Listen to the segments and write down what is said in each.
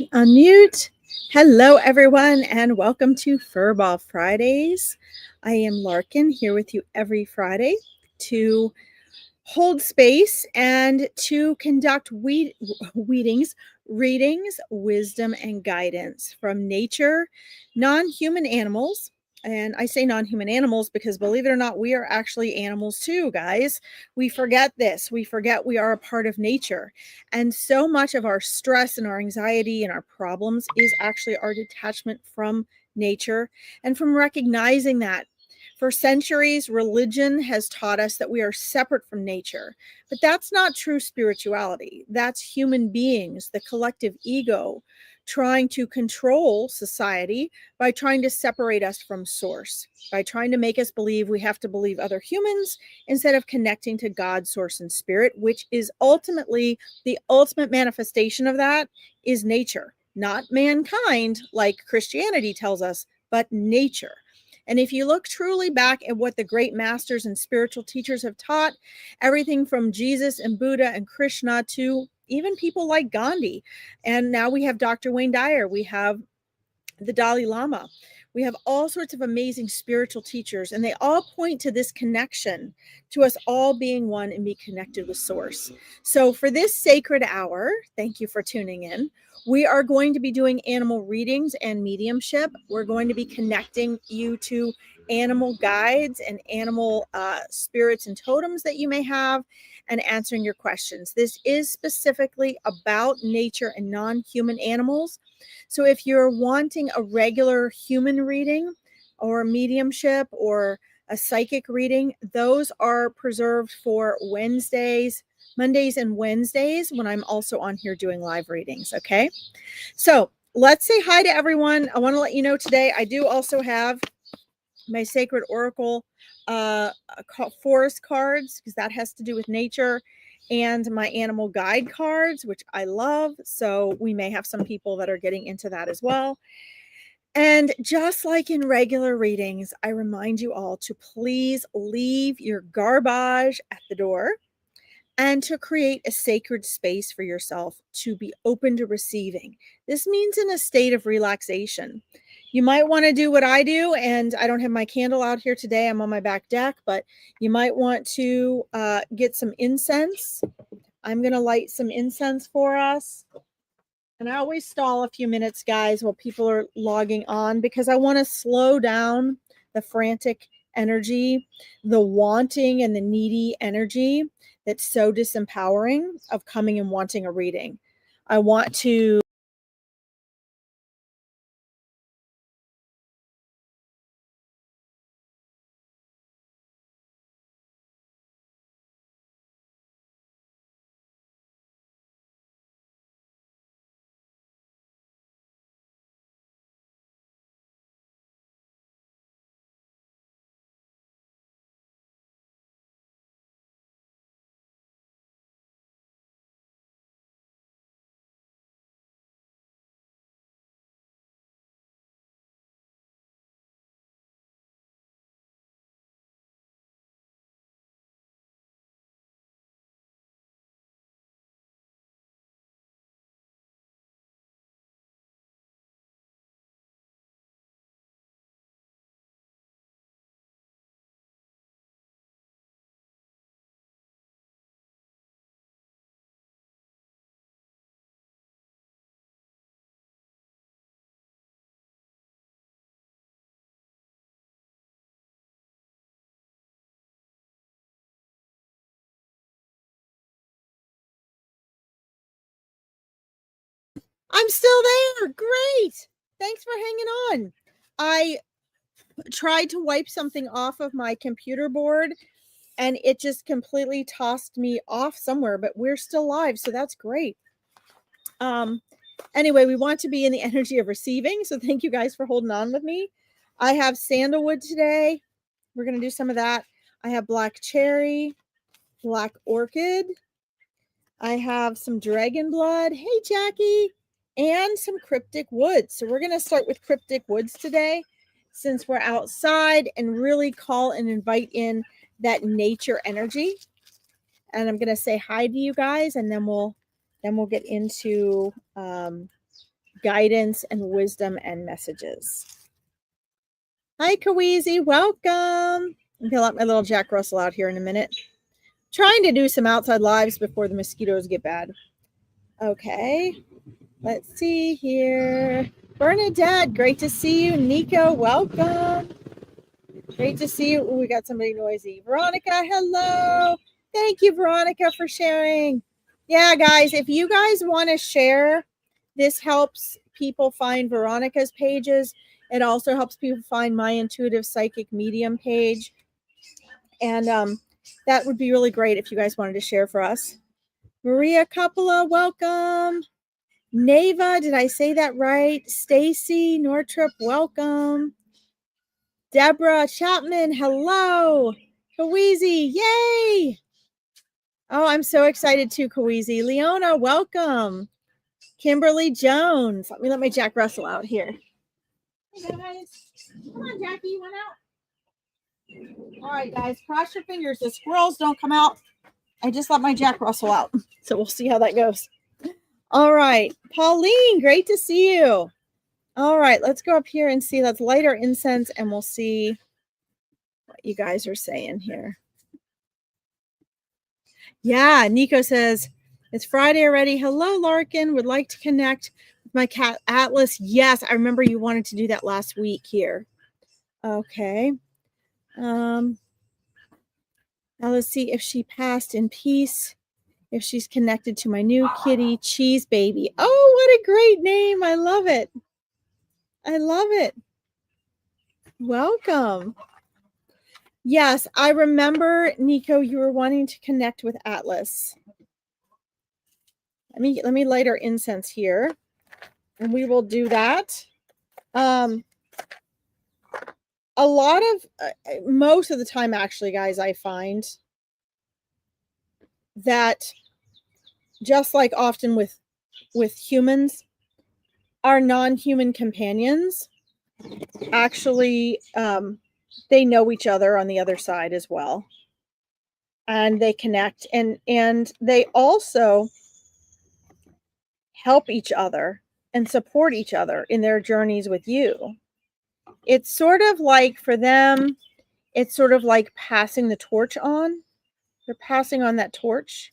Unmute. Hello, everyone, and welcome to Furball Fridays. I am Larkin here with you every Friday to hold space and to conduct readings, wisdom, and guidance from nature, non-human animals. And I say non-human animals because, believe it or not, we are actually animals too, guys. We forget this. We forget we are a part of nature. And so much of our stress and our anxiety and our problems is actually our detachment from nature and from recognizing that for centuries, religion has taught us that we are separate from nature, but that's not true spirituality. That's human beings, the collective ego, trying to control society by trying to separate us from source, by trying to make us believe we have to believe other humans instead of connecting to God, source, and spirit, which is ultimately the ultimate manifestation of that is nature, not mankind like Christianity tells us, but nature. And if you look truly back at what the great masters and spiritual teachers have taught, everything from Jesus and Buddha and Krishna to even people like Gandhi, and now we have Dr. Wayne Dyer, we have the Dalai Lama, we have all sorts of amazing spiritual teachers, and they all point to this connection, to us all being one and be connected with source. So for this sacred hour, thank you for tuning in. We are going to be doing animal readings and mediumship. We're going to be connecting you to animal guides and animal spirits and totems that you may have and answering your questions. This is specifically about nature and non-human animals. So if you're wanting a regular human reading or mediumship or a psychic reading, those are preserved for Mondays and Wednesdays when I'm also on here doing live readings. Okay. So let's say hi to everyone. I want to let you know today I do also have my sacred oracle forest cards, because that has to do with nature, and my animal guide cards, which I love. So we may have some people that are getting into that as well. And just like in regular readings, I remind you all to please leave your garbage at the door and to create a sacred space for yourself to be open to receiving. This means in a state of relaxation. You might want to do what I do, and I don't have my candle out here today. I'm on my back deck, but you might want to get some incense. I'm going to light some incense for us. And I always stall a few minutes, guys, while people are logging on, because I want to slow down the frantic energy, the wanting and the needy energy that's so disempowering of coming and wanting a reading. I want to I'm still there. Great. Thanks for hanging on. I tried to wipe something off of my computer board and it just completely tossed me off somewhere, but we're still live, so that's great. Anyway, we want to be in the energy of receiving, so thank you guys for holding on with me. I have sandalwood today. We're going to do some of that. I have black cherry, black orchid. I have some dragon blood. Hey, Jackie. And some cryptic woods. So we're going to start with cryptic woods today, since we're outside, and really call and invite in that nature energy. And I'm going to say hi to you guys, and then we'll get into guidance and wisdom and messages. Hi, Kaweezy. Welcome. I'm going to let my little Jack Russell out here in a minute. Trying to do some outside lives before the mosquitoes get bad. Okay. Let's see here. Bernadette, great to see you. Nico, welcome. Great to see you. Ooh, we got somebody noisy. Veronica, hello. Thank you, Veronica, for sharing. Yeah, guys, if you guys want to share, this helps people find Veronica's pages. It also helps people find my Intuitive Psychic Medium page. And that would be really great if you guys wanted to share for us. Maria Coppola, welcome. Neva, did I say that right? Stacy Northrop, welcome. Deborah Chapman, hello. Kaweezy, yay. Oh, I'm so excited too, Kaweezy. Leona, welcome. Kimberly Jones. Let my Jack Russell out here. Hey guys. Come on, Jackie, you want out? All right, guys, cross your fingers. The squirrels don't come out. I just let my Jack Russell out. So we'll see how that goes. All right. Pauline, great to see you. All right, let's go up here and see. Let's light our incense and we'll see what you guys are saying here. Yeah, Nico says, it's Friday already. Hello, Larkin. Would like to connect with my cat, Atlas. Yes, I remember you wanted to do that last week here. Okay. Now let's see if she passed in peace. If she's connected to my new kitty, Cheese Baby. Oh, what a great name. I love it. I love it. Welcome. Yes, I remember, Nico, you were wanting to connect with Atlas. Let me light our incense here, and we will do that. A lot of, most of the time, actually, guys, I find that just like often with humans, our non-human companions actually, they know each other on the other side as well, and they connect, and they also help each other and support each other in their journeys with you. It's sort of like, for them, it's sort of like passing the torch on. They're passing on that torch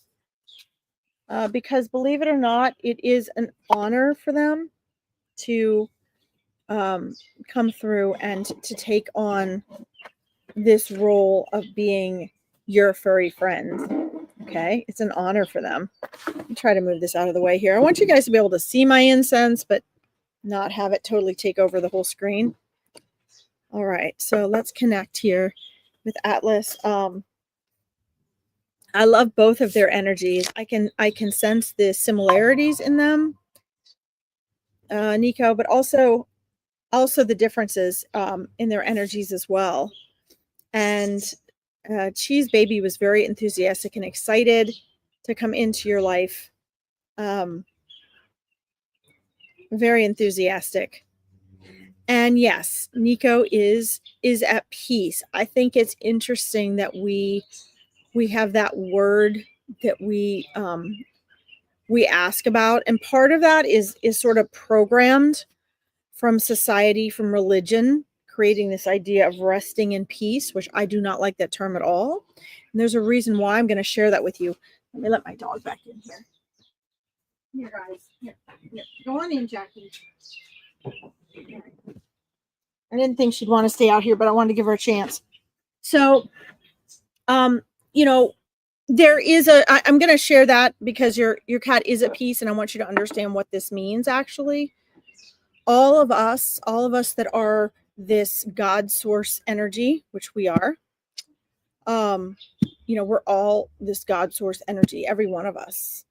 because, believe it or not, it is an honor for them to come through and to take on this role of being your furry friend. Okay, it's an honor for them. Let me try to move this out of the way here. I want you guys to be able to see my incense, but not have it totally take over the whole screen. All right, so let's connect here with Atlas. I love both of their energies. I can sense the similarities in them, Nico, but also the differences in their energies as well. And Cheese Baby was very enthusiastic and excited to come into your life. Very enthusiastic. And yes, Nico is at peace. I think it's interesting that we have that word that we ask about, and part of that is sort of programmed from society, from religion, creating this idea of resting in peace, which I do not like that term at all. And there's a reason why. I'm going to share that with you. Let me let my dog back in here. Here, guys. Here. Go on in, Jackie. I didn't think she'd want to stay out here, but I wanted to give her a chance. So, you know, there is I'm going to share that because your cat is at peace, and I want you to understand what this means. Actually, all of us that are this God source energy, which we are, you know, we're all this God source energy, every one of us.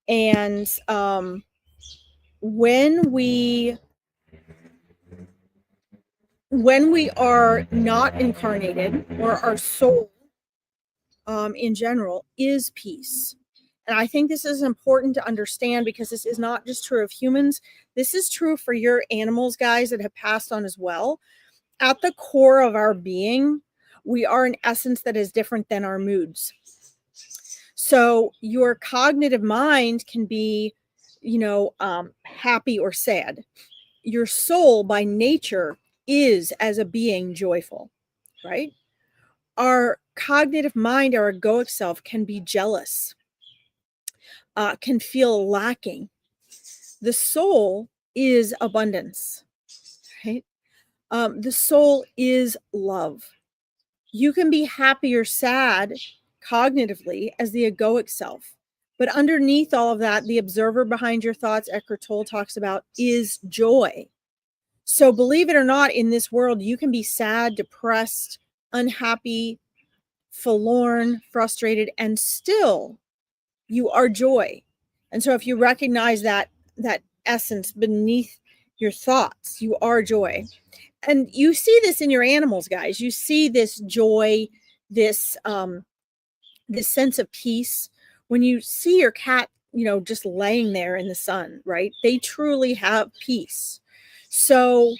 And when we are not incarnated, or our soul in general is peace. And I think this is important to understand, because this is not just true of humans. This is true for your animals, guys, that have passed on as well. At the core of our being, we are an essence that is different than our moods. So your cognitive mind can be happy or sad. Your soul by nature is as a being joyful, right? Our cognitive mind, our egoic self can be jealous, can feel lacking. The soul is abundance, right? The soul is love. You can be happy or sad cognitively as the egoic self. But underneath all of that, the observer behind your thoughts, Eckhart Tolle talks about, is joy. So believe it or not, in this world, you can be sad, depressed, unhappy, forlorn, frustrated, and still you are joy. And so if you recognize that essence beneath your thoughts, you are joy. And you see this in your animals, guys. You see this joy, this this sense of peace when you see your cat, just laying there in the sun, right? They truly have peace. So,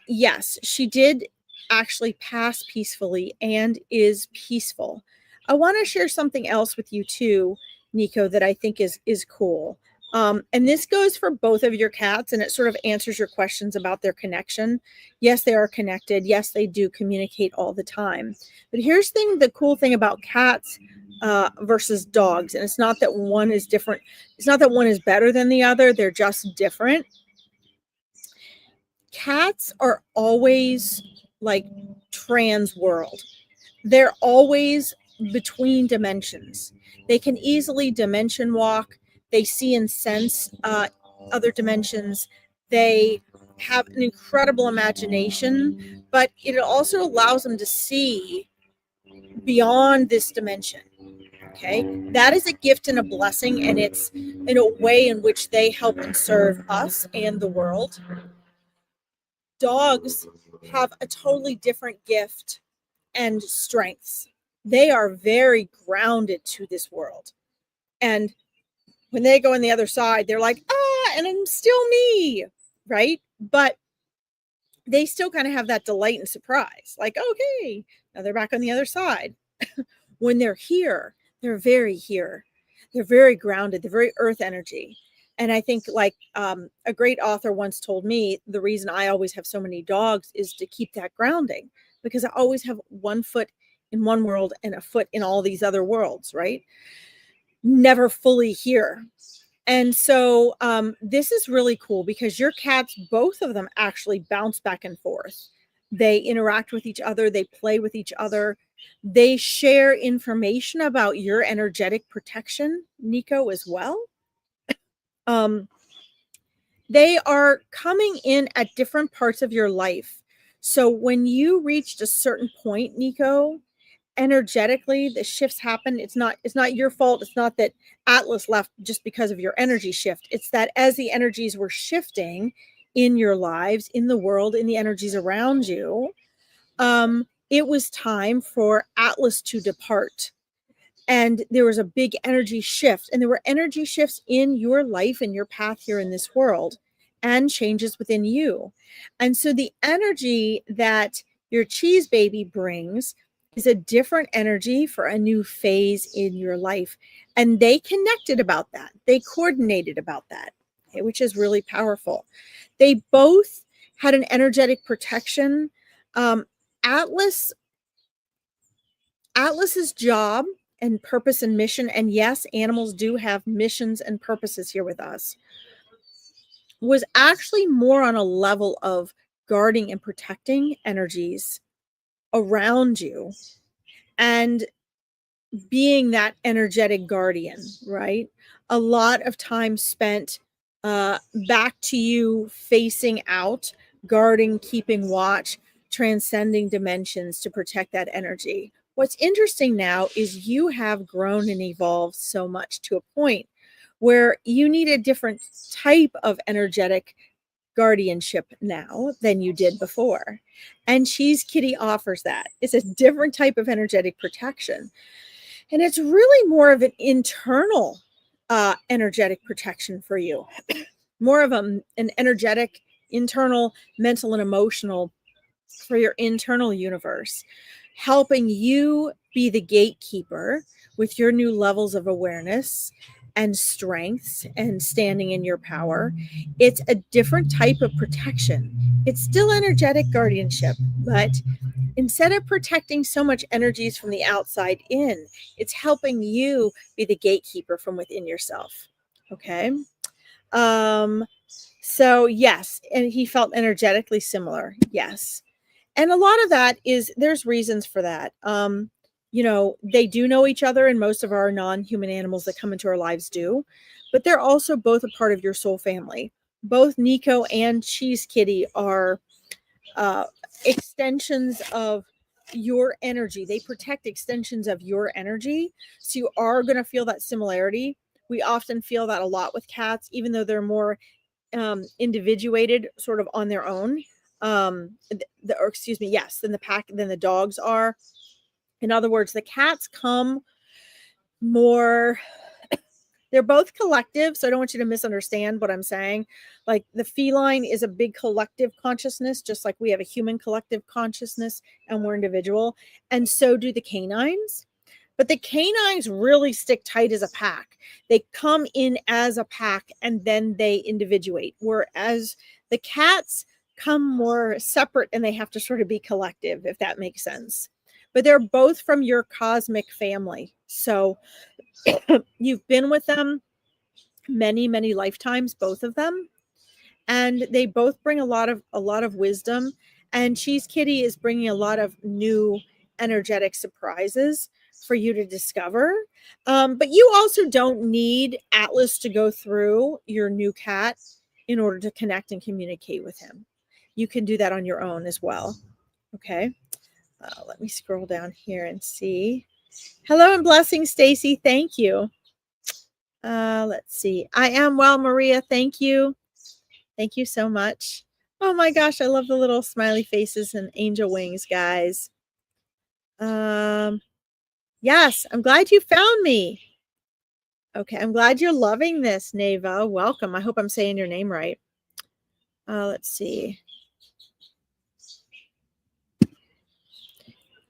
yes, she did actually pass peacefully and is peaceful. I want to share something else with you too, Nico, that I think is cool. And this goes for both of your cats, and it sort of answers your questions about their connection. Yes, they are connected. Yes, they do communicate all the time. But here's the cool thing about cats versus dogs, and it's not that one is different. It's not that one is better than the other. They're just different. Cats are always like trans world. They're always between dimensions. They can easily dimension walk. They see and sense other dimensions. They have an incredible imagination, but it also allows them to see beyond this dimension. Okay, that is a gift and a blessing, and it's in a way in which they help and serve us and the world. Dogs have a totally different gift and strengths. They are very grounded to this world. And when they go on the other side, they're like, and I'm still me, right? But they still kind of have that delight and surprise. Like, okay, now they're back on the other side. When they're here, they're very here. They're very grounded. They're very earth energy. And I think like a great author once told me, the reason I always have so many dogs is to keep that grounding, because I always have one foot in one world and a foot in all these other worlds, right? Never fully here. And so this is really cool because your cats, both of them actually bounce back and forth. They interact with each other. They play with each other. They share information about your energetic protection, Nico, as well. They are coming in at different parts of your life. So when you reached a certain point, Nico, energetically the shifts happen. It's not your fault. It's not that Atlas left just because of your energy shift. It's that as the energies were shifting in your lives, in the world, in the energies around you, it was time for Atlas to depart. And there was a big energy shift, and there were energy shifts in your life and your path here in this world, and changes within you. And so the energy that your cheese baby brings is a different energy for a new phase in your life. And they connected about that. They coordinated about that, okay, which is really powerful. They both had an energetic protection. Atlas's job and purpose and mission, and yes, animals do have missions and purposes here with us, was actually more on a level of guarding and protecting energies around you and being that energetic guardian, right? A lot of time spent back to you, facing out, guarding, keeping watch, transcending dimensions to protect that energy. What's interesting now is you have grown and evolved so much to a point where you need a different type of energetic guardianship now than you did before. And Cheese Kitty offers that. It's a different type of energetic protection. And it's really more of an internal energetic protection for you, more of an energetic, internal, mental, and emotional for your internal universe, helping you be the gatekeeper with your new levels of awareness and strengths and standing in your power. It's a different type of protection. It's still energetic guardianship, but instead of protecting so much energies from the outside in, it's helping you be the gatekeeper from within yourself. Okay. Um, so yes, and he felt energetically similar. Yes. And a lot of that is there's reasons for that. They do know each other, and most of our non-human animals that come into our lives do, but they're also both a part of your soul family. Both Nico and Cheese Kitty are uh, extensions of your energy. They protect extensions of your energy. So you are going to feel that similarity. We often feel that a lot with cats, even though they're more individuated sort of on their own. Or excuse me, yes, than the dogs are. In other words, the cats come more, they're both collective, so I don't want you to misunderstand what I'm saying. Like the feline is a big collective consciousness, just like we have a human collective consciousness and we're individual. And so do the canines. But the canines really stick tight as a pack. They come in as a pack and then they individuate. Whereas the cats come more separate and they have to sort of be collective, if that makes sense. But they're both from your cosmic family. So you've been with them many, many lifetimes, both of them. And they both bring a lot of wisdom. And Cheese Kitty is bringing a lot of new energetic surprises for you to discover. But you also don't need Atlas to go through your new cat in order to connect and communicate with him. You can do that on your own as well. Okay. Let me scroll down here and see. Hello and blessings, Stacy. Thank you. Let's see. I am well, Maria. Thank you. Thank you so much. Oh my gosh, I love the little smiley faces and angel wings, guys. Yes, I'm glad you found me. Okay, I'm glad you're loving this, Neva. Welcome. I hope I'm saying your name right. Let's see.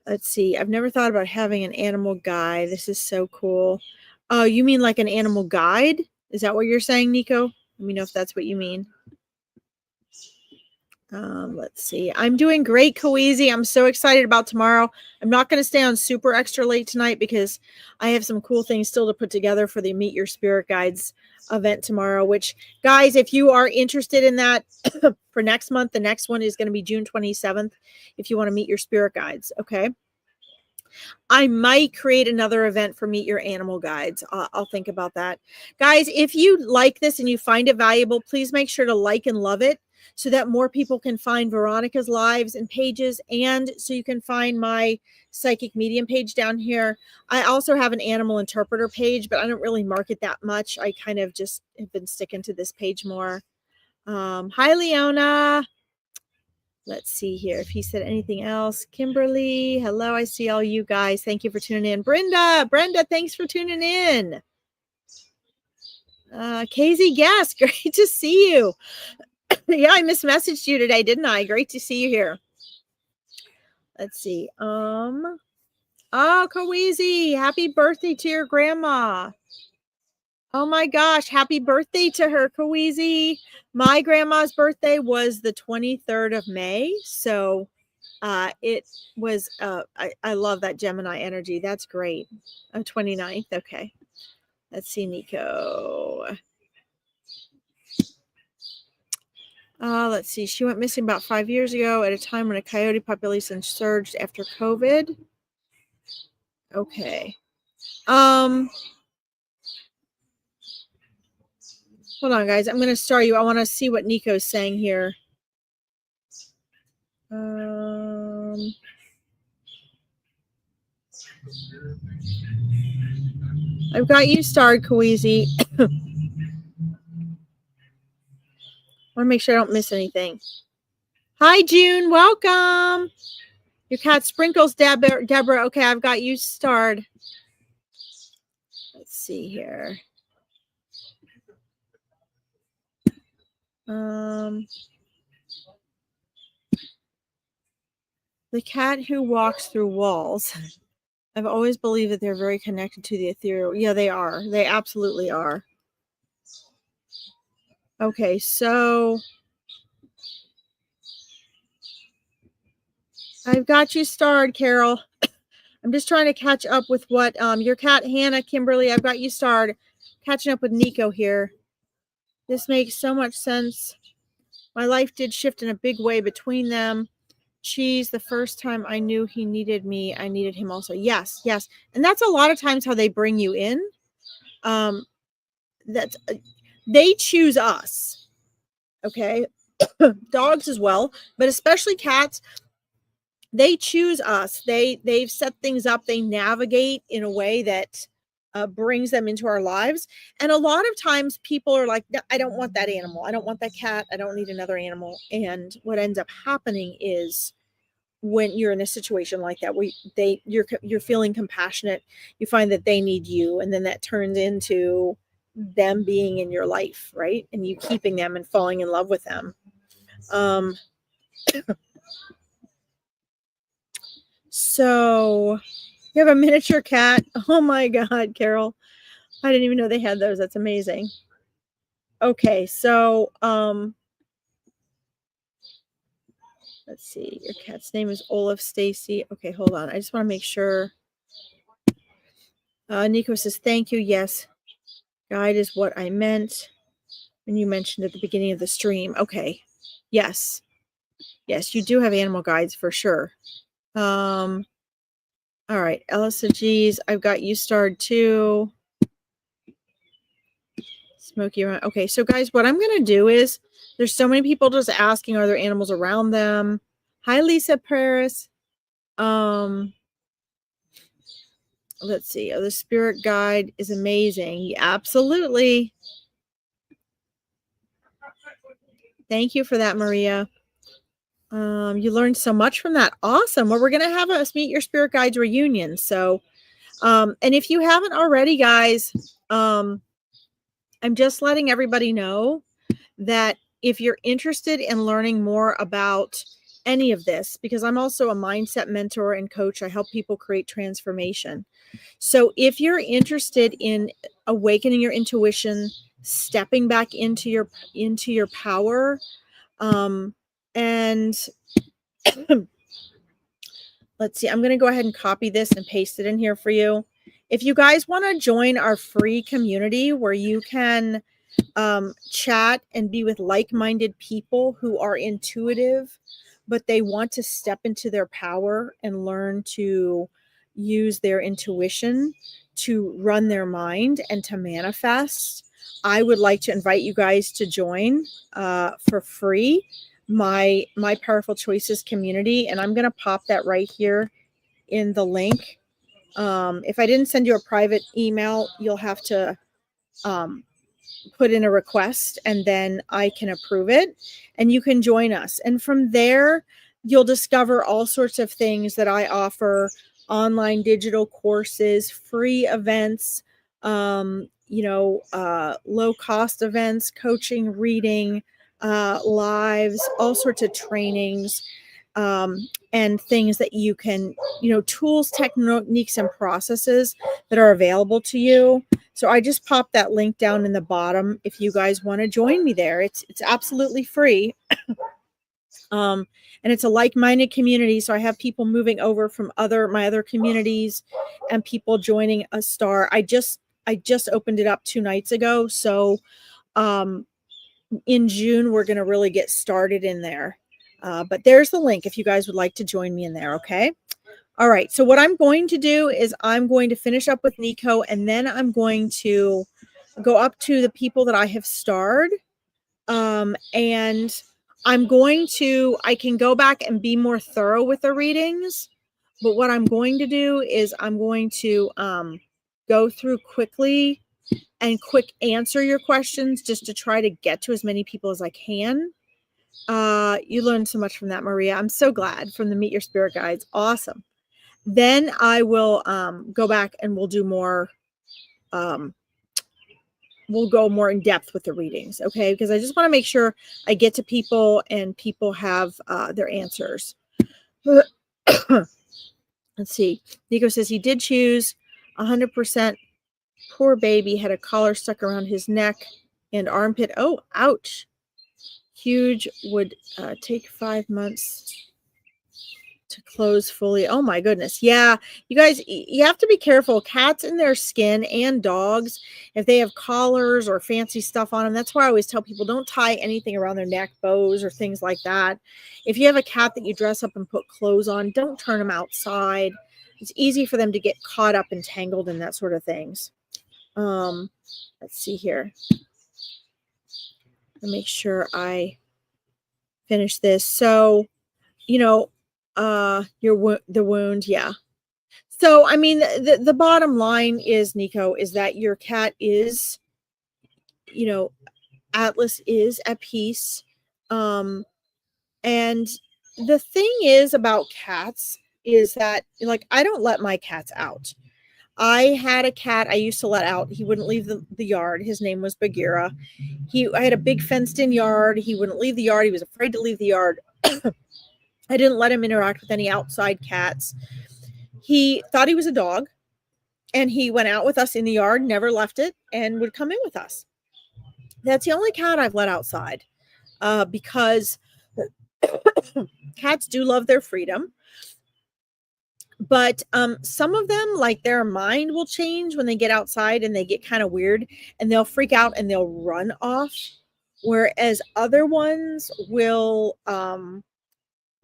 Let's see. I've never thought about having an animal guide. This is so cool. Oh, you mean like an animal guide? Is that what you're saying, Nico? Let me know if that's what you mean. Let's see. I'm doing great, Kawizi. I'm so excited about tomorrow. I'm not going to stay on super extra late tonight because I have some cool things still to put together for the Meet Your Spirit Guides event tomorrow, which, guys, if you are interested in that for next month, the next one is going to be June 27th if you want to meet your spirit guides. Okay. I might create another event for Meet Your Animal Guides. I'll think about that. Guys, if you like this and you find it valuable, please make sure to like and love it so that more people can find Veronica's lives and pages, and so you can find my psychic medium page down here. I also have an animal interpreter page, but I don't really market that much. I kind of just have been sticking to this page more. Hi, Leona. Let's see here if he said anything else. Kimberly, hello. I see all you guys. Thank you for tuning in. Brenda, thanks for tuning in. Casey Guest, great to see you. Yeah, I mismessaged you today, didn't I? Great to see you here. Let's see. Oh, Kawizi, happy birthday to your grandma. Oh my gosh, happy birthday to her, Kawizi. My grandma's birthday was the 23rd of May. So it was, I love that Gemini energy. That's great. 29th. Okay. Let's see, Nico. Let's see. She went missing about 5 years ago at a time when a coyote population surged after COVID. Okay. Hold on, guys. I'm going to start you. I want to see what Nico's saying here. I've got you starred, Kawizi. I want to make sure I don't miss anything. Hi, June. Welcome. Your cat Sprinkles, Deborah. Okay, I've got you starred. Let's see here. The cat who walks through walls. I've always believed that they're very connected to the ethereal. Yeah, they are. They absolutely are. Okay, so I've got you starred, Carol. I'm just trying to catch up with what your cat, Hannah, Kimberly, I've got you starred. Catching up with Nico here. This makes so much sense. My life did shift in a big way between them. Cheese, the first time I knew he needed me, I needed him also. Yes, yes. And that's a lot of times how they bring you in. That's they choose us. Okay. Dogs as well, but especially cats, they choose us. They've set things up. They navigate in a way that brings them into our lives. And a lot of times people are like, "No, I don't want that animal. I don't want that cat. I don't need another animal." And what ends up happening is when you're in a situation like that, where you're feeling compassionate, you find that they need you, and then that turns into them being in your life, right? And you keeping them and falling in love with them. So you have a miniature cat. Oh my God, Carol. I didn't even know they had those. That's amazing. Okay, so let's see. Your cat's name is Olaf Stacy. Okay, hold on. I just want to make sure. Nico says, thank you. Yes. Guide is what I meant when you mentioned at the beginning of the stream. Okay. Yes. Yes, you do have animal guides for sure. All right. Elisa G's, I've got you starred too. Smoky around. Okay, so guys, what I'm gonna do is there's so many people just asking, are there animals around them? Hi, Lisa Paris. Let's see. Oh, the spirit guide is amazing. Yeah, absolutely. Thank you for that, Maria. You learned so much from that. Awesome. Well, we're gonna have us meet your spirit guides reunion. So, and if you haven't already, guys, I'm just letting everybody know that if you're interested in learning more about any of this, because I'm also a mindset mentor and coach, I help people create transformation. So if you're interested in awakening your intuition, stepping back into your power, and let's see, I'm going to go ahead and copy this and paste it in here for you. If you guys want to join our free community where you can chat and be with like-minded people who are intuitive, but they want to step into their power and learn to use their intuition to run their mind and to manifest, I would like to invite you guys to join for free my Powerful Choices community. And I'm going to pop that right here in the link. If I didn't send you a private email, you'll have to put in a request and then I can approve it and you can join us. And from there, you'll discover all sorts of things that I offer: online digital courses, free events, low cost events, coaching, reading, lives, all sorts of trainings, and things that you can, tools, techniques, and processes that are available to you. So I just popped that link down in the bottom if you guys want to join me there. It's absolutely free. And it's a like-minded community. So I have people moving over from my other communities and people joining a star. I just opened it up 2 nights ago. So in June, we're going to really get started in there. But there's the link if you guys would like to join me in there. Okay. All right. So what I'm going to do is I'm going to finish up with Nico, and then I'm going to go up to the people that I have starred. And I can go back and be more thorough with the readings. But what I'm going to do is I'm going to go through quickly and quick answer your questions just to try to get to as many people as I can. You learned so much from that, Maria. I'm so glad, from the Meet Your Spirit Guides. Awesome. Then I will go back and we'll do more. We'll go more in depth with the readings, okay? Because I just want to make sure I get to people and people have their answers. Let's see. Nico says he did choose 100%. Poor baby had a collar stuck around his neck and armpit. Oh, ouch. Huge, would take 5 months to close fully. Oh my goodness. Yeah, you guys, you have to be careful. Cats and their skin, and dogs, if they have collars or fancy stuff on them, that's why I always tell people, don't tie anything around their neck, bows or things like that. If you have a cat that you dress up and put clothes on, don't turn them outside. It's easy for them to get caught up and tangled in that sort of things. Let's see here. I'll make sure I finish this. So, the wound, yeah. So, I mean, the bottom line is, Nico, is that your cat is, Atlas is at peace. And the thing is about cats is that, like, I don't let my cats out. I had a cat I used to let out. He wouldn't leave the yard. His name was Bagheera. I had a big fenced in yard. He wouldn't leave the yard. He was afraid to leave the yard. I didn't let him interact with any outside cats. He thought he was a dog, and he went out with us in the yard, never left it, and would come in with us. That's the only cat I've let outside, because cats do love their freedom. But some of them, like, their mind will change when they get outside and they get kind of weird, and they'll freak out and they'll run off. Whereas other ones will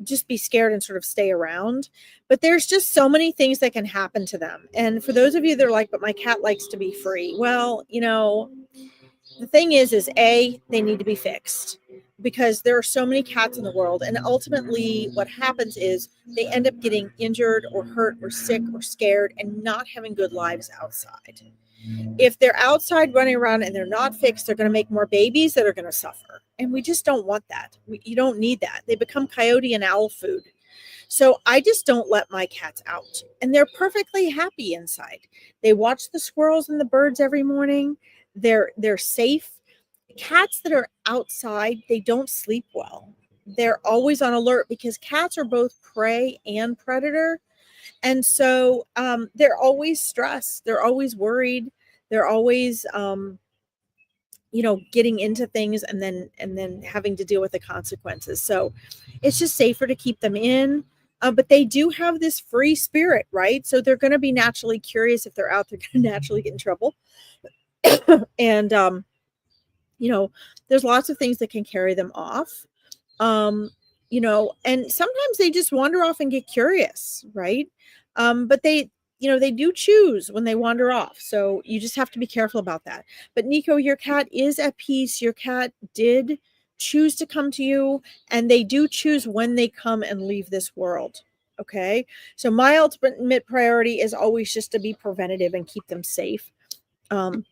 just be scared and sort of stay around. But there's just so many things that can happen to them. And for those of you that are like, but my cat likes to be free. Well, the thing is A, they need to be fixed, because there are so many cats in the world. And ultimately what happens is they end up getting injured or hurt or sick or scared and not having good lives outside. If they're outside running around and they're not fixed, they're going to make more babies that are going to suffer. And we just don't want that. You don't need that. They become coyote and owl food. So I just don't let my cats out. And they're perfectly happy inside. They watch the squirrels and the birds every morning. They're safe. Cats that are outside, they don't sleep well. They're always on alert, because cats are both prey and predator. And so they're always stressed. They're always worried. They're always, getting into things and then having to deal with the consequences. So it's just safer to keep them in. But they do have this free spirit, right? So they're going to be naturally curious. If they're out, they're going to naturally get in trouble. And, there's lots of things that can carry them off. And sometimes they just wander off and get curious, right? But they do choose when they wander off. So you just have to be careful about that. But Nico, your cat is at peace. Your cat did choose to come to you, and they do choose when they come and leave this world. Okay. So my ultimate priority is always just to be preventative and keep them safe. That's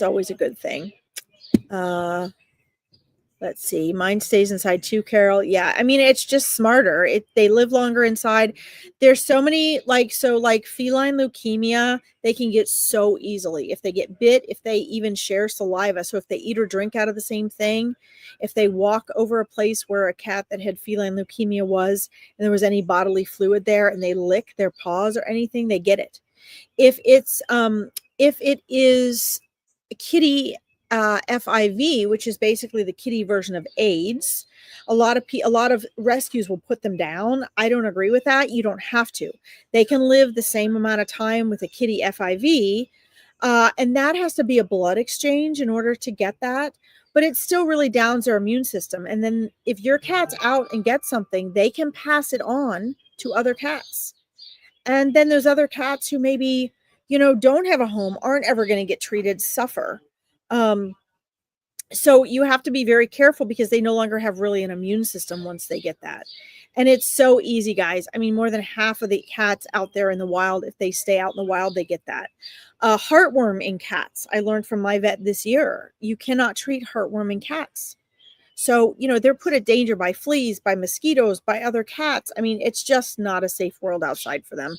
always a good thing. Let's see. Mine stays inside too, Carol. Yeah, I mean, it's just smarter. They live longer inside. There's so many, like feline leukemia, they can get so easily if they get bit, if they even share saliva. So if they eat or drink out of the same thing, if they walk over a place where a cat that had feline leukemia was, and there was any bodily fluid there, and they lick their paws or anything, they get it. If it is kitty FIV, which is basically the kitty version of AIDS, a lot of rescues will put them down. I don't agree with that. You don't have to. They can live the same amount of time with a kitty FIV, and that has to be a blood exchange in order to get that. But it still really downs their immune system. And then if your cat's out and gets something, they can pass it on to other cats. And then those other cats who maybe, don't have a home, aren't ever going to get treated, suffer. So you have to be very careful, because they no longer have really an immune system once they get that. And it's so easy, guys. I mean, more than half of the cats out there in the wild, if they stay out in the wild, they get that. Heartworm in cats, I learned from my vet this year. You cannot treat heartworm in cats. So, they're put at danger by fleas, by mosquitoes, by other cats. I mean, it's just not a safe world outside for them.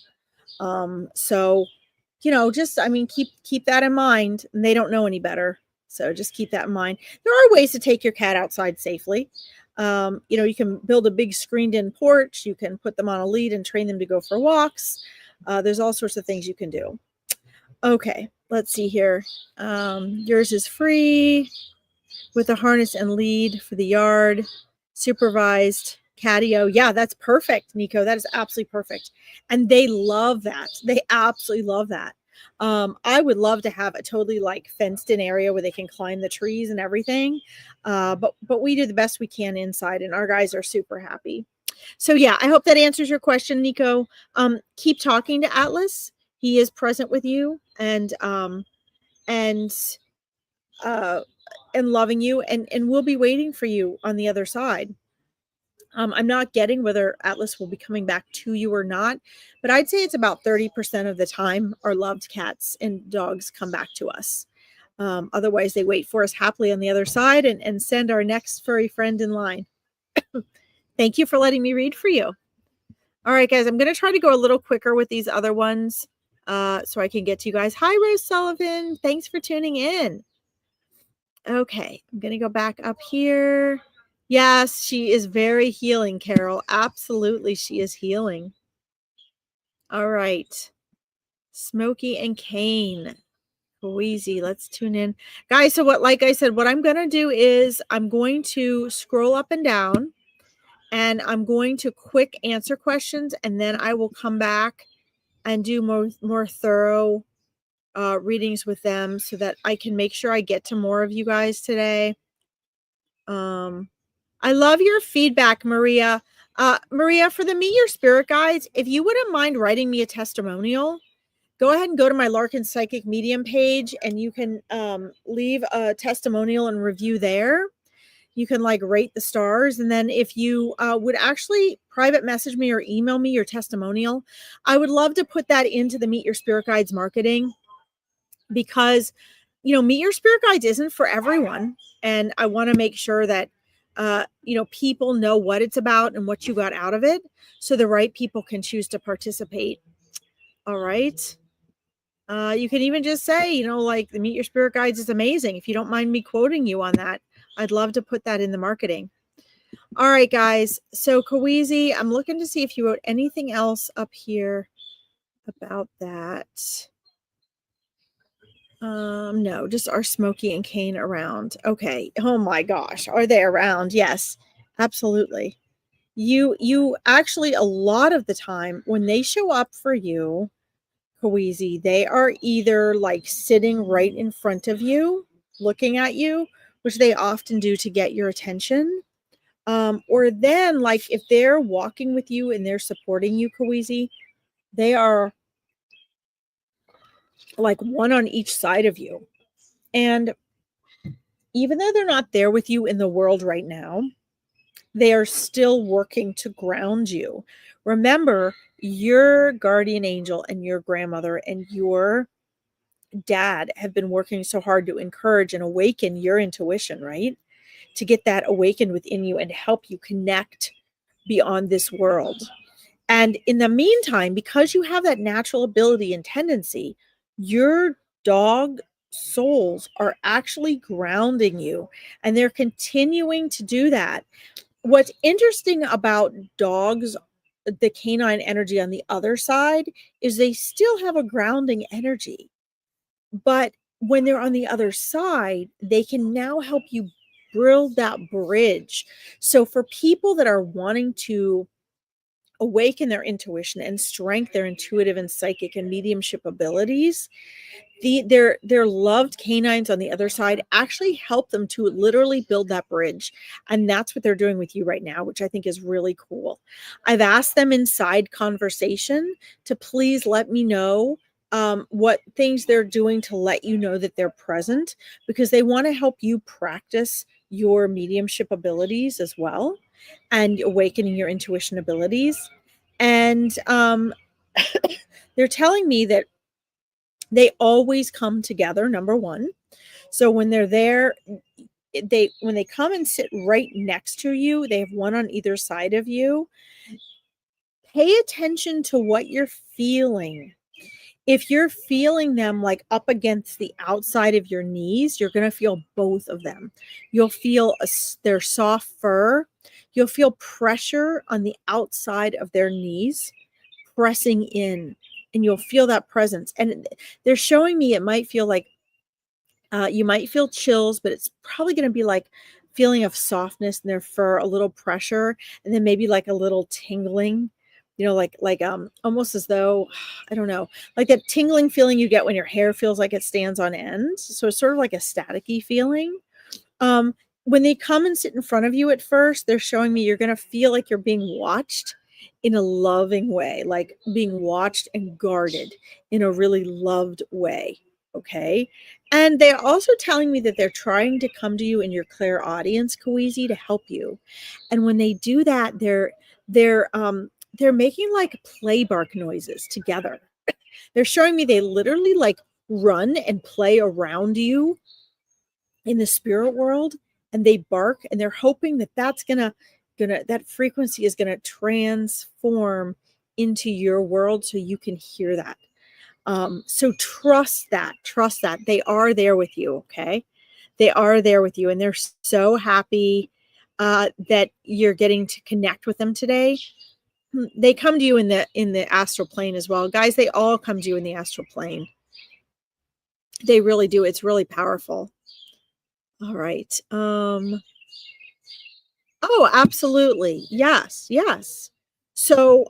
Keep that in mind. And they don't know any better. So just keep that in mind. There are ways to take your cat outside safely. You can build a big screened-in porch. You can put them on a lead and train them to go for walks. There's all sorts of things you can do. Okay, let's see here. Yours is free with a harness and lead for the yard. Supervised catio. Yeah, that's perfect, Nico. That is absolutely perfect. And they love that. They absolutely love that. I would love to have a totally like fenced in area where they can climb the trees and everything. But we do the best we can inside, and our guys are super happy. So yeah, I hope that answers your question, Nico. Keep talking to Atlas. He is present with you and and loving you, and we'll be waiting for you on the other side. I'm not getting whether Atlas will be coming back to you or not, but I'd say it's about 30% of the time our loved cats and dogs come back to us. Otherwise, they wait for us happily on the other side and send our next furry friend in line. Thank you for letting me read for you. All right, guys, I'm going to try to go a little quicker with these other ones so I can get to you guys. Hi, Rose Sullivan. Thanks for tuning in. Okay, I'm going to go back up here. Yes, she is very healing, Carol. Absolutely, she is healing. All right. Smokey and Kane. Wheezy, let's tune in. Guys, so like I said, what I'm going to do is I'm going to scroll up and down, and I'm going to quick answer questions, and then I will come back and do more thorough readings with them so that I can make sure I get to more of you guys today. I love your feedback, Maria. Maria, for the Meet Your Spirit Guides, if you wouldn't mind writing me a testimonial, go ahead and go to my Larkin Psychic Medium page, and you can leave a testimonial and review there. You can like rate the stars. And then if you would actually private message me or email me your testimonial, I would love to put that into the Meet Your Spirit Guides marketing, because, Meet Your Spirit Guides isn't for everyone. And I want to make sure that, people know what it's about and what you got out of it, so the right people can choose to participate. All right. You can even just say, like the Meet Your Spirit Guides is amazing. If you don't mind me quoting you on that, I'd love to put that in the marketing. All right, guys. So Kawizi, I'm looking to see if you wrote anything else up here about that. No, just are Smokey and Kane around? Okay. Oh my gosh. Are they around? Yes, absolutely. You actually, a lot of the time when they show up for you, Kawizi, they are either like sitting right in front of you, looking at you, which they often do to get your attention. Or then like if they're walking with you and they're supporting you, Kawizi, they are like one on each side of you. And even though they're not there with you in the world right now, they are still working to ground you. Remember, your guardian angel and your grandmother and your dad have been working so hard to encourage and awaken your intuition, right? To get that awakened within you and help you connect beyond this world. And in the meantime, because you have that natural ability and tendency, your dog souls are actually grounding you, and they're continuing to do that. What's interesting about dogs, the canine energy on the other side, is they still have a grounding energy. But when they're on the other side, they can now help you build that bridge. So for people that are wanting to awaken their intuition and strengthen their intuitive and psychic and mediumship abilities, their loved canines on the other side actually help them to literally build that bridge. And that's what they're doing with you right now, which I think is really cool. I've asked them inside conversation to please let me know what things they're doing to let you know that they're present, because they want to help you practice your mediumship abilities as well and awakening your intuition abilities. And they're telling me that they always come together, number one. So when they're there, when they come and sit right next to you, they have one on either side of you. Pay attention to what you're feeling. If you're feeling them like up against the outside of your knees, you're going to feel both of them. You'll feel their soft fur. you'll feel pressure on the outside of their knees pressing in, and you'll feel that presence. And they're showing me it might feel like you might feel chills, but it's probably going to be like feeling of softness in their fur, a little pressure, and then maybe like a little tingling, like almost as though, I don't know, like that tingling feeling you get when your hair feels like it stands on end. So it's sort of like a staticky feeling. Um, when they come and sit in front of you at first, they're showing me you're going to feel like you're being watched in a loving way, like being watched and guarded in a really loved way. Okay. And they're also telling me that they're trying to come to you in your clairaudience, Kawezi, to help you. And when they do that, they're making like play bark noises together. They're showing me they literally like run and play around you in the spirit world, and they bark, and they're hoping that that's that frequency is gonna transform into your world so you can hear that. So trust that they are there with you. Okay, they are there with you, and they're so happy that you're getting to connect with them today. They come to you in the astral plane as well, guys. They all come to you in the astral plane. They really do. It's really powerful. All right. Oh, absolutely. Yes, yes. So,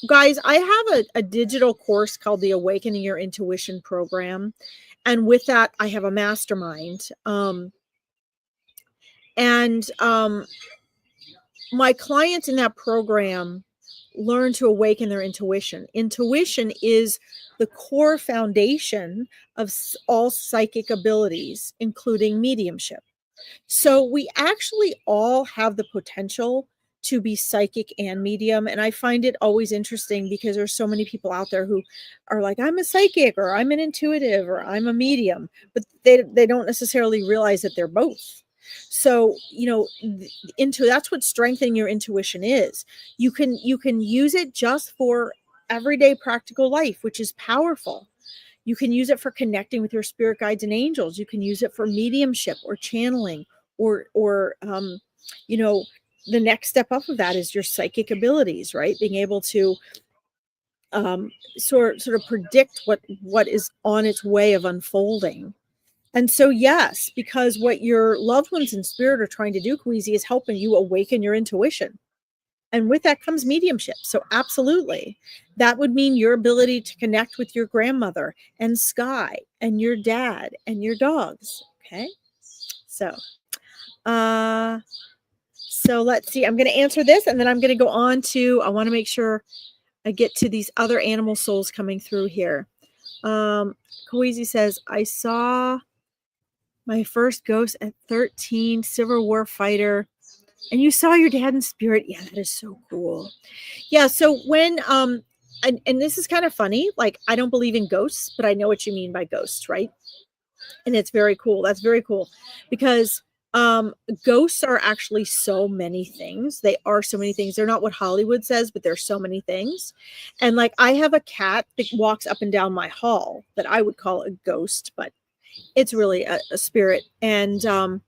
guys, I have a digital course called the Awakening Your Intuition program. And with that, I have a mastermind. And my clients in that program learn to awaken their intuition. Intuition is the core foundation of all psychic abilities, including mediumship. So we actually all have the potential to be psychic and medium. And I find it always interesting because there's so many people out there who are like, I'm a psychic, or I'm an intuitive, or I'm a medium, but they don't necessarily realize that they're both. So, that's what strengthening your intuition is. You can use it just for everyday practical life, which is powerful. You can use it for connecting with your spirit guides and angels. You can use it for mediumship or channeling, or the next step up of that is your psychic abilities, right? Being able to sort of predict what is on its way of unfolding. And so, yes, because what your loved ones in spirit are trying to do, Kweezy, is helping you awaken your intuition. And with that comes mediumship. So absolutely. That would mean your ability to connect with your grandmother and Sky and your dad and your dogs. Okay. So let's see. I'm going to answer this, and then I'm going to go on to, I want to make sure I get to these other animal souls coming through here. Kawezi says, I saw my first ghost at 13, Civil War fighter. And you saw your dad in spirit. Yeah, that is so cool. Yeah, so when and this is kind of funny, like I don't believe in ghosts, but I know what you mean by ghosts, right? And it's very cool. That's very cool because ghosts are actually so many things. They are so many things. They're not what Hollywood says, but there's so many things. And like I have a cat that walks up and down my hall that I would call a ghost, but it's really a spirit. And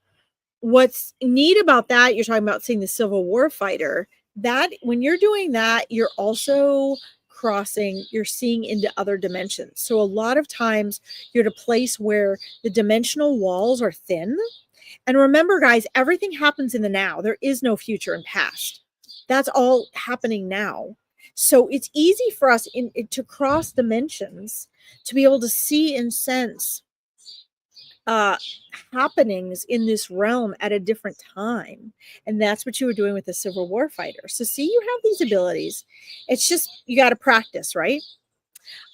what's neat about that, you're talking about seeing the Civil War fighter, that when you're doing that, you're also you're seeing into other dimensions. So a lot of times you're at a place where the dimensional walls are thin. And remember, guys, everything happens in the now. There is no future and past. That's all happening now. So it's easy for us to cross dimensions, to be able to see and sense happenings in this realm at a different time. And that's what you were doing with the Civil War fighter. So see, you have these abilities. It's just, you got to practice, right?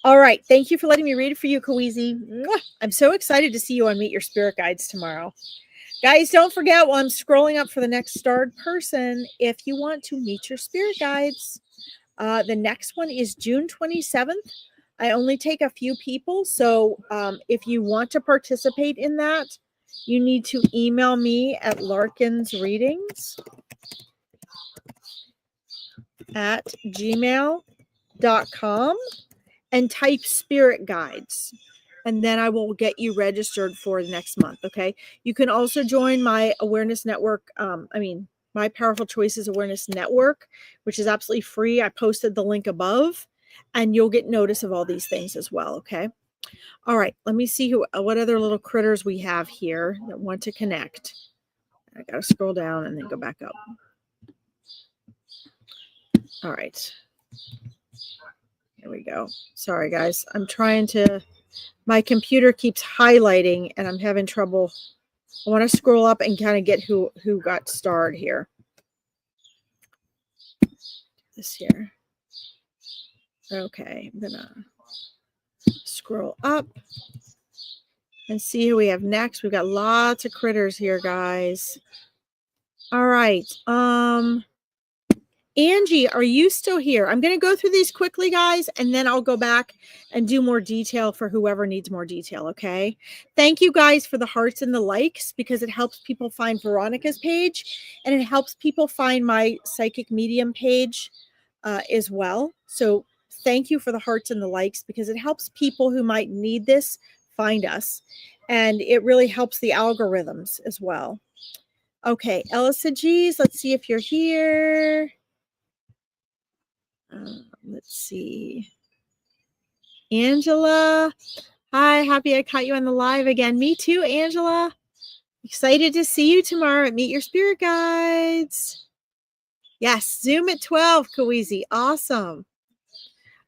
All right. Thank you for letting me read it for you, Kawezi. I'm so excited to see you on Meet Your Spirit Guides tomorrow. Guys, don't forget, while I'm scrolling up for the next starred person, if you want to meet your spirit guides, the next one is June 27th. I only take a few people. So if you want to participate in that, you need to email me at larkinsreadings@gmail.com and type spirit guides. And then I will get you registered for the next month. Okay. You can also join my awareness network. My Powerful Choices Awareness Network, which is absolutely free. I posted the link above, and you'll get notice of all these things as well, okay? All right, let me see what other little critters we have here that want to connect. I got to scroll down and then go back up. All right. Here we go. Sorry, guys. I'm trying to, my computer keeps highlighting and I'm having trouble. I want to scroll up and kind of get who got starred here. This here. Okay, I'm gonna scroll up and see who we have next. We've got lots of critters here, guys. All right. Angie, are you still here? I'm going to go through these quickly, guys, and then I'll go back and do more detail for whoever needs more detail, okay? Thank you, guys, for the hearts and the likes because it helps people find Veronica's page, and it helps people find my Psychic Medium page as well. So thank you for the hearts and the likes because it helps people who might need this find us, and it really helps the algorithms as well. Okay, Elisa G's, let's see if you're here. Let's see. Angela. Hi, happy I caught you on the live again. Me too, Angela. Excited to see you tomorrow at Meet Your Spirit Guides. Yes, Zoom at 12, Kawizi. Awesome.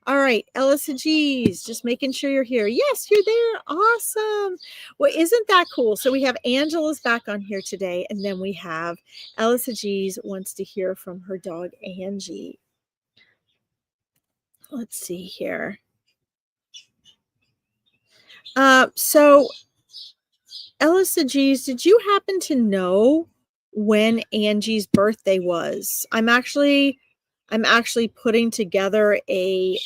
All right, Elisa G's, just making sure you're here. Yes, you're there. Awesome. Well, isn't that cool? So we have Angela's back on here today, and then we have Elisa G's wants to hear from her dog, Angie. Let's see here. So Elisa G's, did you happen to know when Angie's birthday was? I'm actually putting together a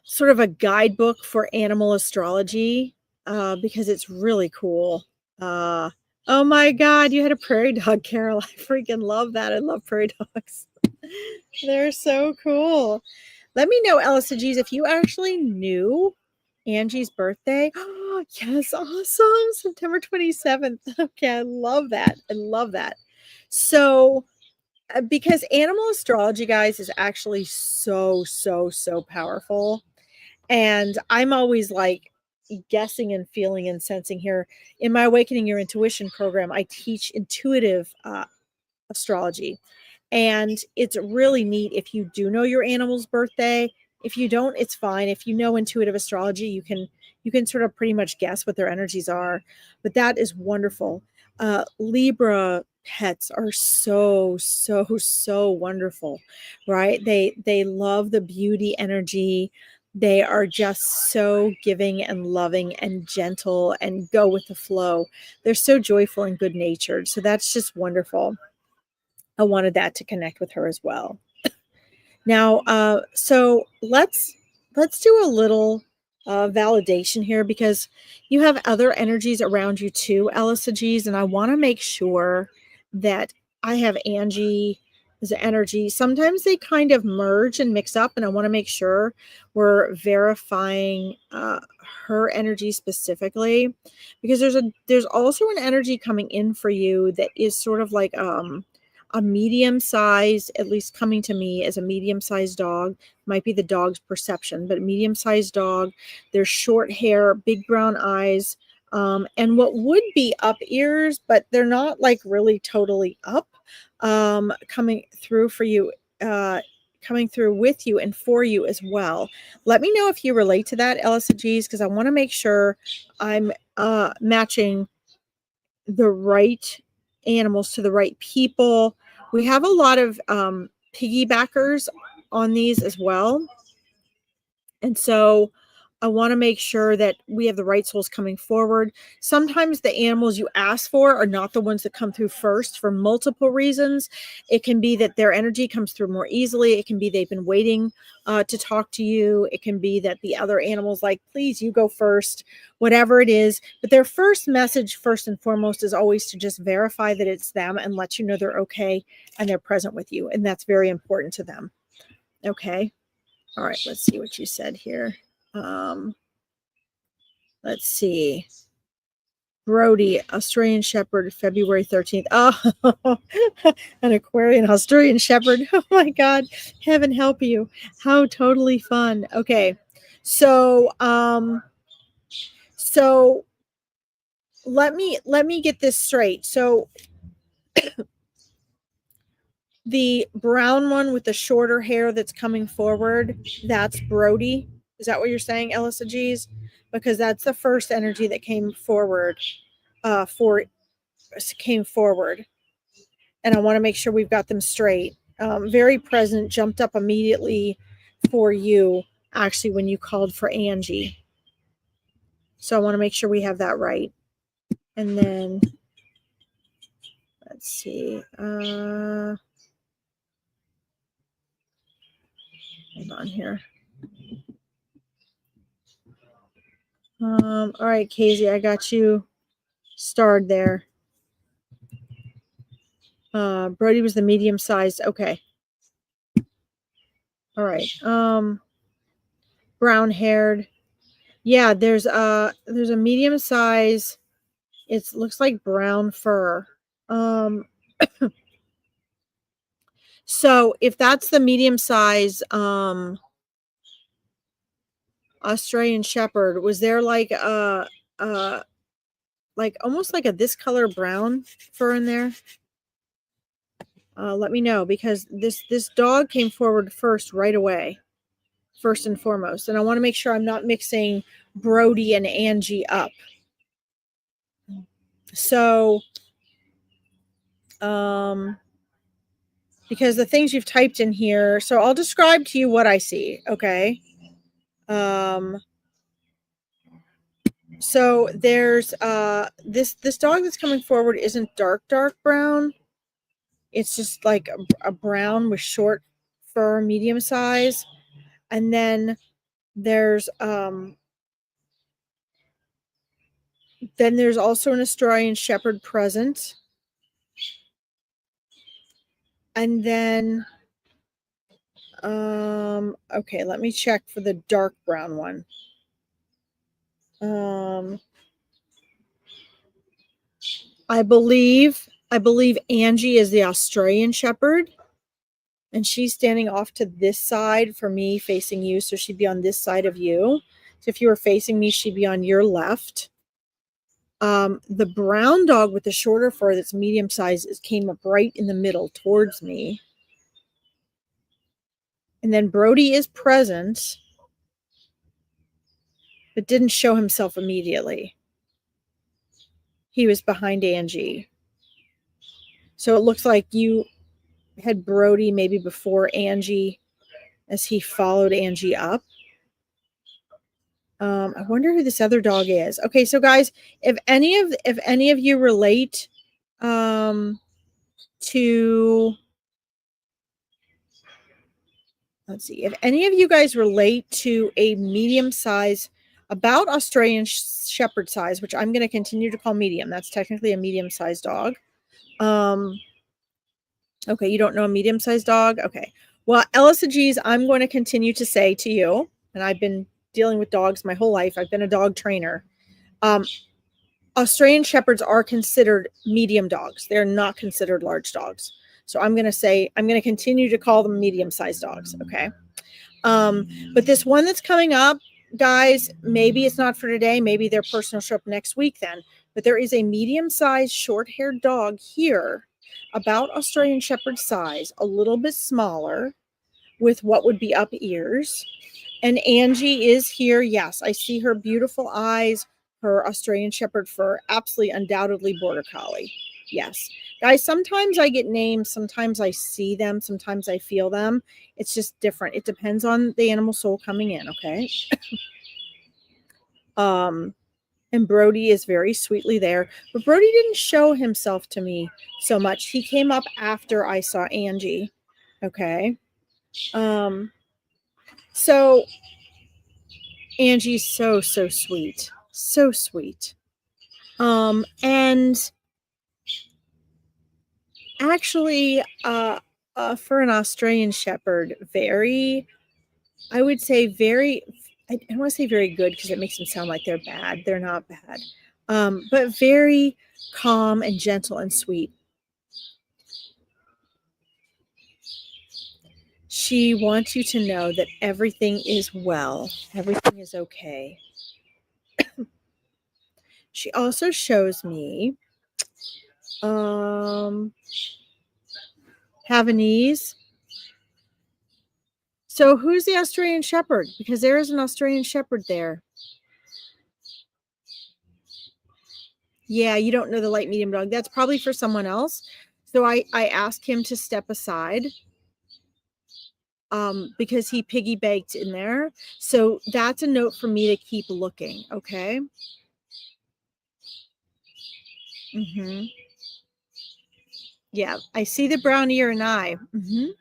sort of a guidebook for animal astrology because it's really cool. Oh my God, you had a prairie dog, Carol. I freaking love that. I love prairie dogs. They're so cool. Let me know, Elisa G's, if you actually knew Angie's birthday. Oh, yes, awesome. September 27th. Okay, I love that. I love that. So, because animal astrology, guys, is actually so powerful. And I'm always like guessing and feeling and sensing here. In my Awakening Your Intuition program, I teach intuitive astrology. And it's really neat if you do know your animal's birthday. If you don't, it's fine. If you know intuitive astrology, you can sort of pretty much guess what their energies are. But that is wonderful. Libra pets are so wonderful, right? They love the beauty energy. They are just so giving and loving and gentle and go with the flow. They're so joyful and good natured. So that's just wonderful. I wanted that to connect with her as well. Now, so let's do a little validation here because you have other energies around you too, Elisa G's, and I want to make sure that I have Angie's energy. Sometimes they kind of merge and mix up, and I want to make sure we're verifying her energy specifically because there's also an energy coming in for you that is sort of like a medium-sized, at least coming to me as a medium-sized dog, might be the dog's perception, but a medium-sized dog. There's short hair, big brown eyes, and what would be up ears, but they're not like really totally up, coming through for you, coming through with you and for you as well. Let me know if you relate to that, Elisa G's, because I want to make sure I'm matching the right animals to the right people. We have a lot of piggybackers on these as well. And so I want to make sure that we have the right souls coming forward. Sometimes the animals you ask for are not the ones that come through first for multiple reasons. It can be that their energy comes through more easily. It can be they've been waiting to talk to you. It can be that the other animal's like, please, you go first, whatever it is. But their first message, first and foremost, is always to just verify that it's them and let you know they're okay and they're present with you. And that's very important to them. Okay. All right. Let's see what you said here. Let's see. Brody, Australian Shepherd, February 13th. Oh, an Aquarian Australian Shepherd. Oh my God. Heaven help you. How totally fun. Okay. So, so let me get this straight. So the brown one with the shorter hair that's coming forward, that's Brody. Is that what you're saying, Elisa G's? Because that's the first energy that came forward, came forward. And I want to make sure we've got them straight. Very present, jumped up immediately for you, actually, when you called for Angie. So I want to make sure we have that right. And then, let's see. Hold on here. All right, Casey, I got you starred there. Brody was the medium sized. Okay. All right. Brown haired. Yeah, there's a medium size. It looks like brown fur. So if that's the medium size Australian Shepherd, was there like like almost like a this color brown fur in there? Let me know, because this dog came forward first right away, first and foremost, and I want to make sure I'm not mixing Brody and Angie up. So because the things you've typed in here, so I'll describe to you what I see. Okay. So there's this dog that's coming forward isn't dark brown. It's just like a brown with short fur, medium size. And then there's also an Australian Shepherd present. And then okay, let me check for the dark brown one. I believe Angie is the Australian Shepherd, and she's standing off to this side for me, facing you, so she'd be on this side of you. So if you were facing me, she'd be on your left. The brown dog with the shorter fur that's medium size came up right in the middle towards me. And then Brody is present, but didn't show himself immediately. He was behind Angie. So it looks like you had Brody maybe before Angie as he followed Angie up. I wonder who this other dog is. Okay, so guys, if any of you relate to, let's see, if any of you guys relate to a medium size, about Australian Shepherd size, which I'm going to continue to call medium. That's technically a medium sized dog. Okay, you don't know a medium sized dog? Okay. Well, Elisa G's, I'm going to continue to say to you, and I've been dealing with dogs my whole life. I've been a dog trainer. Australian Shepherds are considered medium dogs. They're not considered large dogs. So I'm going to continue to call them medium-sized dogs. Okay. But this one that's coming up, guys, maybe it's not for today. Maybe their person will show up next week then. But there is a medium-sized short-haired dog here, about Australian Shepherd size, a little bit smaller, with what would be up ears. And Angie is here. Yes, I see her beautiful eyes, her Australian Shepherd fur, absolutely, undoubtedly Border Collie. Yes. Guys, sometimes I get names, sometimes I see them, sometimes I feel them. It's just different. It depends on the animal soul coming in, okay? And Brody is very sweetly there. But Brody didn't show himself to me so much. He came up after I saw Angie, okay? So Angie's so sweet. So sweet. And actually, for an Australian Shepherd, I would say I don't want to say very good because it makes them sound like they're bad. They're not bad. but very calm and gentle and sweet. She wants you to know that everything is well. Everything is okay. She also shows me Havanese. So who's the Australian Shepherd? Because there is an Australian Shepherd there. Yeah, you don't know the light medium dog. That's probably for someone else. So I asked him to step aside because he piggybacked in there. So that's a note for me to keep looking, okay? Mm-hmm. Yeah, I see the brown ear and eye. Mm-hmm.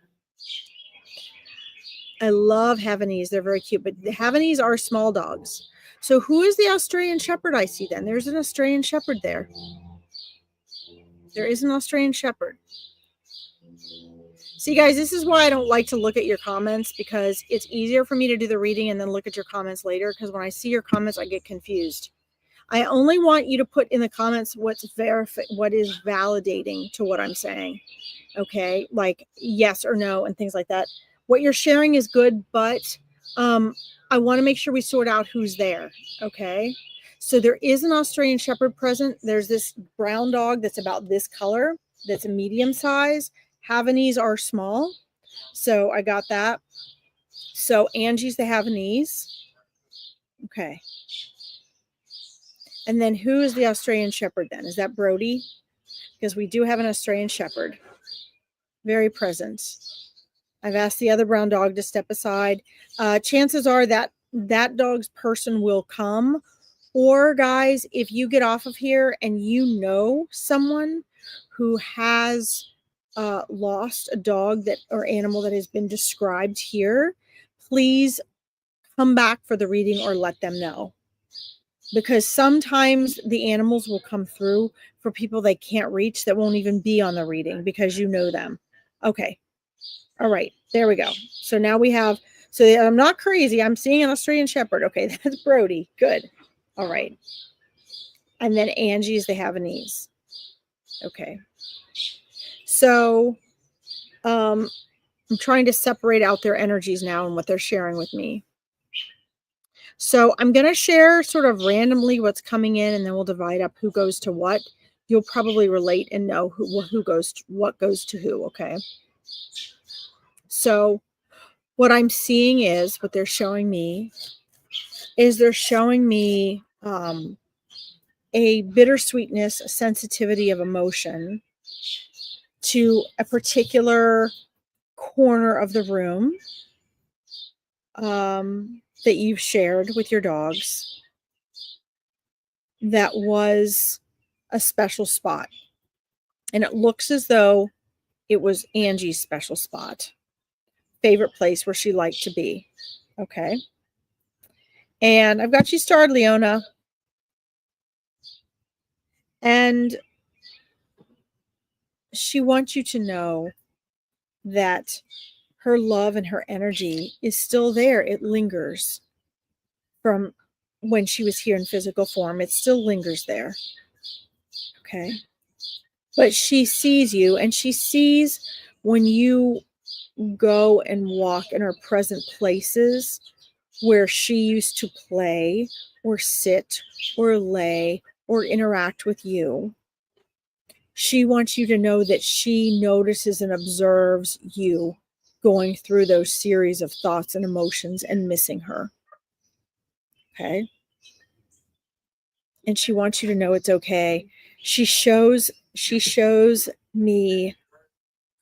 I love Havanese. They're very cute, but the Havanese are small dogs. So who is the Australian Shepherd I see then? There's an Australian Shepherd there. There is an Australian Shepherd. See, guys, this is why I don't like to look at your comments, because it's easier for me to do the reading and then look at your comments later, because when I see your comments, I get confused. I only want you to put in the comments what is validating to what I'm saying. Okay, like yes or no and things like that. What you're sharing is good, but I want to make sure we sort out who's there. Okay, so there is an Australian Shepherd present. There's this brown dog that's about this color, that's a medium size. Havanese are small, so I got that. So Angie's the Havanese. Okay, and then who is the Australian Shepherd then? Is that Brody? Because we do have an Australian Shepherd, very present. I've asked the other brown dog to step aside. Chances are that that dog's person will come. Or guys, if you get off of here and you know someone who has lost a dog that or animal that has been described here, please come back for the reading or let them know. Because sometimes the animals will come through for people they can't reach that won't even be on the reading because you know them. Okay. All right, there we go. So now we have, so I'm not crazy. I'm seeing an Australian Shepherd. Okay, that's Brody. Good. All right. And then Angie's the Havanese. Okay. So I'm trying to separate out their energies now and what they're sharing with me. So I'm going to share sort of randomly what's coming in, and then we'll divide up who goes to what. You'll probably relate and know who goes to, what goes to who, okay? So what I'm seeing is, what they're showing me is they're showing me a bittersweetness, a sensitivity of emotion to a particular corner of the room that you've shared with your dogs that was a special spot. And it looks as though it was Angie's special spot, favorite place where she liked to be. Okay. And I've got you starred, Leona. And she wants you to know that her love and her energy is still there. It lingers from when she was here in physical form. It still lingers there. Okay. But she sees you, and she sees when you go and walk in her present places where she used to play or sit or lay or interact with you. She wants you to know that she notices and observes you going through those series of thoughts and emotions and missing her. Okay. And she wants you to know it's okay. She shows me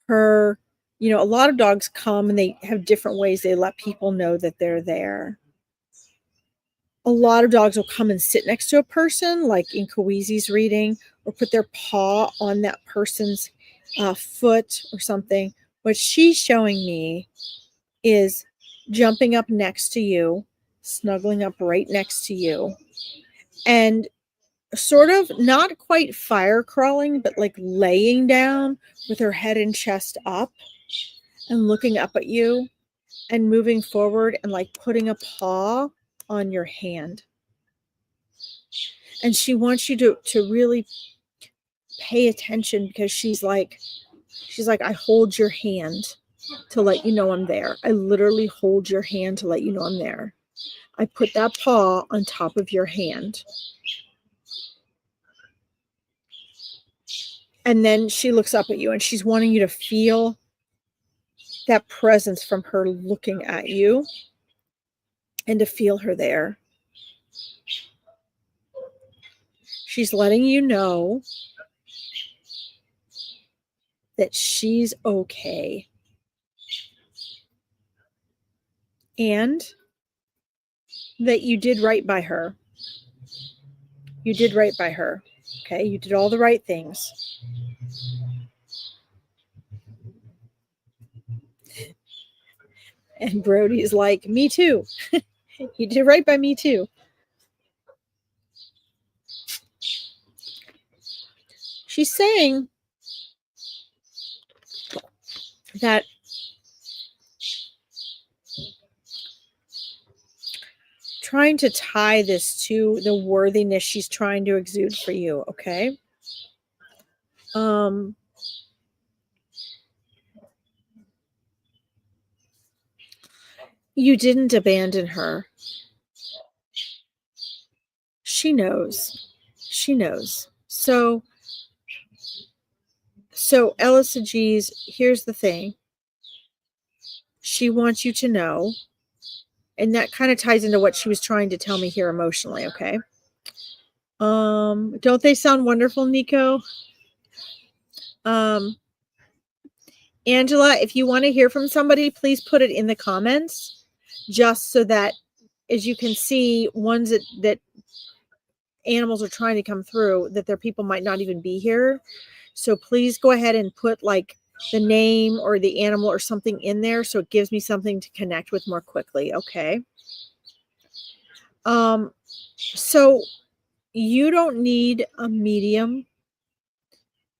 her, you know, a lot of dogs come and they have different ways they let people know that they're there. A lot of dogs will come and sit next to a person, like in Kawizi's reading, or put their paw on that person's foot or something. What she's showing me is jumping up next to you, snuggling up right next to you, and sort of not quite fire crawling, but like laying down with her head and chest up and looking up at you and moving forward and like putting a paw on your hand. And she wants you to really pay attention, because she's like, I hold your hand to let you know I'm there. I literally hold your hand to let you know I'm there. I put that paw on top of your hand. And then she looks up at you, and she's wanting you to feel that presence from her looking at you, and to feel her there. She's letting you know that she's okay. And that you did right by her. You did right by her. Okay, you did all the right things. And Brody's like, me too. You did right by me too. She's saying that trying to tie this to the worthiness she's trying to exude for you, okay? You didn't abandon her. She knows. She knows. So Elisa G's, here's the thing. She wants you to know, and that kind of ties into what she was trying to tell me here emotionally, okay? Don't they sound wonderful, Nico? Angela, if you want to hear from somebody, please put it in the comments, just so that, as you can see, ones that animals are trying to come through, that their people might not even be here. So please go ahead and put like the name or the animal or something in there, so it gives me something to connect with more quickly, okay? So you don't need a medium,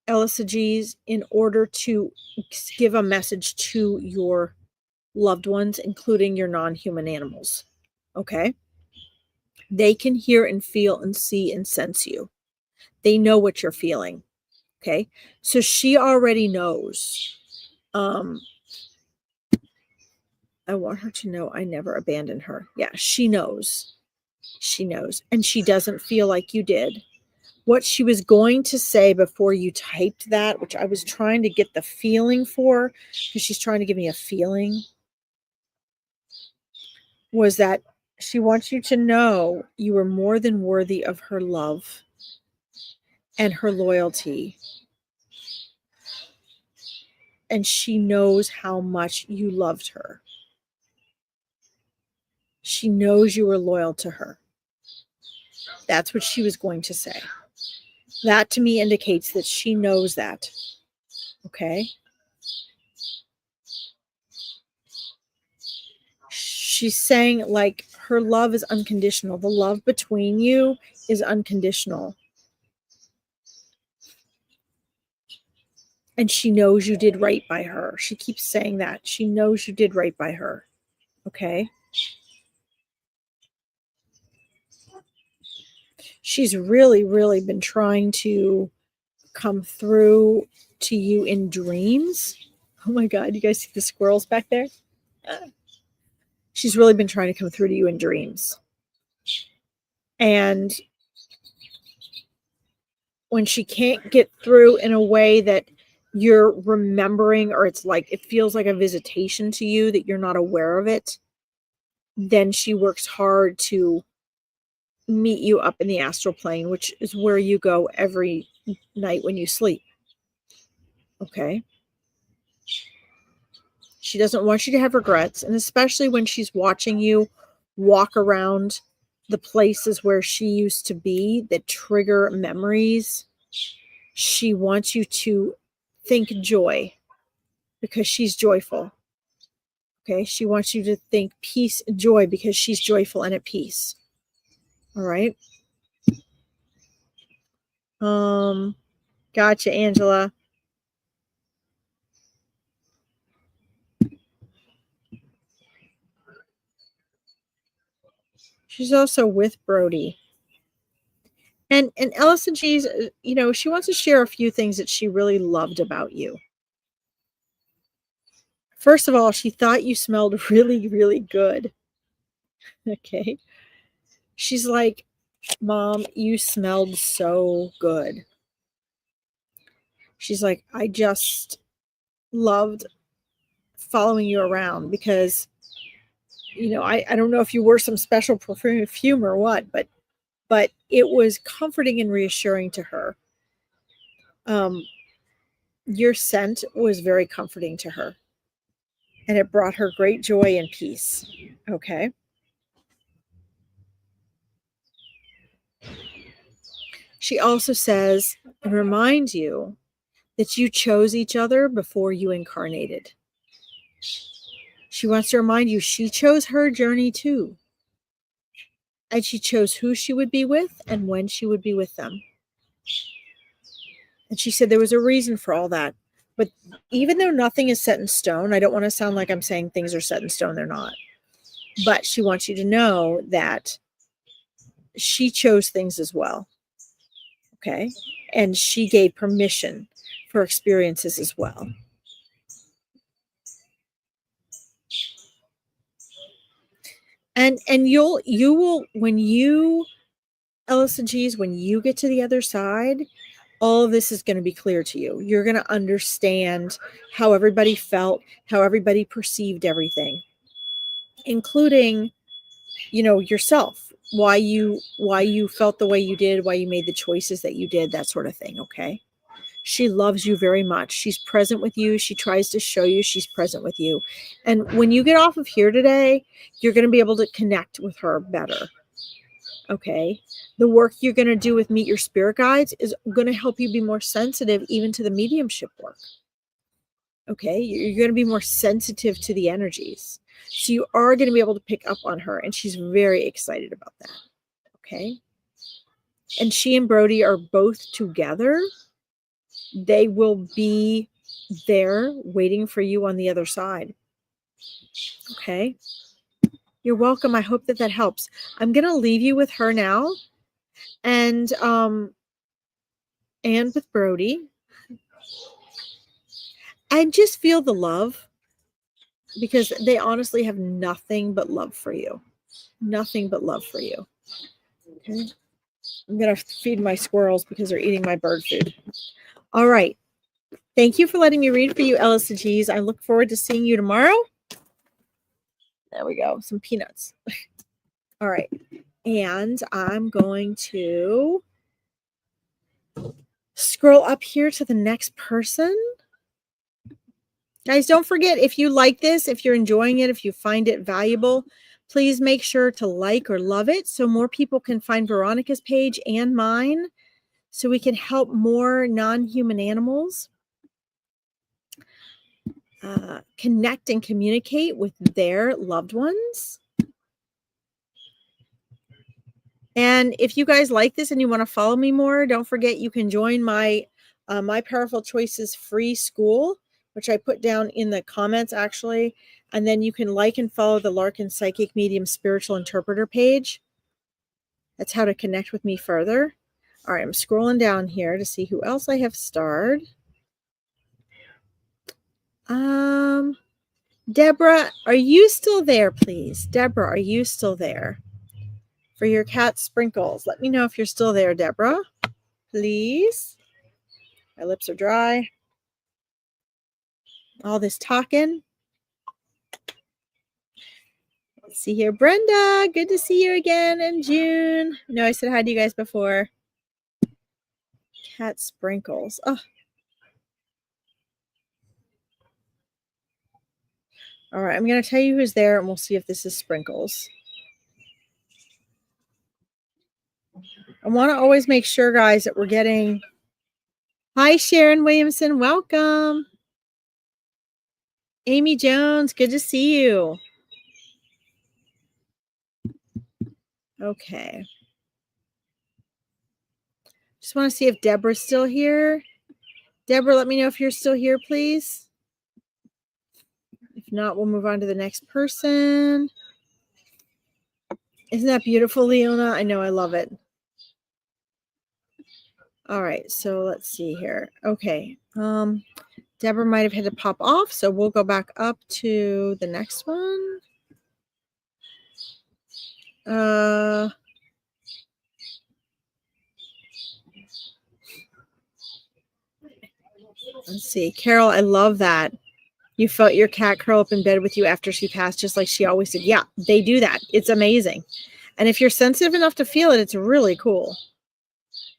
Elisa G's, in order to give a message to your loved ones, including your non-human animals, okay? They can hear and feel and see and sense you. They know what you're feeling, okay? So she already knows. I want her to know I never abandoned her. Yeah, she knows. She knows. And she doesn't feel like you did. What she was going to say before you typed that, which I was trying to get the feeling for, because she's trying to give me a feeling, was that she wants you to know you are more than worthy of her love and her loyalty. And she knows how much you loved her. She knows you were loyal to her. That's what she was going to say. That to me indicates that she knows that. Okay? She's saying like her love is unconditional. The love between you is unconditional. And she knows you did right by her. She keeps saying that. She knows you did right by her. Okay? She's really, really been trying to come through to you in dreams. Oh my God, you guys see the squirrels back there? She's really been trying to come through to you in dreams. And when she can't get through in a way that you're remembering, or it's like it feels like a visitation to you that you're not aware of it, then she works hard to meet you up in the astral plane, which is where you go every night when you sleep. Okay? She doesn't want you to have regrets, and especially when she's watching you walk around the places where she used to be that trigger memories. She wants you to think joy, because she's joyful. Okay? She wants you to think peace and joy, because she's joyful and at peace. All right? Gotcha, Angela. She's also with Brody. And Ellison, she's, she wants to share a few things that she really loved about you. First of all, she thought you smelled really, really good. Okay. She's like, Mom, you smelled so good. She's like, I just loved following you around because, I don't know if you wore some special perfume or what, but it was comforting and reassuring to her. Your scent was very comforting to her, and it brought her great joy and peace. Okay. She also says and reminds you that you chose each other before you incarnated. She wants to remind you she chose her journey too. And she chose who she would be with and when she would be with them. And she said there was a reason for all that. But even though nothing is set in stone, I don't want to sound like I'm saying things are set in stone. They're not. But she wants you to know that she chose things as well. Okay. And she gave permission for experiences as well. And you will, when you, Ellis and G's, when you get to the other side, all of this is going to be clear to you. You're going to understand how everybody felt, how everybody perceived everything, including, yourself, why you felt the way you did, why you made the choices that you did, that sort of thing. Okay. She loves you very much. She's present with you. She tries to show you she's present with you. And when you get off of here today, you're going to be able to connect with her better. Okay. The work you're going to do with Meet Your Spirit Guides is going to help you be more sensitive even to the mediumship work. Okay. You're going to be more sensitive to the energies. So you are going to be able to pick up on her. And she's very excited about that. Okay. And she and Brody are both together. They will be there waiting for you on the other side. Okay. You're welcome. I hope that helps. I'm going to leave you with her now. And with Brody. And just feel the love, because they honestly have nothing but love for you. Nothing but love for you. Okay. I'm going to feed my squirrels because they're eating my bird food. All right. Thank you for letting me read for you, Ellis and G's. I look forward to seeing you tomorrow. There we go. Some peanuts. All right. And I'm going to scroll up here to the next person. Guys, don't forget, if you like this, if you're enjoying it, if you find it valuable, please make sure to like or love it so more people can find Veronica's page and mine, so we can help more non-human animals connect and communicate with their loved ones. And if you guys like this and you want to follow me more, don't forget you can join my My Powerful Choices free school, which I put down in the comments actually. And then you can like and follow the Larkin Psychic Medium Spiritual Interpreter page. That's how to connect with me further. All right, I'm scrolling down here to see who else I have starred. Deborah, are you still there, please? Deborah, are you still there? For your cat Sprinkles. Let me know if you're still there, Deborah. Please. My lips are dry. All this talking. Let's see here. Brenda, good to see you again. And June. No, I said hi to you guys before. Cat Sprinkles. Oh. All right, I'm going to tell you who's there, and we'll see if this is Sprinkles. I want to always make sure, guys, that we're getting... Hi, Sharon Williamson. Welcome. Amy Jones, good to see you. Okay. Just want to see if Deborah's still here. Deborah, let me know if you're still here, please. If not, we'll move on to the next person. Isn't that beautiful, Leona? I know, I love it. All right, so let's see here. Okay. Deborah might have had to pop off, so we'll go back up to the next one. Let's see. Carol, I love that. You felt your cat curl up in bed with you after she passed, just like she always did. Yeah, they do that. It's amazing. And if you're sensitive enough to feel it, it's really cool.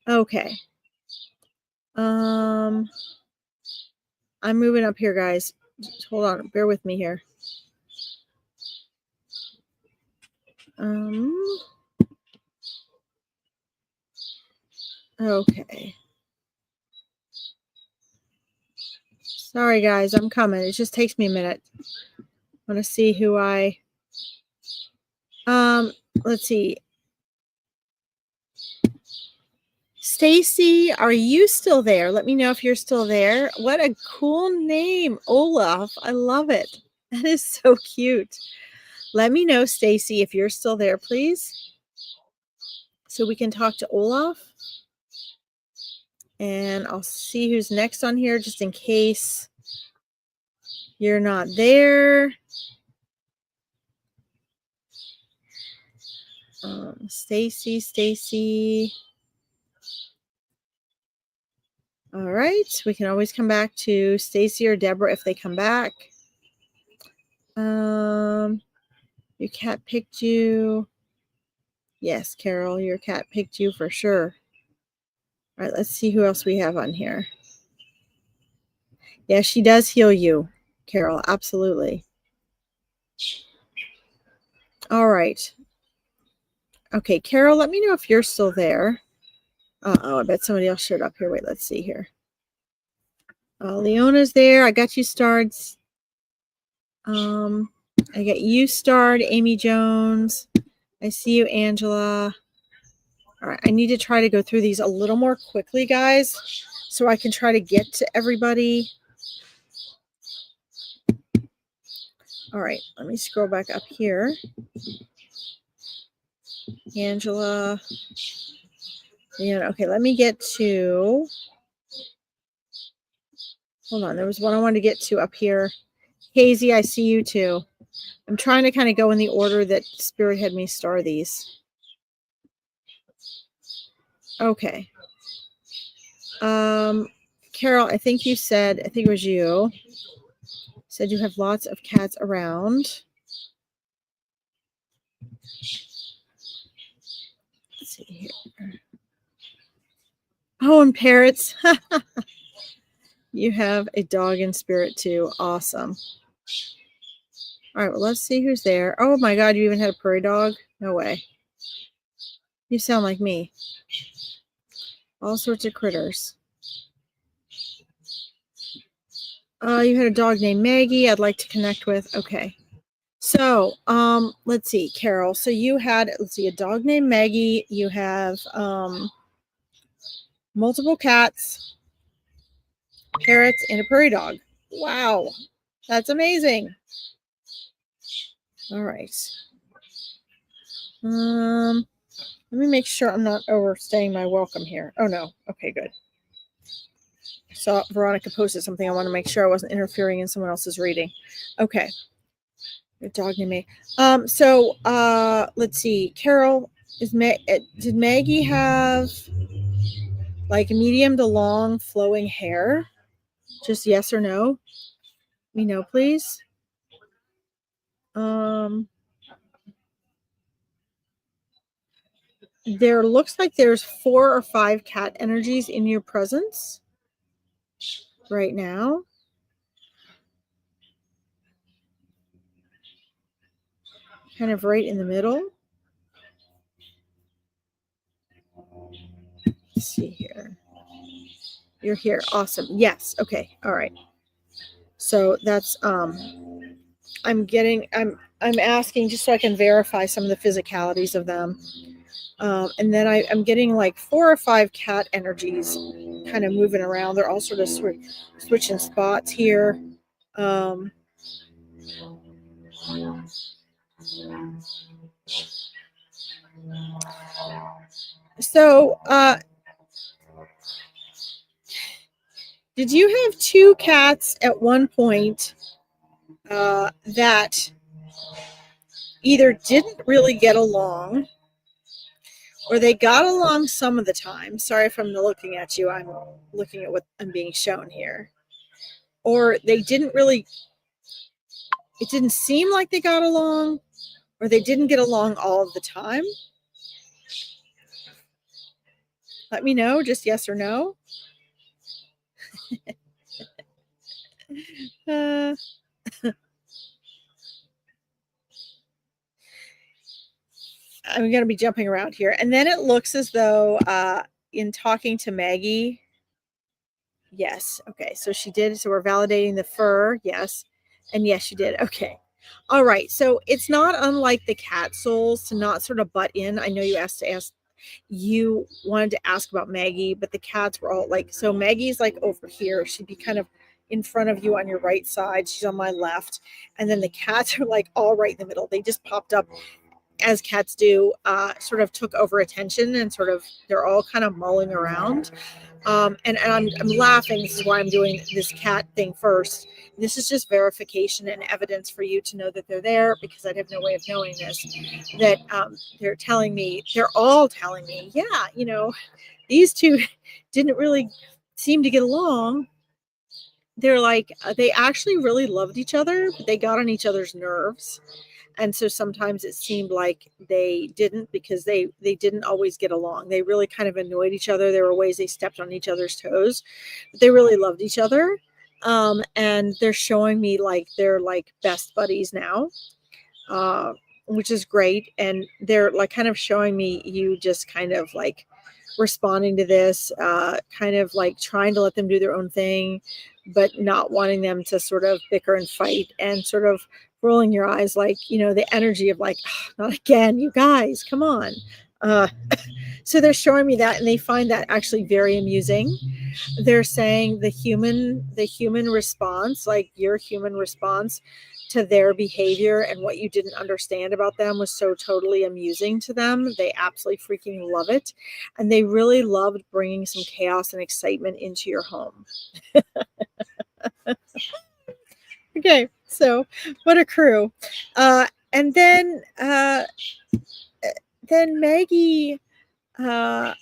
Okay. I'm moving up here, guys. Just hold on. Bear with me here. Okay. Sorry, guys. I'm coming. It just takes me a minute. I want to see who let's see. Stacy, are you still there? Let me know if you're still there. What a cool name, Olaf. I love it. That is so cute. Let me know, Stacy, if you're still there, please, so we can talk to Olaf. And I'll see who's next on here, just in case you're not there. Stacy. All right, we can always come back to Stacy or Deborah if they come back. Your cat picked you. Yes, Carol, your cat picked you for sure. All right, let's see who else we have on here. Yeah, she does heal you, Carol. Absolutely. All right. Okay, Carol, let me know if you're still there. I bet somebody else showed up here. Wait, let's see here. Leona's there. I got you starred. I got you starred, Amy Jones. I see you, Angela. All right, I need to try to go through these a little more quickly, guys, so I can try to get to everybody. All right, let me scroll back up here. Angela. Yeah, okay, let me get to. Hold on, there was one I wanted to get to up here. Hazy, I see you too. I'm trying to kind of go in the order that Spirit had me star these. Okay. Carol, I think it was you, said you have lots of cats around. Let's see here. Oh, and parrots. You have a dog in Spirit too. Awesome. All right, well, let's see who's there. Oh my God, you even had a prairie dog? No way. You sound like me. All sorts of critters. You had a dog named Maggie I'd like to connect with. Okay. So, let's see, Carol. So you had, a dog named Maggie. You have multiple cats, parrots, and a prairie dog. Wow. That's amazing. All right. Let me make sure I'm not overstaying my welcome here. Oh no. Okay, good. So Veronica posted something. I want to make sure I wasn't interfering in someone else's reading. Okay. Your dog named me. So let's see. Carol, did Maggie have like medium to long flowing hair? Just yes or no? Let me know, please. There looks like there's 4 or 5 cat energies in your presence right now. Kind of right in the middle. Let's see here. You're here. Awesome. Yes. Okay. All right. So that's I'm asking just so I can verify some of the physicalities of them. And then I'm getting like 4 or 5 cat energies kind of moving around. They're all sort of switching spots here. So Did you have two cats at one point that either didn't really get along or they got along some of the time? Sorry if I'm looking at you. I'm looking at what I'm being shown here. Or they didn't really, it didn't seem like they got along, or they didn't get along all of the time. Let me know, just yes or no. uh, I'm going to be jumping around here. And then it looks as though in talking to Maggie, yes. Okay. So she did. So we're validating the fur. Yes. And yes, she did. Okay. All right. So it's not unlike the cat souls to not sort of butt in. I know you wanted to ask about Maggie, but the cats were all like, so Maggie's like over here. She'd be kind of in front of you on your right side. She's on my left. And then the cats are like all right in the middle. They just popped up as cats do, sort of took over attention and sort of, they're all kind of mulling around. And I'm laughing. This is why I'm doing this cat thing first. This is just verification and evidence for you to know that they're there, because I'd have no way of knowing this. That they're all telling me, yeah, these two didn't really seem to get along. They're like, they actually really loved each other, but they got on each other's nerves. And so sometimes it seemed like they didn't, because they didn't always get along. They really kind of annoyed each other. There were ways they stepped on each other's toes, but they really loved each other. And they're showing me like they're like best buddies now, which is great. And they're like kind of showing me you just kind of like responding to this, kind of like trying to let them do their own thing, but not wanting them to sort of bicker and fight, and sort of rolling your eyes like, the energy of like, oh, not again, you guys, come on. So they're showing me that, and they find that actually very amusing. They're saying the human response, like your human response to their behavior and what you didn't understand about them, was so totally amusing to them. They absolutely freaking love it. And they really loved bringing some chaos and excitement into your home. Okay, so what a crew. And then Maggie, I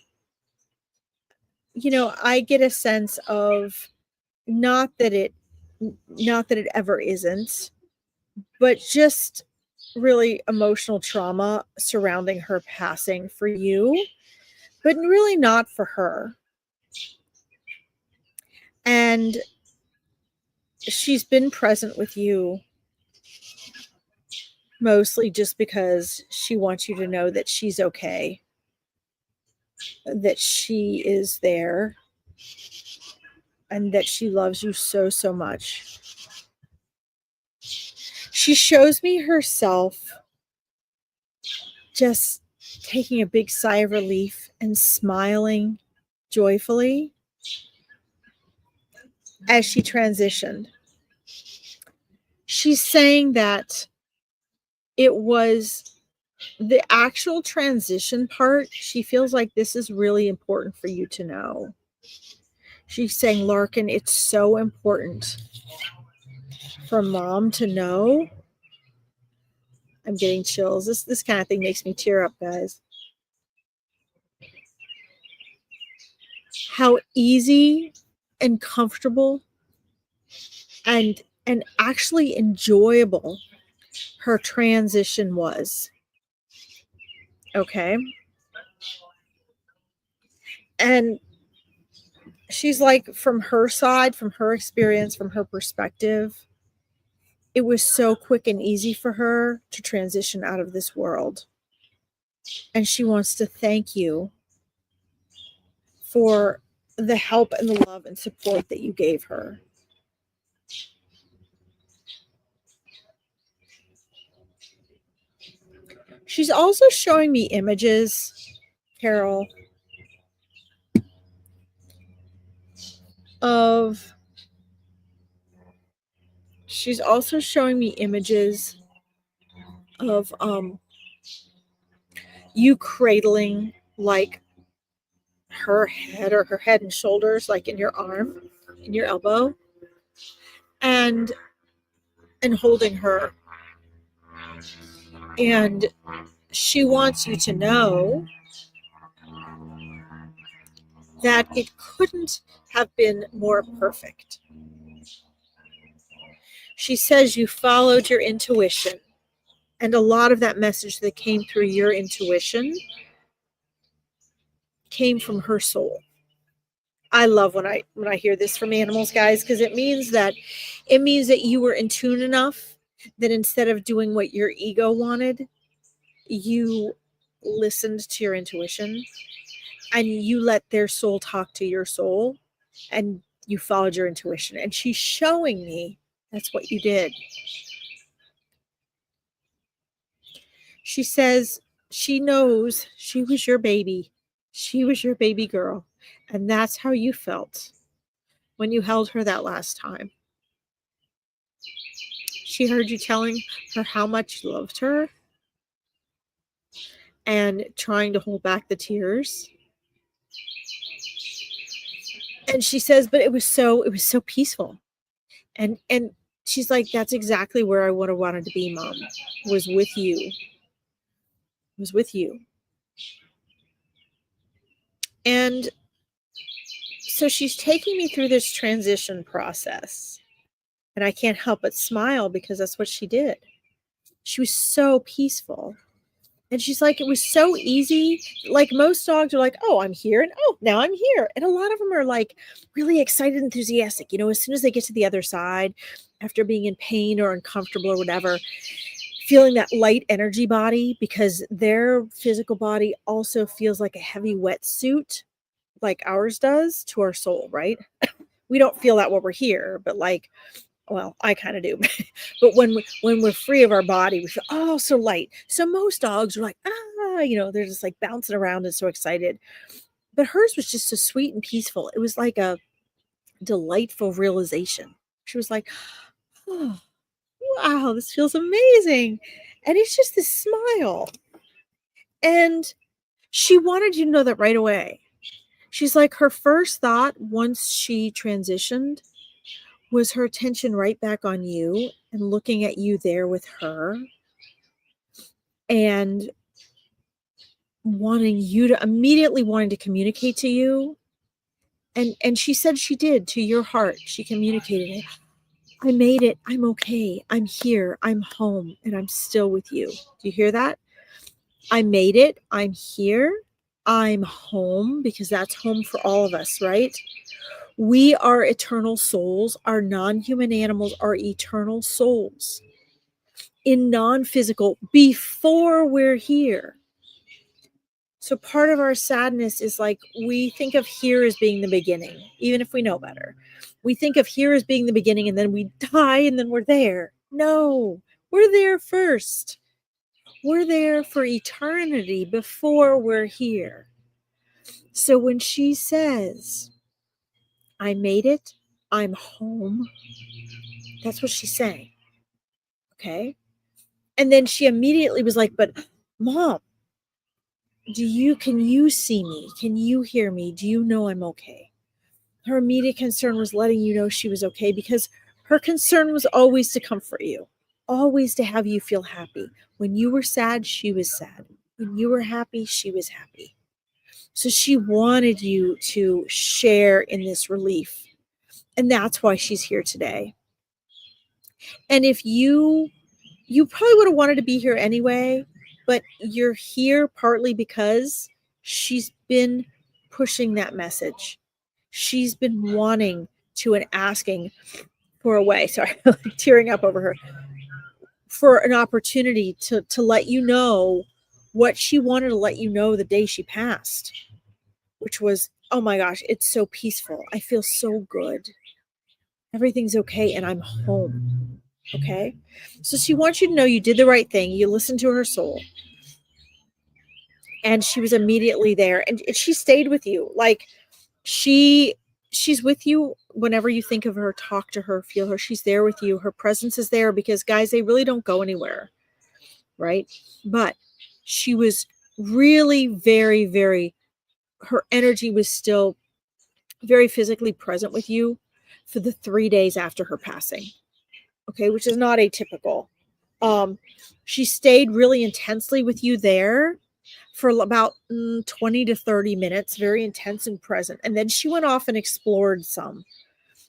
get a sense of, not that it ever isn't, but just really emotional trauma surrounding her passing for you, but really not for her. And she's been present with you mostly just because she wants you to know that she's okay, that she is there, and that she loves you so, so much. She shows me herself just taking a big sigh of relief and smiling joyfully as she transitioned. She's saying that it was the actual transition part. She feels like this is really important for you to know. She's saying, Larkin, it's so important for Mom to know. I'm getting chills. This kind of thing makes me tear up, guys. How easy and comfortable and actually enjoyable her transition was. Okay. And she's like, from her side, from her experience, from her perspective, it was so quick and easy for her to transition out of this world. And she wants to thank you for the help and the love and support that you gave her. She's also showing me images, Carol, of she's also showing me images of you cradling like her head, or her head and shoulders, like in your arm. in your elbow and holding her. And she wants you to know that it couldn't have been more perfect. She says you followed your intuition, and a lot of that message that came through your intuition came from her soul. I love when I hear this from animals, guys, because it means that you were in tune enough that instead of doing what your ego wanted, you listened to your intuition and you let their soul talk to your soul and you followed your intuition. And she's showing me that's what you did. She says she knows she was your baby. She was your baby girl. And that's how you felt when you held her that last time. She heard you telling her how much you loved her and trying to hold back the tears. And she says, but it was so peaceful. And she's like, that's exactly where I would have wanted to be, Mom, was with you. Was with you. And so she's taking me through this transition process. And I can't help but smile because that's what she did. She was so peaceful. And she's like, it was so easy. Like most dogs are like, oh, I'm here. And oh, now I'm here. And a lot of them are like really excited, enthusiastic. You know, as soon as they get to the other side, after being in pain or uncomfortable or whatever, feeling that light energy body, because their physical body also feels like a heavy wetsuit, like ours does to our soul, right? We don't feel that while we're here, but like, well, I kind of do. But when we're free of our body, we feel, oh, so light. So most dogs are like, you know, they're just like bouncing around and so excited. But hers was just so sweet and peaceful. It was like a delightful realization. She was like, oh, wow, this feels amazing. And it's just this smile. And she wanted you to know that right away. She's like, her first thought once she transitioned was her attention right back on you and looking at you there with her and wanting you to immediately wanting to communicate to you. And she said she did to your heart. She communicated it. I made it. I'm okay. I'm here. I'm home and I'm still with you. Do you hear that? I made it. I'm here. I'm home, because that's home for all of us, right? We are eternal souls. Our non-human animals are eternal souls in non-physical before we're here. So part of our sadness is like we think of here as being the beginning, even if we know better. We think of here as being the beginning and then we die and then we're there. No, we're there first. We're there for eternity before we're here. So when she says, I made it, I'm home, that's what she's saying. Okay. And then she immediately was like, but Mom, can you see me? Can you hear me? Do you know I'm okay? Her immediate concern was letting you know she was okay, because her concern was always to comfort you, always to have you feel happy. When you were sad, she was sad. When you were happy, she was happy. So she wanted you to share in this relief. And that's why she's here today. And if you probably would have wanted to be here anyway, but you're here partly because she's been pushing that message. She's been wanting to and asking for a way. Sorry, tearing up over her. For an opportunity to let you know what she wanted to let you know the day she passed, which was, oh my gosh, it's so peaceful. I feel so good. Everything's okay and I'm home. Okay? So she wants you to know you did the right thing. You listened to her soul. And she was immediately there. And she stayed with you. Like she's with you whenever you think of her, talk to her, feel her. She's there with you. Her presence is there because, guys, they really don't go anywhere. Right? But she was really very, very, her energy was still very physically present with you. for the 3 days after her passing. Okay, which is not atypical. She stayed really intensely with you there for about 20 to 30 minutes, very intense and present. And then she went off and explored some.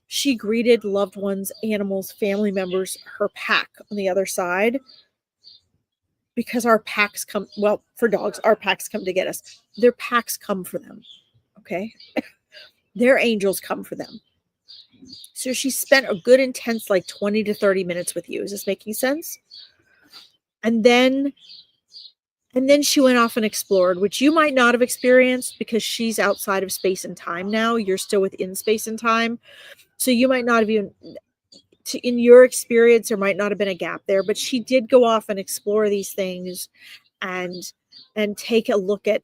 She greeted loved ones, animals, family members, her pack on the other side. Because our packs come, well, for dogs, our packs come to get us. Their packs come for them. Okay. Their angels come for them. So she spent a good intense, like 20 to 30 minutes with you. Is this making sense? And then she went off and explored, which you might not have experienced because she's outside of space and time now. You're still within space and time. So you might not have even, in your experience, there might not have been a gap there, but she did go off and explore these things and take a look at,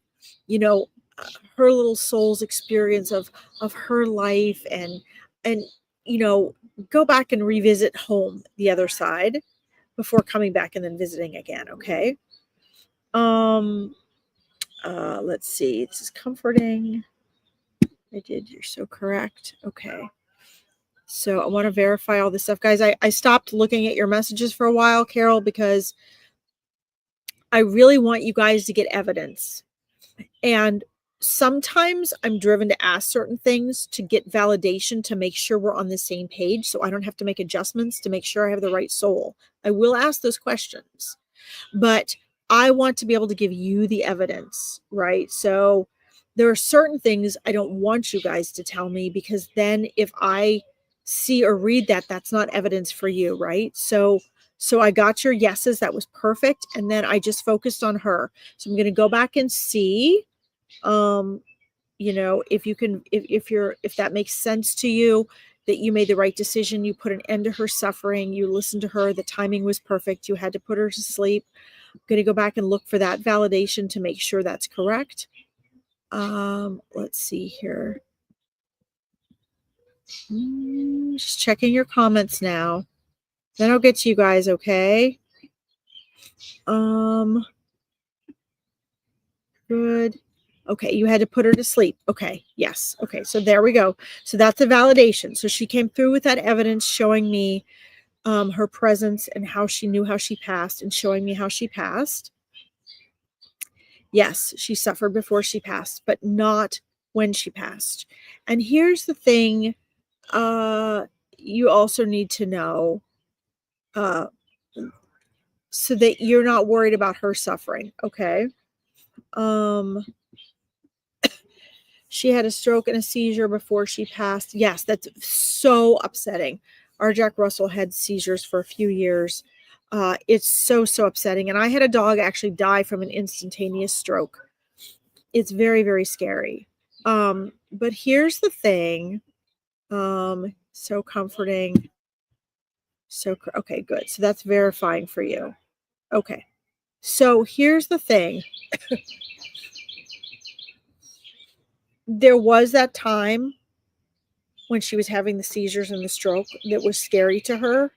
her little soul's experience of her life and, go back and revisit home, the other side, before coming back and then visiting again. Okay. Let's see. This is comforting. I did. You're so correct. Okay. So I want to verify all this stuff. Guys, I stopped looking at your messages for a while, Carol, because I really want you guys to get evidence. And sometimes I'm driven to ask certain things to get validation to make sure we're on the same page so I don't have to make adjustments to make sure I have the right soul. I will ask those questions, but I want to be able to give you the evidence, right? So there are certain things I don't want you guys to tell me because then if I see or read that, that's not evidence for you, right? So I got your yeses. That was perfect. And then I just focused on her. So I'm going to go back and see, if you can, if that makes sense to you, that you made the right decision. You put an end to her suffering. You listened to her. The timing was perfect. You had to put her to sleep. I'm going to go back and look for that validation to make sure that's correct. Let's see here. Just checking your comments now. Then I'll get to you guys, okay? Good. Okay, you had to put her to sleep. Okay, yes. Okay, so there we go. So that's a validation. So she came through with that evidence showing me her presence and how she knew how she passed and showing me how she passed. Yes, she suffered before she passed, but not when she passed. And here's the thing you also need to know so that you're not worried about her suffering, okay? She had a stroke and a seizure before she passed. Yes, that's so upsetting. Our Jack Russell had seizures for a few years. It's so upsetting. And I had a dog actually die from an instantaneous stroke. It's very, very scary. But here's the thing. So comforting. Okay, good. So that's verifying for you. Okay. So here's the thing. There was that time when she was having the seizures and the stroke that was scary to her,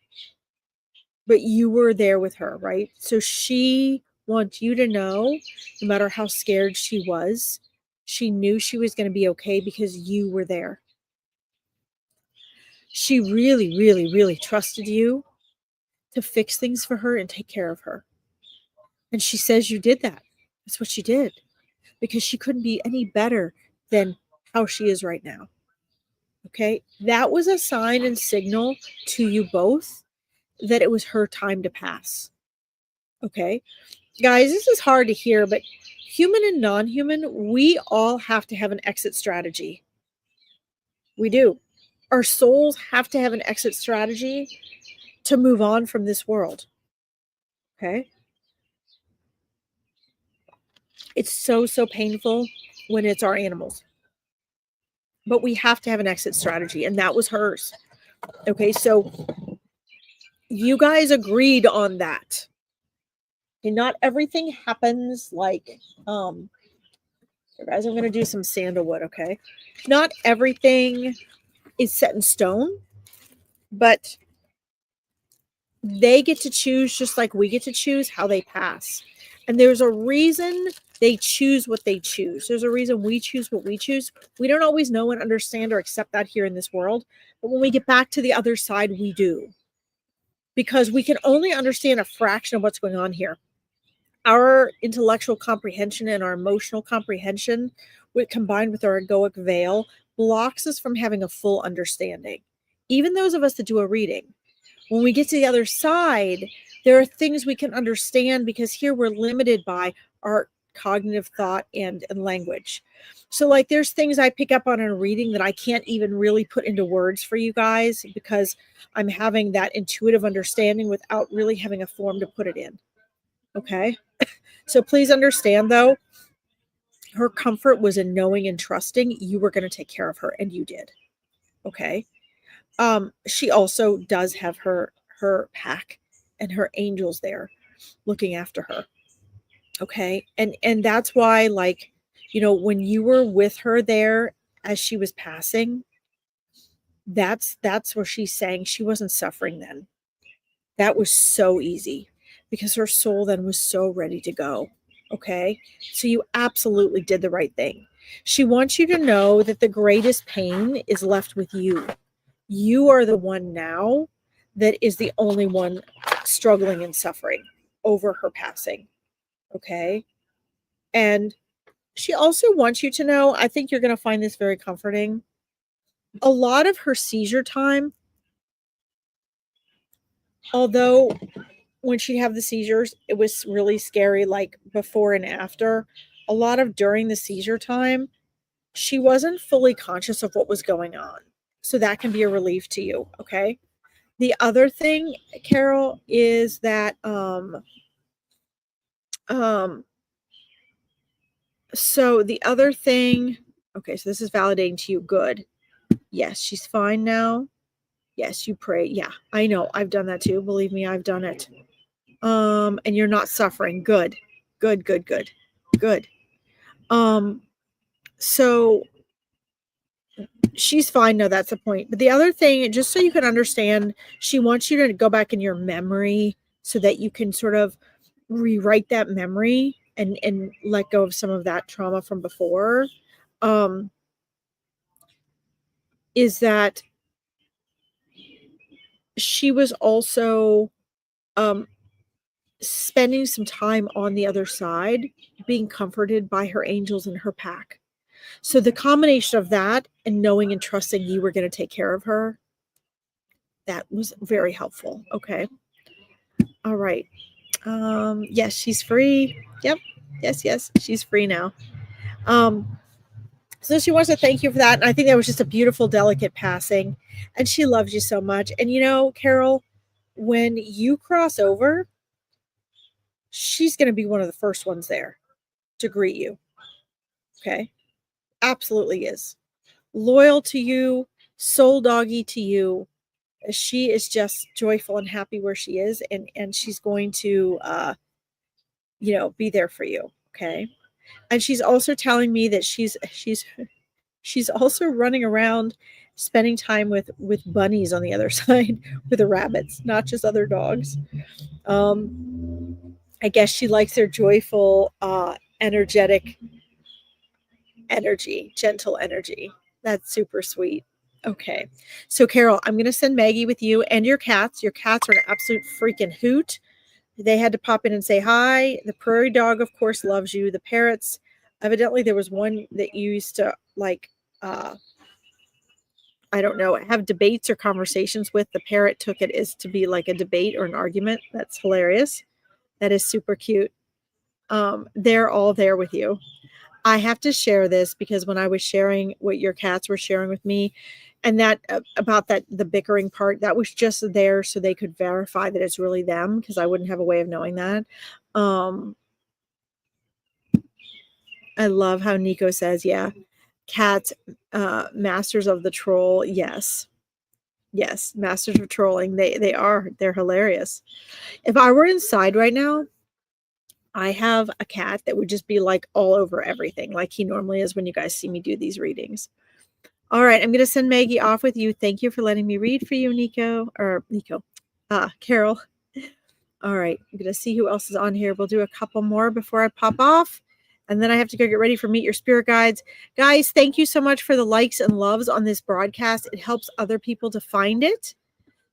but you were there with her, right? So she wants you to know, no matter how scared she was, she knew she was going to be okay because you were there. She really, really, really trusted you to fix things for her and take care of her. And she says you did that. That's what she did because she couldn't be any better than how she is right now. Okay, that was a sign and signal to you both that it was her time to pass. Okay, guys, this is hard to hear, but human and non-human, we all have to have an exit strategy. We do. Our souls have to have an exit strategy to move on from this world. Okay, it's so painful when it's our animals, but we have to have an exit strategy, and that was hers. Okay, so you guys agreed on that. Okay, not everything happens like guys, I'm going to do some sandalwood, okay? Not everything is set in stone, but they get to choose just like we get to choose how they pass. And there's a reason They choose what they choose. There's a reason we choose what we choose. We don't always know and understand or accept that here in this world. But when we get back to the other side, we do. Because we can only understand a fraction of what's going on here. Our intellectual comprehension and our emotional comprehension, combined with our egoic veil, blocks us from having a full understanding. Even those of us that do a reading, when we get to the other side, there are things we can understand because here we're limited by our cognitive thought and language. So like there's things I pick up on in a reading that I can't even really put into words for you guys because I'm having that intuitive understanding without really having a form to put it in. Okay. So please understand though, her comfort was in knowing and trusting you were going to take care of her, and you did. Okay. She also does have her pack and her angels there looking after her. Okay. And that's why, like, you know, when you were with her there as she was passing, that's where she's saying she wasn't suffering then. That was so easy because her soul then was so ready to go. Okay. So you absolutely did the right thing. She wants you to know that the greatest pain is left with you. You are the one now that is the only one struggling and suffering over her passing. Okay. And she also wants you to know, I think you're going to find this very comforting. A lot of her seizure time, although when she'd have the seizures, it was really scary, like before and after. A lot of during the seizure time, she wasn't fully conscious of what was going on. So that can be a relief to you. Okay. The other thing, Carol, is that so the other thing, okay, so this is validating to you. Good. Yes, she's fine now. Yes, you pray. Yeah, I know. I've done that too. Believe me, I've done it. And you're not suffering. Good. Good, good, good. Good. So she's fine. No, that's the point. But the other thing, just so you can understand, she wants you to go back in your memory so that you can sort of rewrite that memory and let go of some of that trauma from before. Is that she was also spending some time on the other side, being comforted by her angels and her pack. So the combination of that and knowing and trusting you were going to take care of her, that was very helpful. Okay. All right. Yes, she's free. Yep. Yes, she's free now. So she wants to thank you for that. And I think that was just a beautiful, delicate passing. And she loves you so much. And you know, Carol, when you cross over, she's going to be one of the first ones there to greet you. Okay. Absolutely is. Loyal to you, soul doggy to you. She is just joyful and happy where she is. And she's going to, be there for you. Okay. And she's also telling me that she's also running around spending time with bunnies on the other side with the rabbits, not just other dogs. I guess she likes their joyful, energetic energy, gentle energy. That's super sweet. Okay. So Carol, I'm going to send Maggie with you and your cats. Your cats are an absolute freaking hoot. They had to pop in and say hi. The prairie dog, of course, loves you. The parrots, evidently there was one that used to like, I don't know, have debates or conversations with. The parrot took it as to be like a debate or an argument. That's hilarious. That is super cute. They're all there with you. I have to share this because when I was sharing what your cats were sharing with me, and that about that the bickering part, that was just there so they could verify that it's really them because I wouldn't have a way of knowing that. I love how Nico says, yeah, cats, masters of the troll. Yes, masters of trolling. They're hilarious. If I were inside right now, I have a cat that would just be like all over everything, like he normally is when you guys see me do these readings. All right, I'm going to send Maggie off with you. Thank you for letting me read for you, Carol. All right, I'm going to see who else is on here. We'll do a couple more before I pop off. And then I have to go get ready for Meet Your Spirit Guides. Guys, thank you so much for the likes and loves on this broadcast. It helps other people to find it.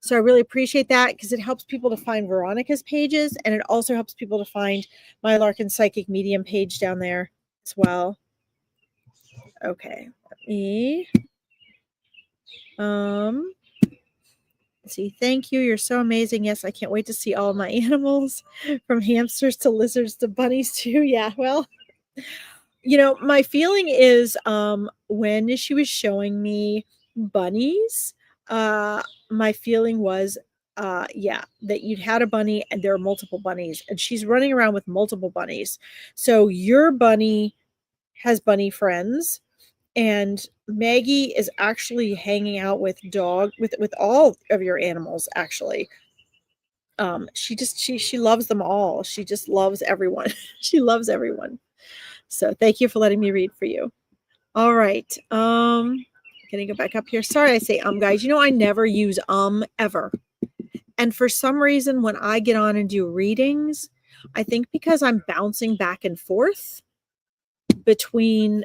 So I really appreciate that because it helps people to find Veronica's pages, and it also helps people to find my Larkin Psychic Medium page down there as well. Okay, let me see. Thank you. You're so amazing. Yes, I can't wait to see all of my animals, from hamsters to lizards to bunnies too. Yeah, well, my feeling is when she was showing me bunnies, my feeling was that you'd had a bunny and there are multiple bunnies, and she's running around with multiple bunnies. So your bunny has bunny friends, and Maggie is actually hanging out with all of your animals actually. She loves them all. She just loves everyone. She loves everyone. So thank you for letting me read for you. All right. Can I go back up here? Sorry, I say guys. I never use ever. And for some reason, when I get on and do readings, I think because I'm bouncing back and forth between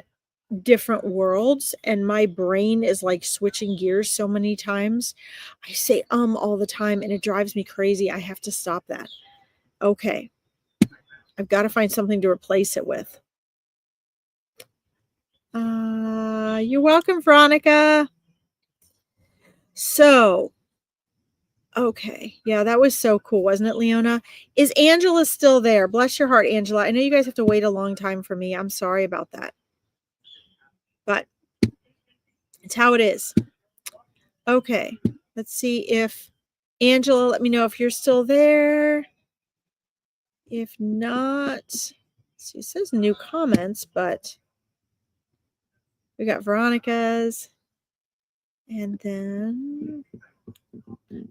different worlds and my brain is like switching gears so many times, I say all the time and it drives me crazy. I have to stop that. Okay. I've got to find something to replace it with. You're welcome, Veronica. So, okay. Yeah, that was so cool, wasn't it, Leona? Is Angela still there? Bless your heart, Angela. I know you guys have to wait a long time for me. I'm sorry about that. But it's how it is. Okay. Let's see if Angela, let me know if you're still there. If not, see, it says new comments, but we got Veronica's. And then,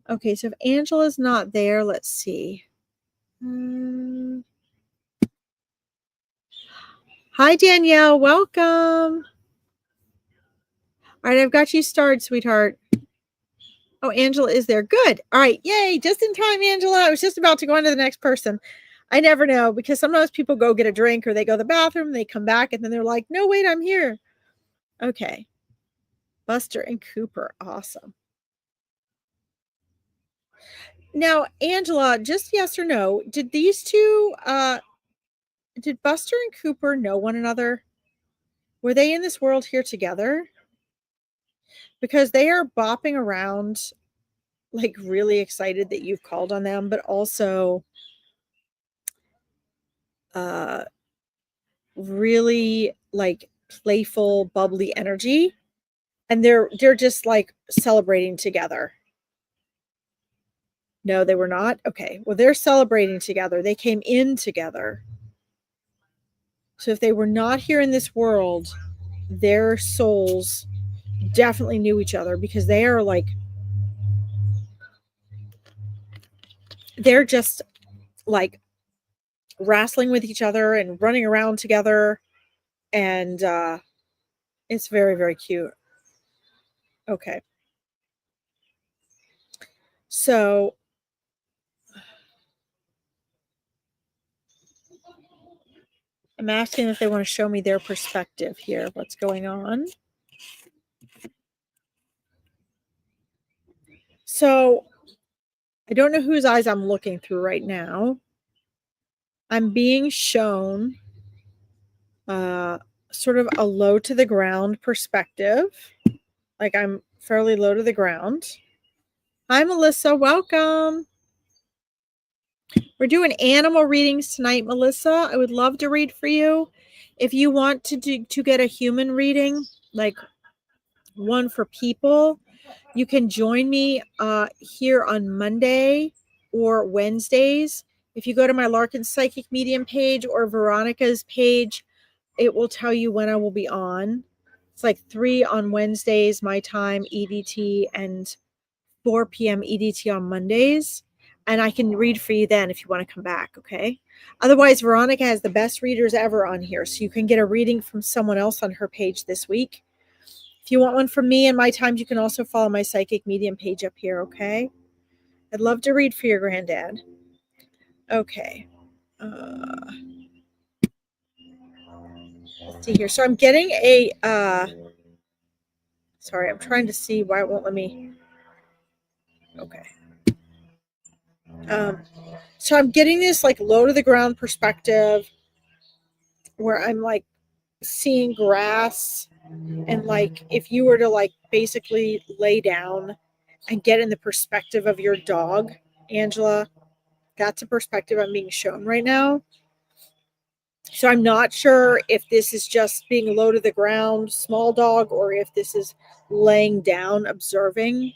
okay, so if Angela's not there, let's see. Hi, Danielle. Welcome. All right, I've got you started, sweetheart. Oh, Angela is there. Good. All right. Yay. Just in time, Angela. I was just about to go on to the next person. I never know, because sometimes people go get a drink or they go to the bathroom, they come back, and then they're like, no, wait, I'm here. Okay. Buster and Cooper. Awesome. Now, Angela, just yes or no, did these two, did Buster and Cooper know one another? Were they in this world here together? Because they are bopping around, like really excited that you've called on them, but also really like playful, bubbly energy. And they're just like celebrating together. No, they were not. Okay. Well, they're celebrating together. They came in together. So if they were not here in this world, their souls definitely knew each other, because they are like, they're just like wrestling with each other and running around together. And it's very, very cute. Okay. So I'm asking if they want to show me their perspective here. What's going on? So I don't know whose eyes I'm looking through right now. I'm being shown sort of a low to the ground perspective. Like I'm fairly low to the ground. Hi, Melissa. Welcome. We're doing animal readings tonight, Melissa. I would love to read for you. If you want to get a human reading, like one for people, you can join me here on Monday or Wednesdays. If you go to my Larkin Psychic Medium page or Veronica's page, it will tell you when I will be on. It's like 3 on Wednesdays, my time, EDT, and 4 p.m. EDT on Mondays. And I can read for you then if you want to come back, okay? Otherwise, Veronica has the best readers ever on here, so you can get a reading from someone else on her page this week. If you want one from me and my times, you can also follow my Psychic Medium page up here, okay? I'd love to read for your granddad. Okay. see here. So I'm getting a, sorry, I'm trying to see why it won't let me. Okay. So I'm getting this like low to the ground perspective where I'm like seeing grass, and like if you were to like basically lay down and get in the perspective of your dog, Angela, that's a perspective I'm being shown right now. So I'm not sure if this is just being low to the ground, small dog, or if this is laying down, observing.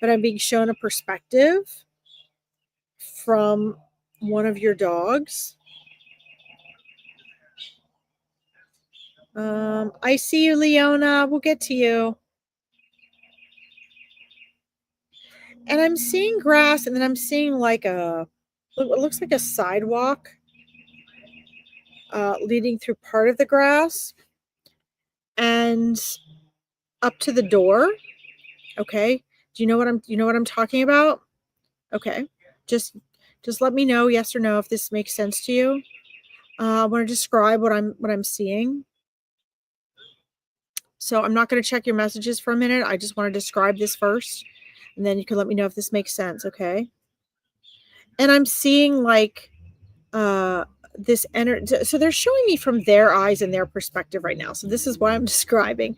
But I'm being shown a perspective from one of your dogs. I see you, Leona. We'll get to you. And I'm seeing grass, and then I'm seeing like it looks like a sidewalk leading through part of the grass and up to the door. Okay. Do you know what I'm talking about? Okay. Just let me know yes or no if this makes sense to you. I want to describe what I'm seeing. So I'm not going to check your messages for a minute. I just want to describe this first, and then you can let me know if this makes sense, okay? And I'm seeing like uh this energy, so they're showing me from their eyes and their perspective right now, so this is what I'm describing.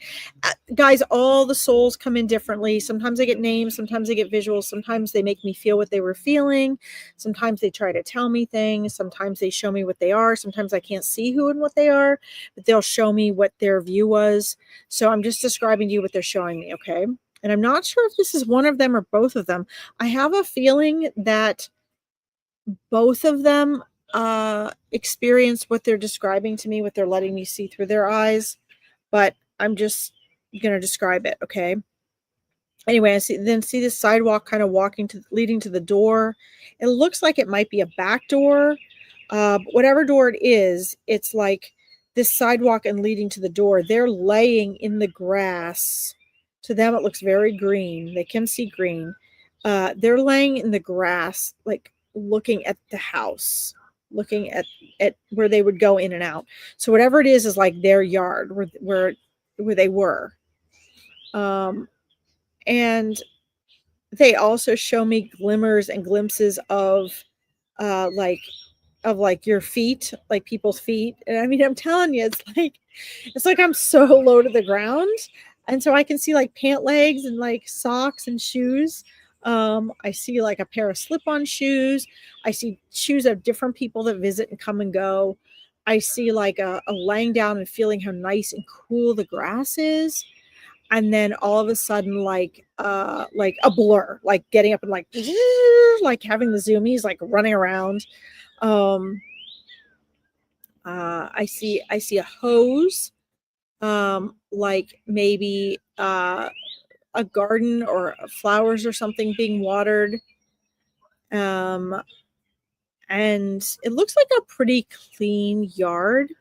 Guys, all the souls come in differently. Sometimes I get names, sometimes I get visuals, sometimes they make me feel what they were feeling, sometimes they try to tell me things, sometimes they show me what they are, sometimes I can't see who and what they are, but they'll show me what their view was. So I'm just describing to you what they're showing me, okay? And I'm not sure if this is one of them or both of them. I have a feeling that both of them experience what they're describing to me, what they're letting me see through their eyes, but I'm just going to describe it, okay? Anyway, I see this sidewalk kind of leading to the door. It looks like it might be a back door. But whatever door it is, it's like this sidewalk and leading to the door. They're laying in the grass. To them, it looks very green. They can see green. They're laying in the grass, like looking at the house, looking at where they would go in and out. So whatever it is like their yard where they were. And they also show me glimmers and glimpses of uh like like your feet, like people's feet. And I mean, I'm telling you, it's like I'm so low to the ground. And so I can see like pant legs and like socks and shoes. I see like a pair of slip-on shoes. I see shoes of different people that visit and come and go. I see like a laying down and feeling how nice and cool the grass is. And then all of a sudden like a blur, like getting up and like having the zoomies, like running around. I see a hose, like maybe a garden or flowers or something being watered. Um, and it looks like a pretty clean yard.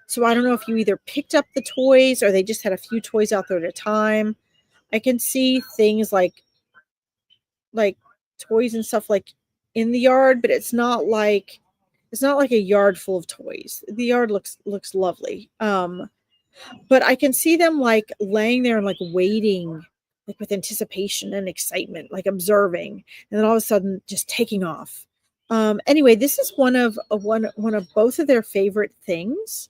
So I don't know if you either picked up the toys or they just had a few toys out there at a time. I can see things like toys and stuff like in the yard, but it's not like a yard full of toys. The yard looks lovely. But I can see them like laying there and like waiting, like with anticipation and excitement, like observing, and then all of a sudden just taking off. Anyway, this is one of both of their favorite things.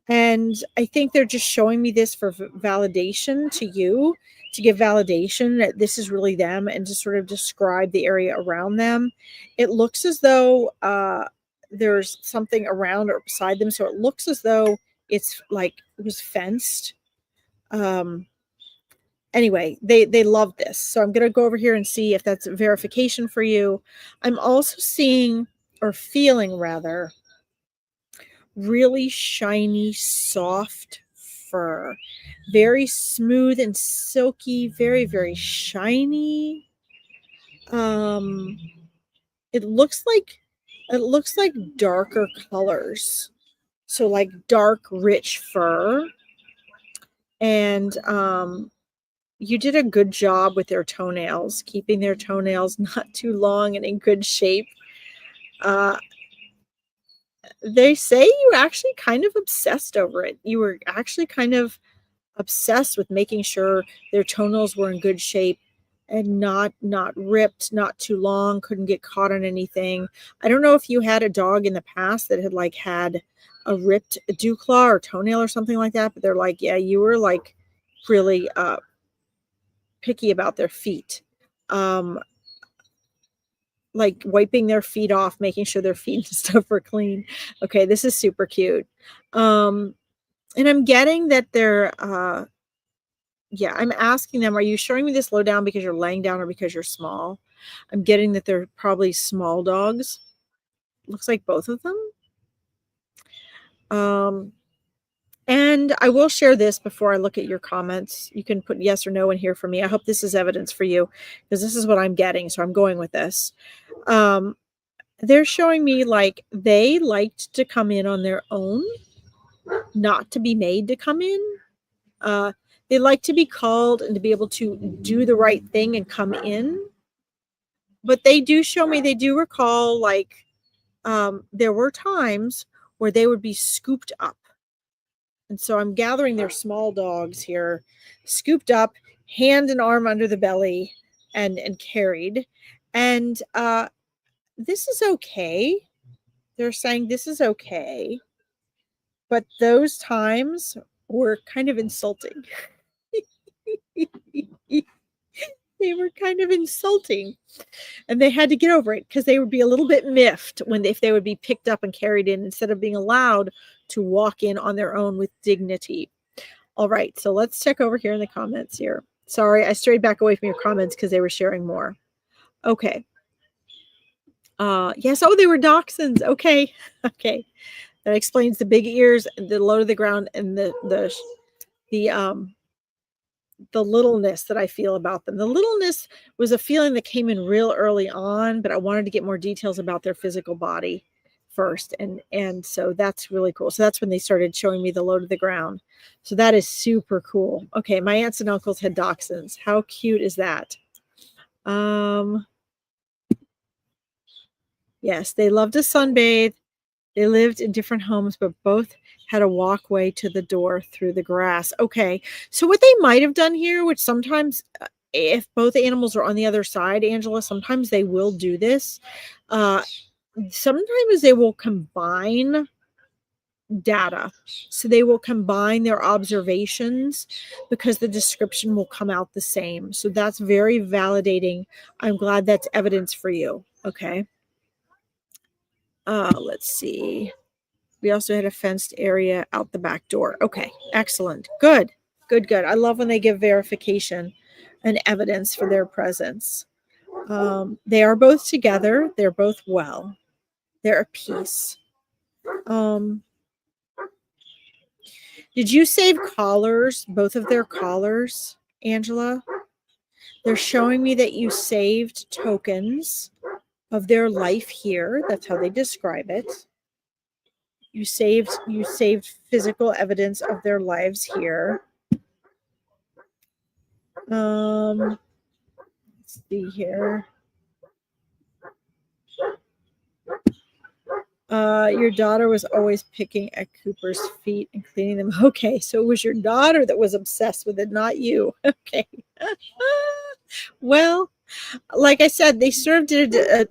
And I think they're just showing me this for validation to you, to give validation that this is really them and to sort of describe the area around them. It looks as though there's something around or beside them. So it looks as though it's like it was fenced. Um, anyway, they love this. So I'm going to go over here and see if that's verification for you. I'm also seeing or feeling rather really shiny, soft fur, very smooth and silky, very, very shiny. Um, it looks like darker colors. So like dark, rich fur. And you did a good job with their toenails, keeping their toenails not too long and in good shape. Uh, they say you actually kind of obsessed over it. You were actually kind of obsessed with making sure their toenails were in good shape and not ripped, not too long, couldn't get caught on anything. I don't know if you had a dog in the past that had like had a ripped dew claw or toenail or something like that, but they're like, yeah, you were like really picky about their feet. Um, like wiping their feet off, making sure their feet and stuff were clean. Okay, this is super cute. Um, and I'm getting that they're yeah, I'm asking them, are you showing me this lowdown because you're laying down or because you're small? I'm getting that they're probably small dogs. Looks like both of them. Um, and I will share this before I look at your comments. You can put yes or no in here for me. I hope this is evidence for you because this is what I'm getting. So I'm going with this. They're showing me like they liked to come in on their own, not to be made to come in. They like to be called and to be able to do the right thing and come in. But they do show me, they do recall like there were times where they would be scooped up. And so I'm gathering their small dogs here, scooped up, hand and arm under the belly and carried. And this is okay. They're saying this is okay. But those times were kind of insulting. They were kind of insulting. And they had to get over it because they would be a little bit miffed if they would be picked up and carried in instead of being allowed to walk in on their own with dignity. All right, so let's check over here in the comments here. Sorry, I strayed back away from your comments because they were sharing more. Okay. Yes, oh, they were dachshunds. Okay. Okay. That explains the big ears, the low to the ground, and the littleness that I feel about them. The littleness was a feeling that came in real early on, but I wanted to get more details about their physical body first. And so that's really cool. So that's when they started showing me the low to the ground. So that is super cool. Okay, my aunts and uncles had dachshunds. How cute is that? Yes, they loved to sunbathe. They lived in different homes, but both had a walkway to the door through the grass. Okay. So what they might have done here, which sometimes if both animals are on the other side, Angela, sometimes they will do this. Sometimes they will combine data. So they will combine their observations because the description will come out the same. So that's very validating. I'm glad that's evidence for you. Okay. Let's see. We also had a fenced area out the back door. Okay, excellent. Good, good, good. I love when they give verification and evidence for their presence. They are both together. They're both well. They're at peace. Did you save collars, both of their collars, Angela? They're showing me that you saved tokens of their life here. That's how they describe it. You saved physical evidence of their lives here. Let's see here. Your daughter was always picking at Cooper's feet and cleaning them. Okay, so it was your daughter that was obsessed with it, not you. Okay. Well, like I said, they served a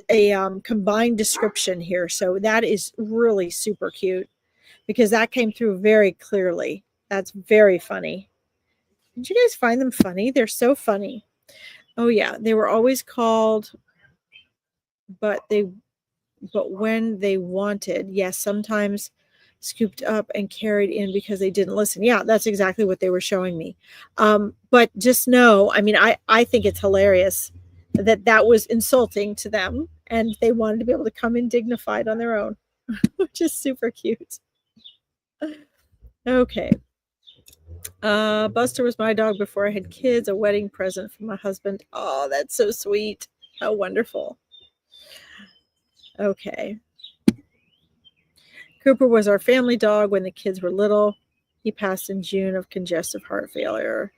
combined description here, so that is really super cute because that came through very clearly. That's very funny. Did you guys find them funny? They're so funny. Oh yeah, they were always called, but when they wanted, yes, sometimes scooped up and carried in because they didn't listen. Yeah, that's exactly what they were showing me. But just know, I mean, I think it's hilarious that was insulting to them and they wanted to be able to come in dignified on their own, which is super cute. Okay. Buster was my dog before I had kids, a wedding present for my husband. Oh, that's so sweet. How wonderful. Okay. Cooper was our family dog when the kids were little. He passed in June of congestive heart failure.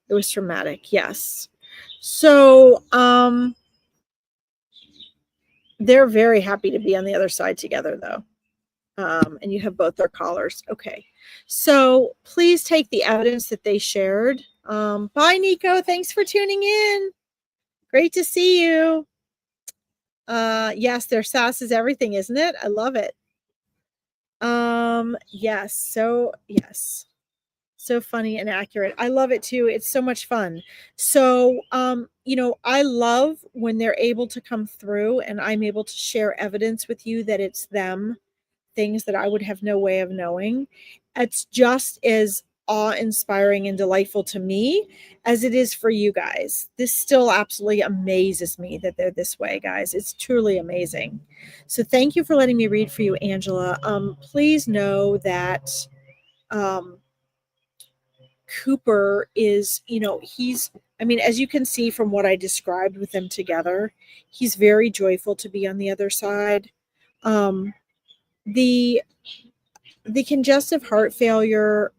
It was traumatic. Yes. So, they're very happy to be on the other side together though. And you have both their collars. Okay. So please take the evidence that they shared. Bye, Nico. Thanks for tuning in. Great to see you. Yes, their sass is everything, isn't it? I love it. Yes. So funny and accurate. I love it too. It's so much fun. So, I love when they're able to come through and I'm able to share evidence with you that it's them, things that I would have no way of knowing. It's just as awe-inspiring and delightful to me as it is for you guys. This still absolutely amazes me that they're this way, guys. It's truly amazing. So thank you for letting me read for you, Angela. Please know that Cooper is, as you can see from what I described with them together, he's very joyful to be on the other side. The the congestive heart failure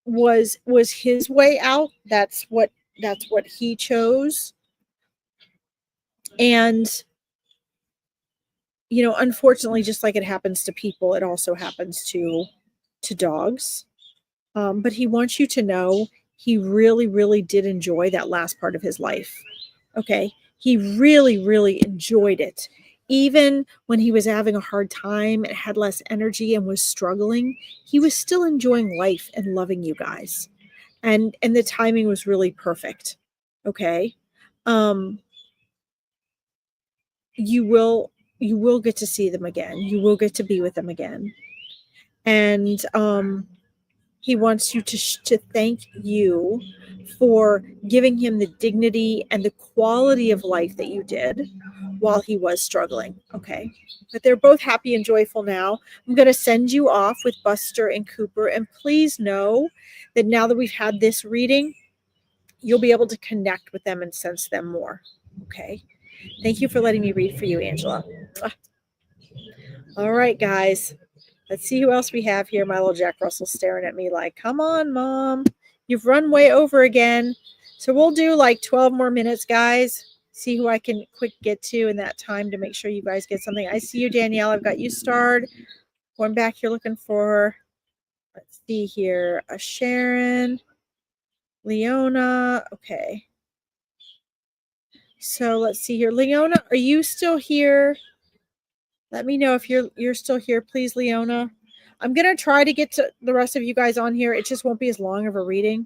was his way out. That's what he chose. And unfortunately, just like it happens to people, it also happens to dogs. But he wants you to know he really, really did enjoy that last part of his life. Okay. He really, really enjoyed it. Even when he was having a hard time and had less energy and was struggling, he was still enjoying life and loving you guys. And the timing was really perfect. Okay. Um, you will get to see them again. You will get to be with them again. And he wants you to thank you for giving him the dignity and the quality of life that you did while he was struggling. Okay. But they're both happy and joyful now. I'm going to send you off with Buster and Cooper. And please know that now that we've had this reading, you'll be able to connect with them and sense them more. Okay. Thank you for letting me read for you, Angela. All right, guys. Let's see who else we have here. My little Jack Russell staring at me like, come on, Mom. You've run way over again. So we'll do like 12 more minutes, guys. See who I can quick get to in that time to make sure you guys get something. I see you, Danielle. I've got you starred. Going back here looking for, let's see here, a Sharon, Leona. Okay. So let's see here. Leona, are you still here? Let me know if you're still here, please, Leona. I'm going to try to get to the rest of you guys on here. It just won't be as long of a reading.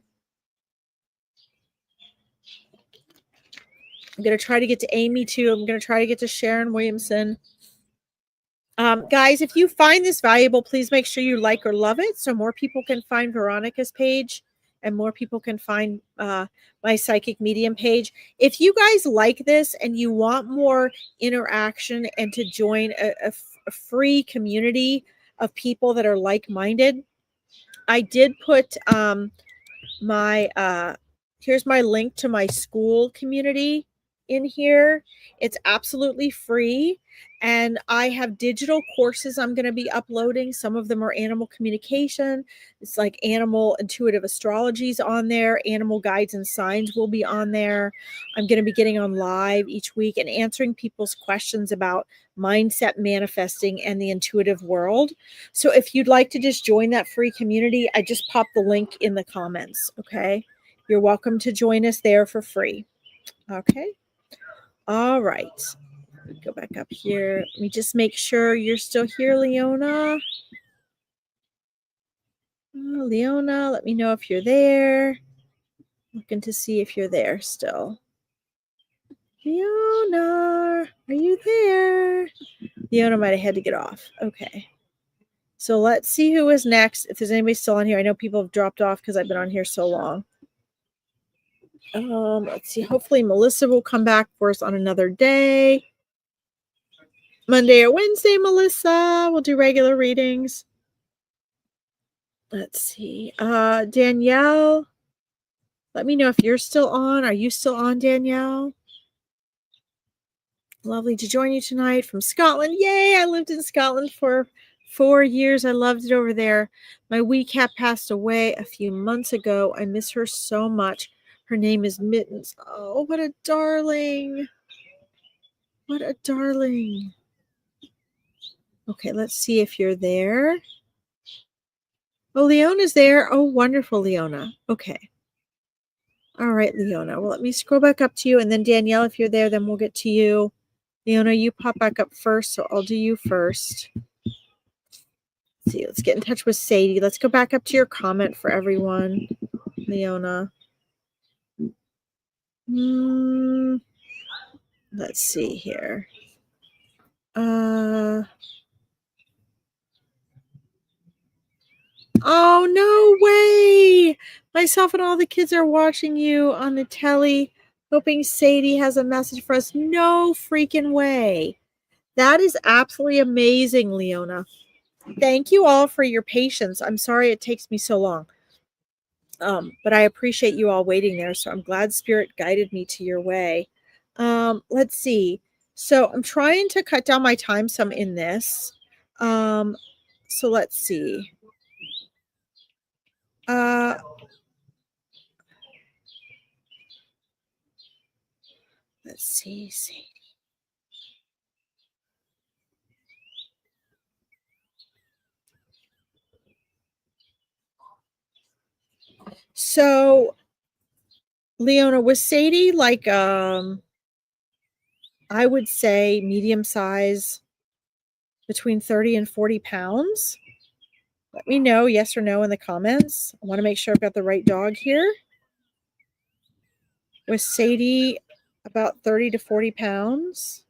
I'm going to try to get to Amy, too. I'm going to try to get to Sharon Williamson. Guys, if you find this valuable, please make sure you like or love it so more people can find Veronica's page and more people can find my psychic medium page. If you guys like this and you want more interaction and to join a free community of people that are like-minded, I did put here's my link to my school community in here. It's absolutely free. And I have digital courses I'm going to be uploading. Some of them are animal communication. It's like animal intuitive astrologies on there. Animal guides and signs will be on there. I'm going to be getting on live each week and answering people's questions about mindset manifesting and the intuitive world. So if you'd like to just join that free community, I just popped the link in the comments. Okay. You're welcome to join us there for free. Okay. All right. Go back up here. Let me just make sure you're still here, Leona. Leona, let me know if you're there. Looking to see if you're there still. Leona, are you there? Leona might have had to get off. Okay. So let's see who is next. If there's anybody still on here. I know people have dropped off because I've been on here so long. Let's see. Hopefully Melissa will come back for us on another day. Monday or Wednesday, Melissa. We'll do regular readings. Let's see. Danielle, let me know if you're still on. Are you still on, Danielle? Lovely to join you tonight from Scotland. Yay! I lived in Scotland for 4 years. I loved it over there. My wee cat passed away a few months ago. I miss her so much. Her name is Mittens. Oh, what a darling. What a darling. Okay, let's see if you're there. Oh, Leona's there. Oh, wonderful, Leona. Okay. All right, Leona. Well, let me scroll back up to you. And then Danielle, if you're there, then we'll get to you. Leona, you pop back up first, so I'll do you first. Let's see, let's get in touch with Sadie. Let's go back up to your comment for everyone, Leona. Let's see here. Oh, no way! Myself and all the kids are watching you on the telly, hoping Sadie has a message for us. No freaking way. That is absolutely amazing, Leona. Thank you all for your patience. I'm sorry it takes me so long. But I appreciate you all waiting there. So I'm glad Spirit guided me to your way. Let's see. So I'm trying to cut down my time some in this. So let's see. Let's see. So Leona, was Sadie like I would say medium size, between 30 and 40 pounds? Let me know yes or no in the comments. I want to make sure I've got the right dog here. Was Sadie about 30 to 40 pounds?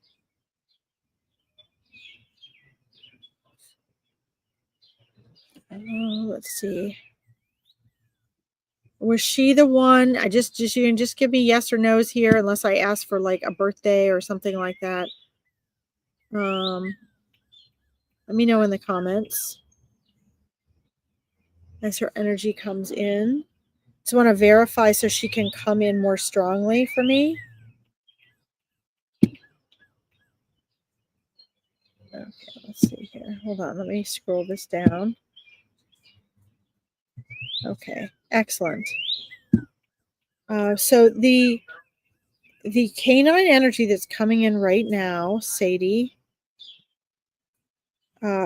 Let's see. Was she the one? You can just give me yes or no's here, unless I ask for like a birthday or something like that. Let me know in the comments as her energy comes in. Just want to verify so she can come in more strongly for me. Okay, let's see here. Hold on, let me scroll this down. Okay, excellent. So the canine energy that's coming in right now, Sadie,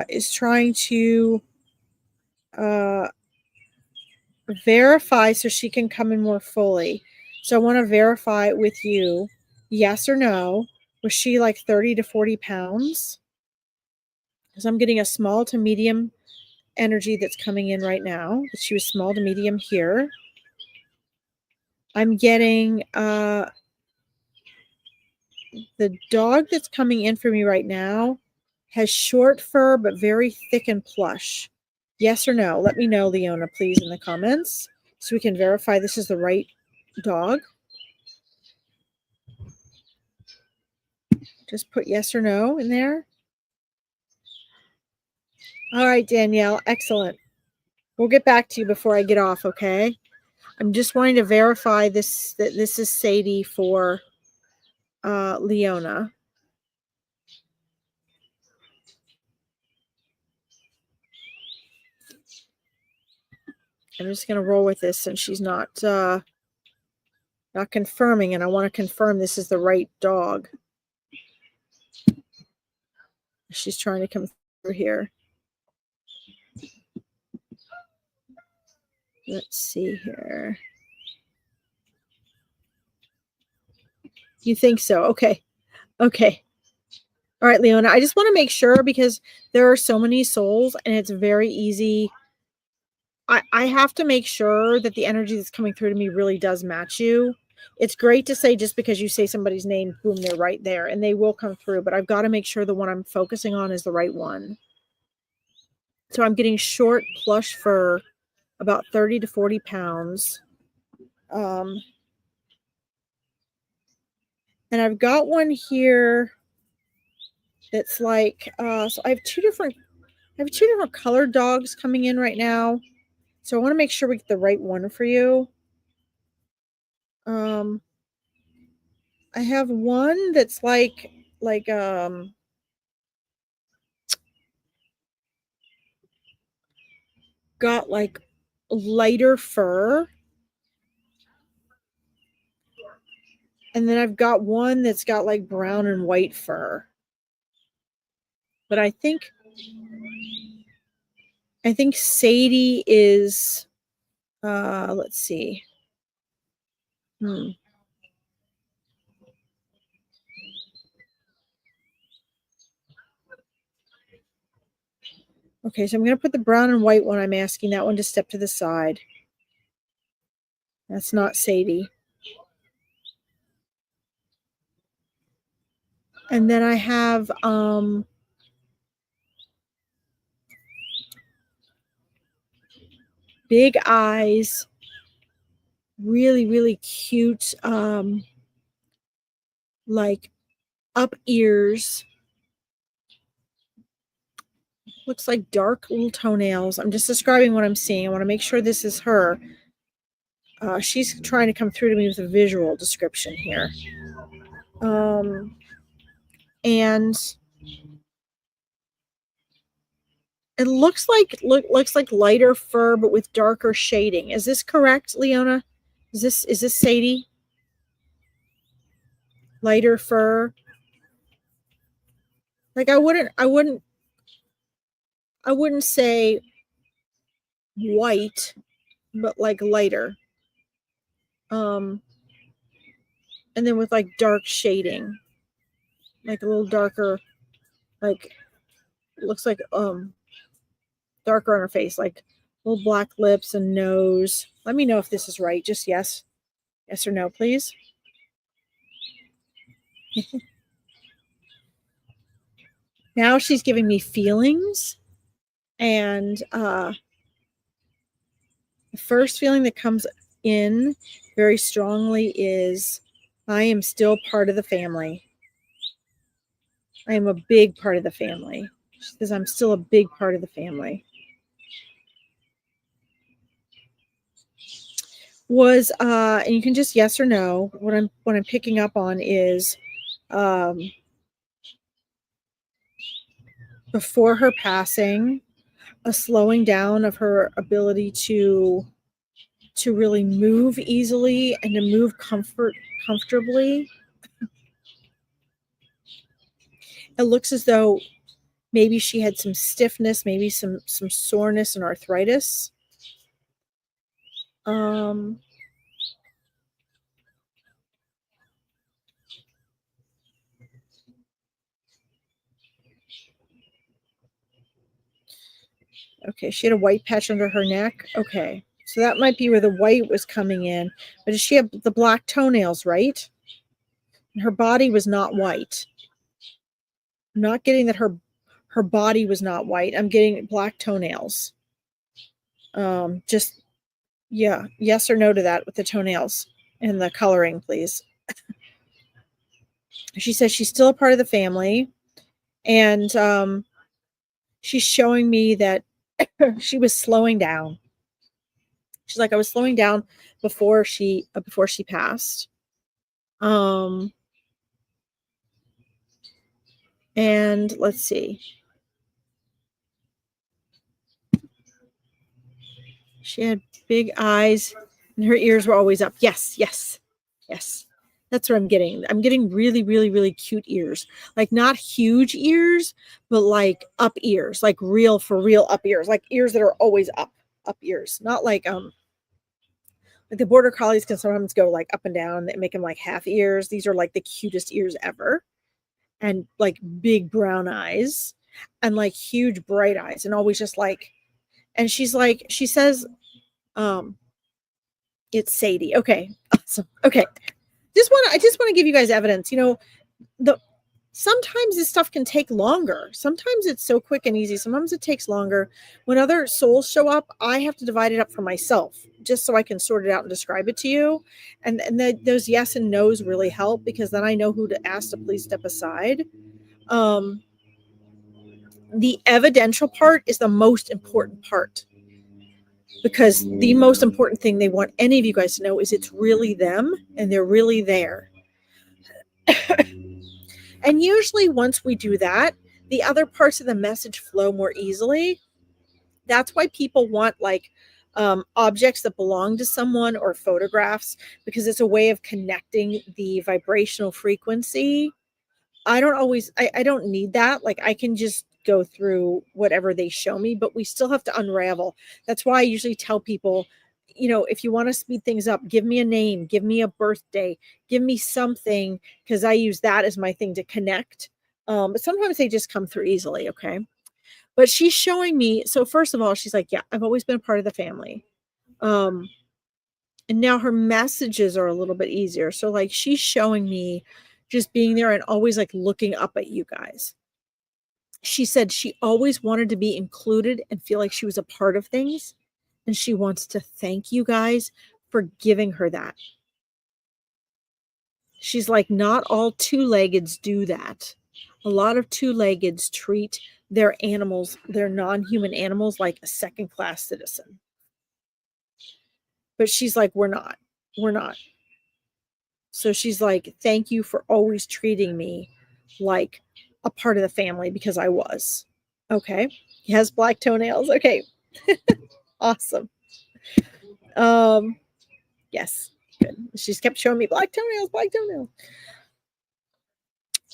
is trying to verify so she can come in more fully. So I want to verify with you, yes or no. Was she like 30 to 40 pounds? Because I'm getting a small to medium energy that's coming in right now. But she was small to medium here. I'm getting the dog that's coming in for me right now has short fur but very thick and plush. Yes or no? Let me know, Leona, please, in the comments so we can verify this is the right dog. Just put yes or no in there. All right, Danielle, excellent. We'll get back to you before I get off, okay? I'm just wanting to verify this that this is Sadie for Leona. I'm just going to roll with this since she's not confirming, and I want to confirm this is the right dog. She's trying to come through here. Let's see here. You think so? Okay. Okay. All right, Leona. I just want to make sure because there are so many souls and it's very easy. I have to make sure that the energy that's coming through to me really does match you. It's great to say just because you say somebody's name, boom, they're right there and they will come through. But I've got to make sure the one I'm focusing on is the right one. So I'm getting short plush fur, about 30 to 40 pounds. And I've got one here that's like, so I have two different colored dogs coming in right now. So I want to make sure we get the right one for you. I have one that's like got like lighter fur. And then I've got one that's got like brown and white fur. But I think I think Sadie is, let's see. Okay, so I'm going to put the brown and white one. I'm asking that one to step to the side. That's not Sadie. And then I have big eyes, really, really cute, like up ears. Looks like dark little toenails. I'm just describing what I'm seeing. I want to make sure this is her. She's trying to come through to me with a visual description here. And it looks like lighter fur, but with darker shading. Is this correct, Leona? Is this Sadie? Lighter fur. Like I wouldn't say white, but like lighter. And then with like dark shading, like a little darker, like looks like darker on her face, like little black lips and nose. Let me know if this is right. Just yes or no, please. Now she's giving me feelings, and the first feeling that comes in very strongly is I am still part of the family. I am a big part of the family. She says I'm still a big part of the family. Was and you can just yes or no. What I'm picking up on is before her passing, a slowing down of her ability to really move easily and to move comfortably. It looks as though maybe she had some stiffness, maybe some soreness and arthritis. Okay, she had a white patch under her neck. Okay, so that might be where the white was coming in. But does she have the black toenails, right? And her body was not white. I'm not getting that her body was not white. I'm getting black toenails. Just, yeah, yes or no to that with the toenails and the coloring, please. She says she's still a part of the family. And she's showing me that she was slowing down. She's like, I was slowing down before she passed. And let's see. She had big eyes and her ears were always up. Yes. That's what I'm getting. I'm getting really, really, really cute ears. Like not huge ears, but like up ears, like real for real up ears, like ears that are always up ears. Not like the border collies can sometimes go like up and down. They make them like half ears. These are like the cutest ears ever. And like big brown eyes and like huge bright eyes and always just like, and she's like, she says, it's Sadie. Okay. Awesome. Okay. I just want to give you guys evidence. You know, sometimes this stuff can take longer. Sometimes it's so quick and easy. Sometimes it takes longer. When other souls show up, I have to divide it up for myself just so I can sort it out and describe it to you. And those yes and no's really help because then I know who to ask to please step aside. The evidential part is the most important part because the most important thing they want any of you guys to know is it's really them and they're really there. And usually once we do that, the other parts of the message flow more easily. That's why people want like objects that belong to someone or photographs because it's a way of connecting the vibrational frequency. I don't need that. Like I can just go through whatever they show me, but we still have to unravel. That's why I usually tell people, if you want to speed things up, give me a name, give me a birthday, give me something, because I use that as my thing to connect. But sometimes they just come through easily, okay? But she's showing me, so first of all, she's like, yeah, I've always been a part of the family. And now her messages are a little bit easier. So like she's showing me just being there and always like looking up at you guys. She said she always wanted to be included and feel like she was a part of things. And she wants to thank you guys for giving her that. She's like, not all two-leggeds do that. A lot of two-leggeds treat their animals, their non-human animals, like a second-class citizen. But she's like, we're not. We're not. So she's like, thank you for always treating me like a part of the family, because I was. Okay. He has black toenails. Okay. Awesome. Yes. Good. She's kept showing me black toenails, black toenails.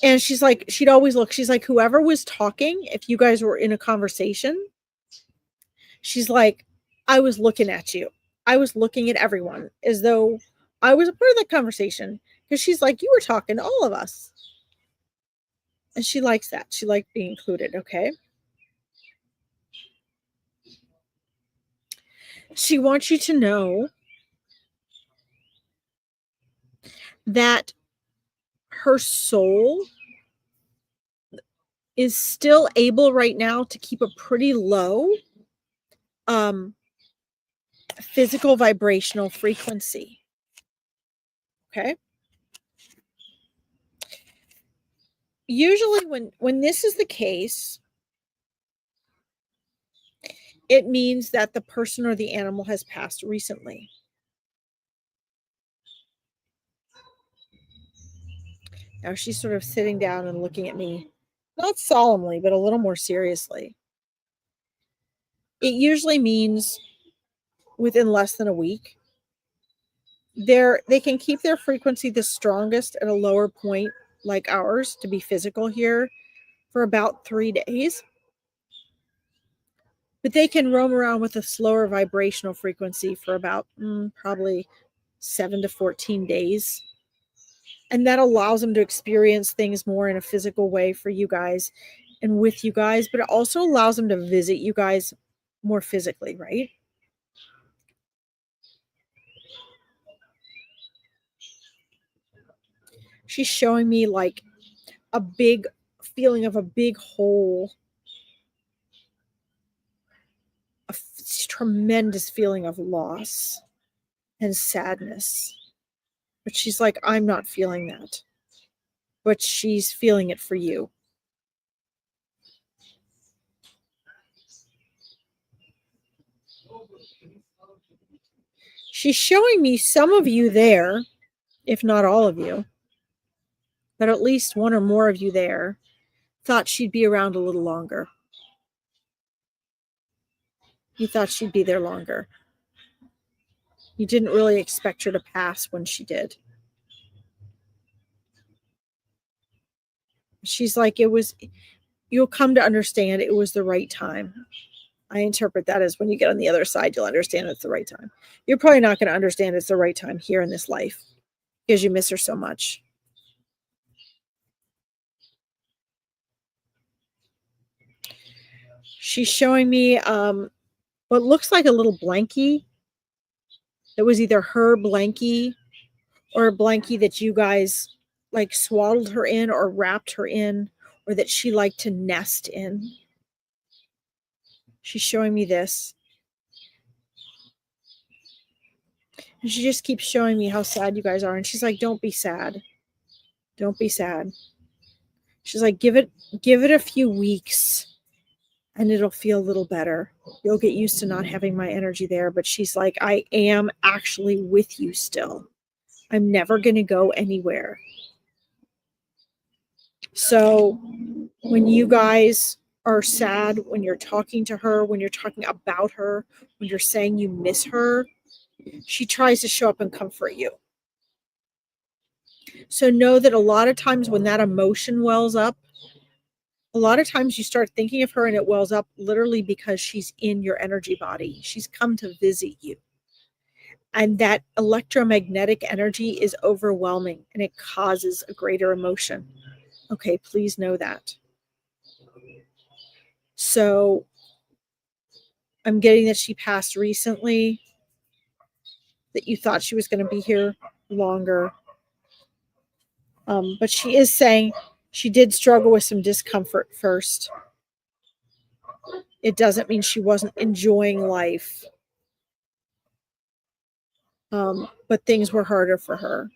And she's like, she'd always look. She's like, whoever was talking, if you guys were in a conversation, she's like, I was looking at you. I was looking at everyone as though I was a part of that conversation. Because she's like, you were talking to all of us. And she likes that. She liked being included, okay? She wants you to know that her soul is still able right now to keep a pretty low physical vibrational frequency. Okay? Usually when this is the case, it means that the person or the animal has passed recently. Now she's sort of sitting down and looking at me, not solemnly, but a little more seriously. It usually means within less than a week. They can keep their frequency the strongest at a lower point, like ours, to be physical here, for about 3 days. But they can roam around with a slower vibrational frequency for about probably 7 to 14 days. And that allows them to experience things more in a physical way for you guys and with you guys, but it also allows them to visit you guys more physically, right? She's showing me like a big feeling of a big hole, a tremendous feeling of loss and sadness. But she's like, I'm not feeling that. But she's feeling it for you. She's showing me some of you there, if not all of you, but at least one or more of you there, thought she'd be around a little longer. You thought she'd be there longer. You didn't really expect her to pass when she did. She's like, you'll come to understand it was the right time. I interpret that as when you get on the other side, you'll understand it's the right time. You're probably not going to understand it's the right time here in this life because you miss her so much. She's showing me what looks like a little blankie. It was either her blankie or a blankie that you guys like swaddled her in or wrapped her in, or that she liked to nest in. She's showing me this. And she just keeps showing me how sad you guys are. And she's like, don't be sad. Don't be sad. She's like, give it a few weeks and it'll feel a little better. You'll get used to not having my energy there. But she's like, I am actually with you still. I'm never going to go anywhere. So when you guys are sad, when you're talking to her, when you're talking about her, when you're saying you miss her, she tries to show up and comfort you. So know that a lot of times when that emotion wells up, A lot of times you start thinking of her and it wells up literally because she's in your energy body. She's come to visit you. And that electromagnetic energy is overwhelming and it causes a greater emotion. Okay, please know that. So I'm getting that she passed recently, that you thought she was going to be here longer. But she is saying she did struggle with some discomfort first. It doesn't mean she wasn't enjoying life. But things were harder for her.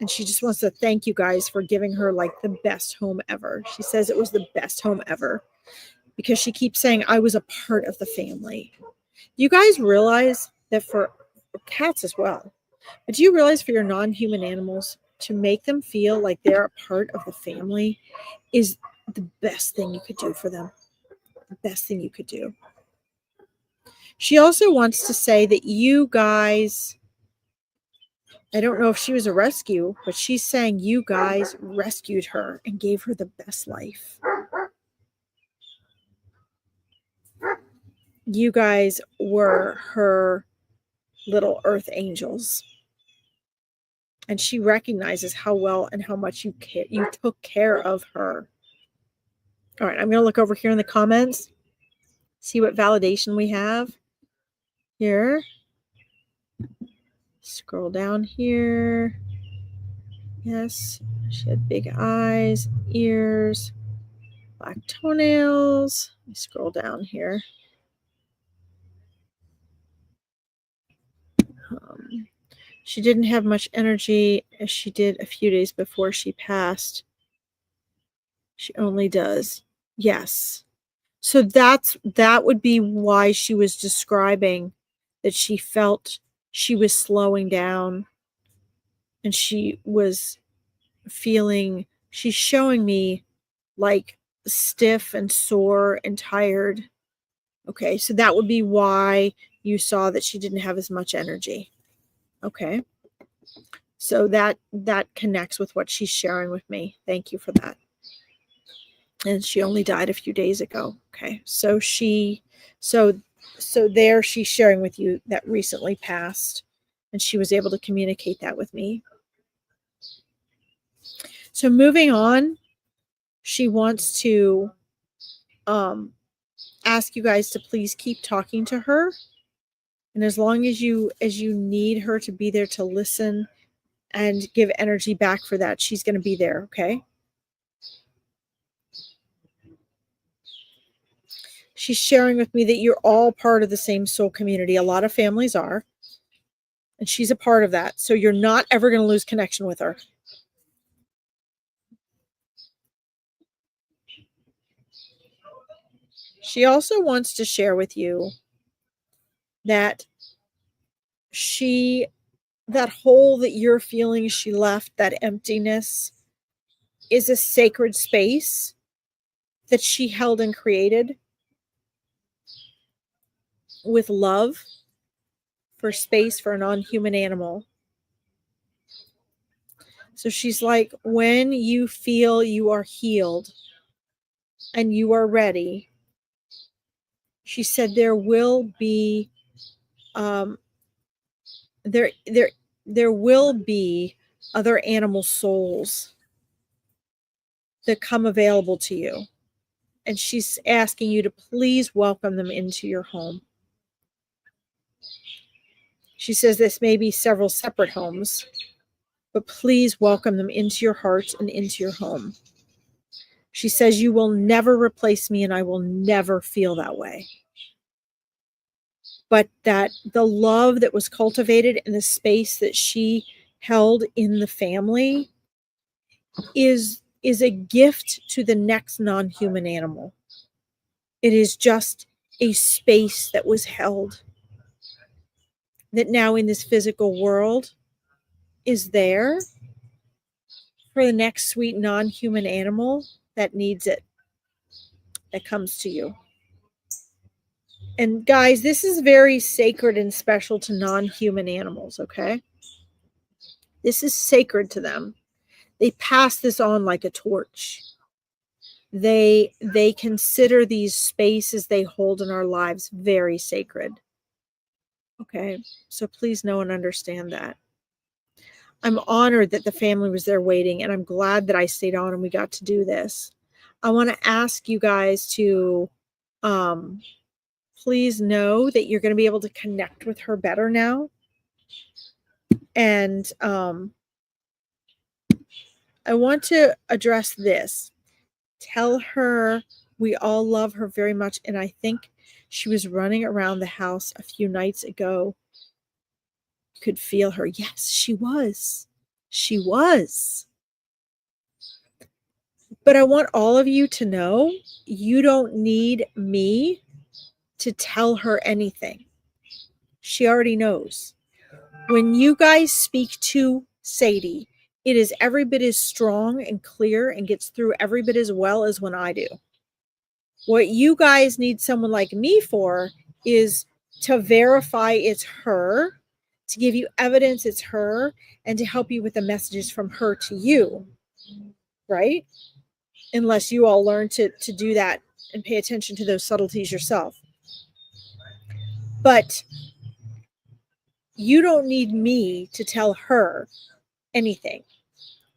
And she just wants to thank you guys for giving her like the best home ever. She says it was the best home ever because she keeps saying, I was a part of the family. You guys realize that for cats as well, but do you realize for your non-human animals, to make them feel like they're a part of the family is the best thing you could do for them. The best thing you could do. She also wants to say that you guys, I don't know if she was a rescue, but she's saying you guys rescued her and gave her the best life. You guys were her little earth angels. And she recognizes how well and how much you took care of her. All right, I'm going to look over here in the comments, see what validation we have here. Scroll down here. Yes, she had big eyes, ears, black toenails. Let me scroll down here. She didn't have much energy as she did a few days before she passed. She only does. Yes. So that would be why she was describing that she felt she was slowing down and she was feeling, she's showing me like stiff and sore and tired. Okay, so that would be why you saw that she didn't have as much energy. Okay. So that connects with what she's sharing with me. Thank you for that. And she only died a few days ago. Okay. So there she's sharing with you that recently passed, and she was able to communicate that with me. So moving on, she wants to ask you guys to please keep talking to her. And as long as you need her to be there to listen and give energy back for that, she's going to be there, okay? She's sharing with me that you're all part of the same soul community. A lot of families are. And she's a part of that. So you're not ever going to lose connection with her. She also wants to share with you that that hole that you're feeling she left, that emptiness, is a sacred space that she held and created with love for space for a non-human animal. So she's like, when you feel you are healed and you are ready, she said there will be there will be other animal souls that come available to you. And she's asking you to please welcome them into your home. She says this may be several separate homes, but please welcome them into your heart and into your home. She says, you will never replace me and I will never feel that way. But that the love that was cultivated in the space that she held in the family is a gift to the next non-human animal. It is just a space that was held, that now in this physical world is there for the next sweet non-human animal that needs it, that comes to you. And guys, this is very sacred and special to non-human animals, okay? This is sacred to them. They pass this on like a torch. They consider these spaces they hold in our lives very sacred. Okay, so please know and understand that. I'm honored that the family was there waiting, and I'm glad that I stayed on and we got to do this. I want to ask you guys to please know that you're going to be able to connect with her better now. And I want to address this. Tell her we all love her very much. And I think she was running around the house a few nights ago. Could feel her. Yes, she was. She was. But I want all of you to know you don't need me to tell her anything. She already knows. When you guys speak to Sadie, it is every bit as strong and clear and gets through every bit as well as when I do. What you guys need someone like me for is to verify it's her, to give you evidence it's her, and to help you with the messages from her to you, right? Unless you all learn to do that and pay attention to those subtleties yourself. But you don't need me to tell her anything.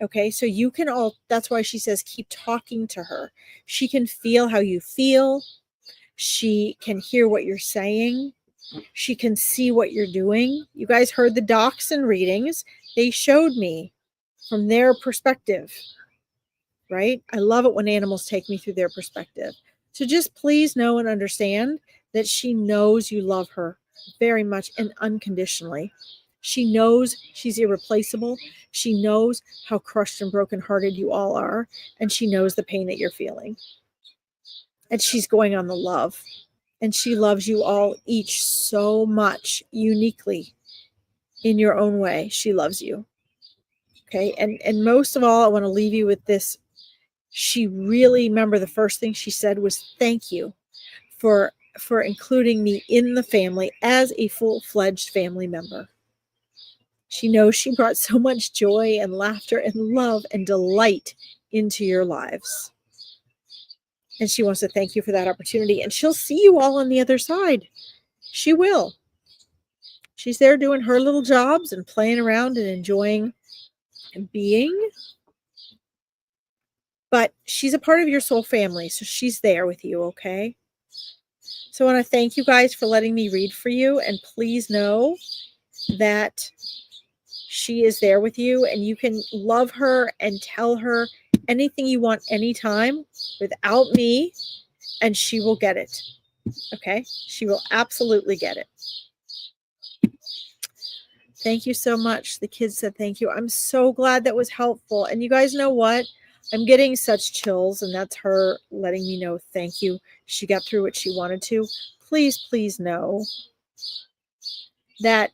Okay, so you can all, that's why she says keep talking to her. She can feel how you feel. She can hear what you're saying. She can see what you're doing. You guys heard the docs and readings. They showed me from their perspective, right? I love it when animals take me through their perspective. So just please know and understand that she knows you love her very much and unconditionally. She knows she's irreplaceable. She knows how crushed and brokenhearted you all are. And she knows the pain that you're feeling. And she's going on the love. And she loves you all each so much uniquely in your own way. She loves you. Okay. And most of all, I want to leave you with this. She really, remember the first thing she said was thank you for including me in the family as a full-fledged family member. She knows she brought so much joy and laughter and love and delight into your lives. And she wants to thank you for that opportunity. And she'll see you all on the other side. She will. She's there doing her little jobs and playing around and enjoying being. But she's a part of your soul family. So she's there with you, okay? So I want to thank you guys for letting me read for you. And please know that she is there with you and you can love her and tell her anything you want anytime without me, and she will get it. Okay? She will absolutely get it. Thank you so much. The kids said thank you. I'm so glad that was helpful. And you guys know what? I'm getting such chills, and that's her letting me know thank you. She got through what she wanted to. Please, please know that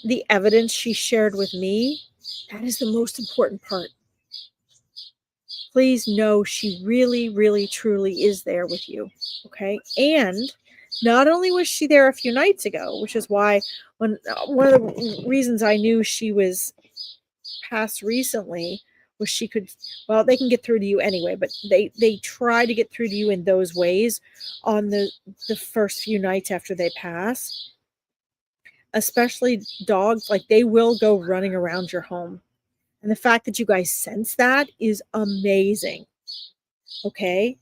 the evidence she shared with me, that is the most important part. Please know she really, really, truly is there with you. Okay. And not only was she there a few nights ago, which is why one of the reasons I knew she was passed recently was she could, well, they can get through to you anyway, but they try to get through to you in those ways on the first few nights after they pass. Especially dogs, like they will go running around your home. And the fact that you guys sense that is amazing. Okay.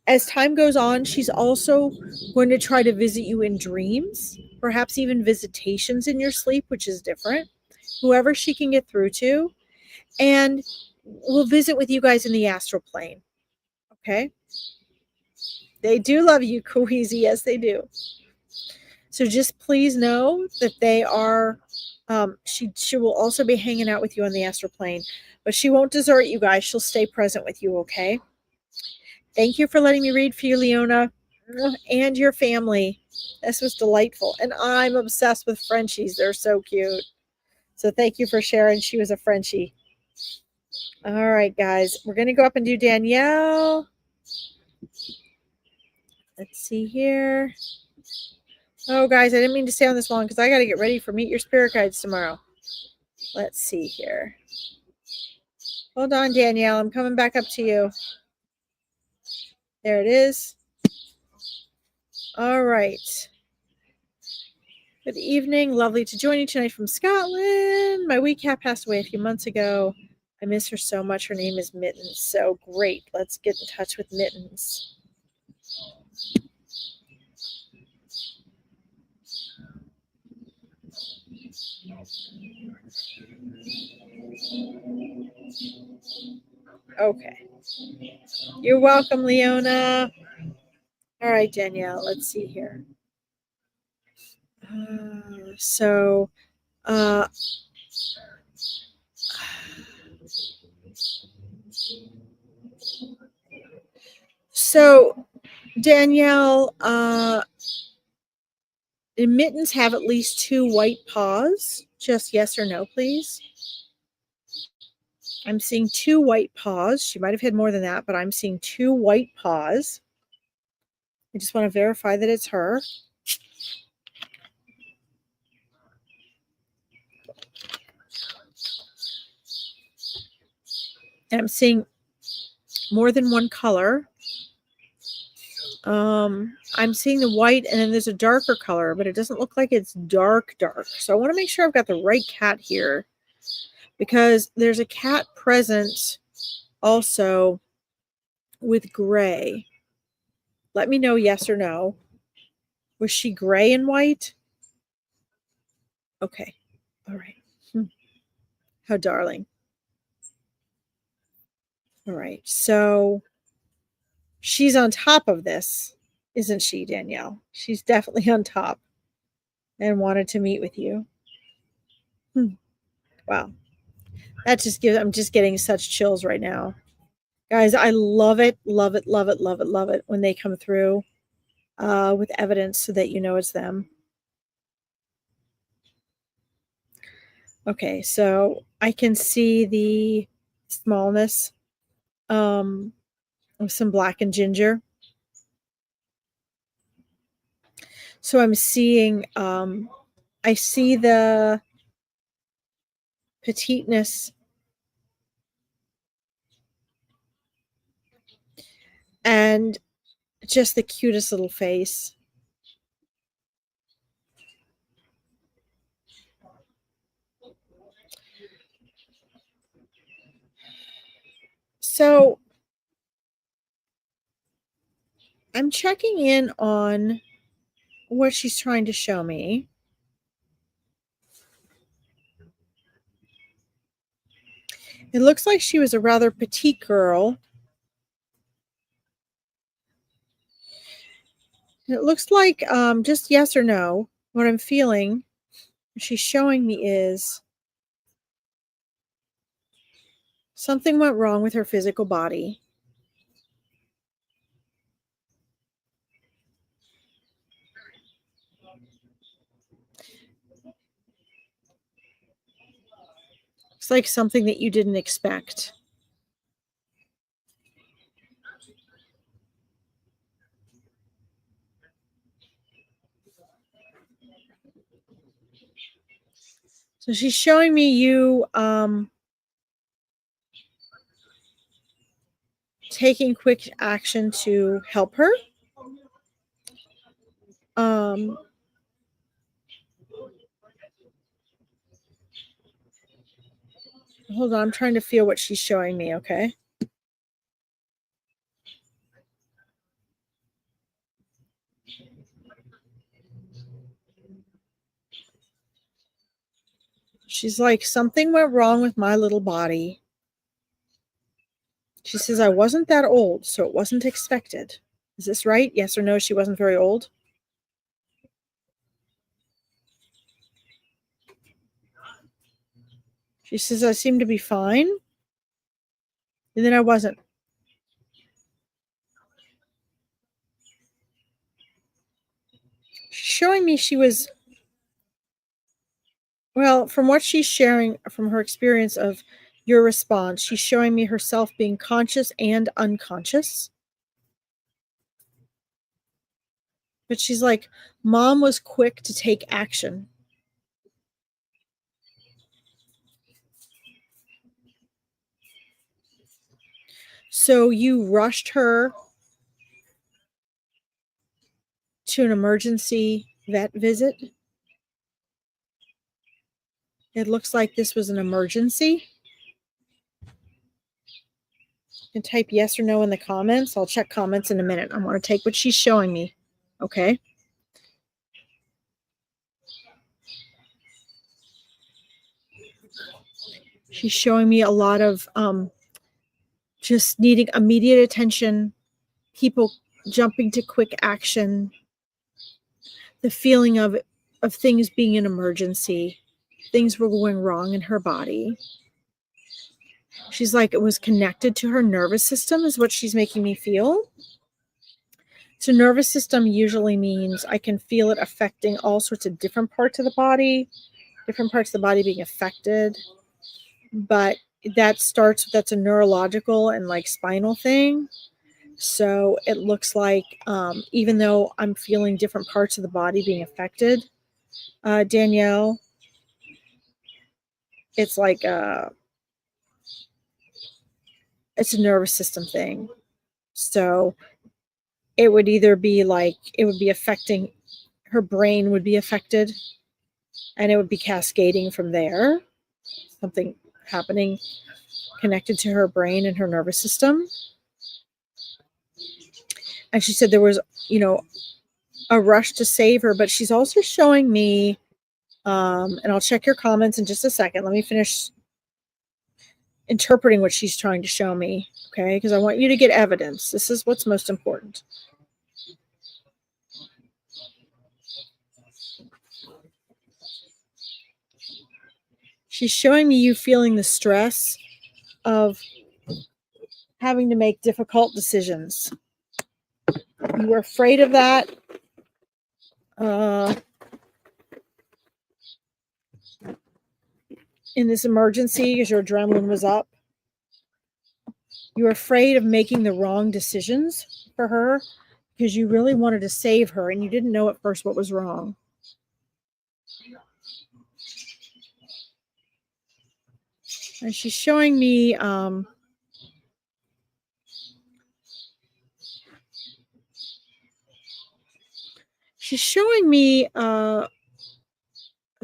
As time goes on, she's also going to try to visit you in dreams, perhaps even visitations in your sleep, which is different. Whoever she can get through to. And we'll visit with you guys in the astral plane. Okay. They do love you, Kweezy. Yes, they do. So just please know that they are, she will also be hanging out with you on the astral plane, but she won't desert you guys. She'll stay present with you, okay? Thank you for letting me read for you, Leona, and your family. This was delightful. And I'm obsessed with Frenchies. They're so cute. So thank you for sharing. She was a Frenchie. All right, guys. We're going to go up and do Danielle. Let's see here. Oh, guys, I didn't mean to stay on this long because I got to get ready for Meet Your Spirit Guides tomorrow. Let's see here. Hold on, Danielle. I'm coming back up to you. There it is. All right. Good evening. Lovely to join you tonight from Scotland. My wee cat passed away a few months ago. I miss her so much. Her name is Mittens. So great. Let's get in touch with Mittens. Okay. You're welcome, Leona. All right, Danielle. Let's see here. So, Danielle, did Mittens have at least 2 white paws? Just yes or no, please. I'm seeing 2 white paws. She might have had more than that, but I'm seeing 2 white paws. I just want to verify that it's her. And I'm seeing more than one color. I'm seeing the white, and then there's a darker color, but it doesn't look like it's dark. So I want to make sure I've got the right cat here, because there's a cat present also with gray. Let me know yes or no. Was she gray and white? Okay. All right. How darling. All right. So she's on top of this, isn't she, Danielle? She's definitely on top and wanted to meet with you. Wow. That just gives, I'm just getting such chills right now. Guys, I love it, love it, love it, love it, love it when they come through with evidence so that you know it's them. Okay, so I can see the smallness of some black and ginger. So I'm seeing, I see the petiteness and just the cutest little face. So I'm checking in on what she's trying to show me. It looks like she was a rather petite girl. It looks like, just yes or no, what I'm feeling, she's showing me is something went wrong with her physical body. It's like something that you didn't expect. So she's showing me you taking quick action to help her. Hold on, I'm trying to feel what she's showing me, okay? She's like, something went wrong with my little body. She says, I wasn't that old, so it wasn't expected. Is this right? Yes or no? She wasn't very old? She says, I seem to be fine. And then I wasn't. She's showing me she was, well, from what she's sharing from her experience of your response, she's showing me herself being conscious and unconscious. But she's like, Mom was quick to take action. So you rushed her to an emergency vet visit? It looks like this was an emergency. You can type yes or no in the comments. I'll check comments in a minute. I want to take what she's showing me. Okay. She's showing me a lot of just needing immediate attention, people jumping to quick action, the feeling of things being an emergency, things were going wrong in her body. She's like, it was connected to her nervous system is what she's making me feel. So nervous system usually means I can feel it affecting all sorts of different parts of the body, different parts of the body being affected. But that's a neurological and like spinal thing. So it looks like even though I'm feeling different parts of the body being affected, Danielle, it's like it's a nervous system thing. So it would either be like it would be affecting her brain would be affected and it would be cascading from there, something happening connected to her brain and her nervous system. And she said there was, a rush to save her, but she's also showing me, and I'll check your comments in just a second. Let me finish interpreting what she's trying to show me, okay? Because I want you to get evidence. This is what's most important. She's showing me you feeling the stress of having to make difficult decisions. You were afraid of that. In this emergency, because your adrenaline was up. You were afraid of making the wrong decisions for her because you really wanted to save her and you didn't know at first what was wrong. And she's showing me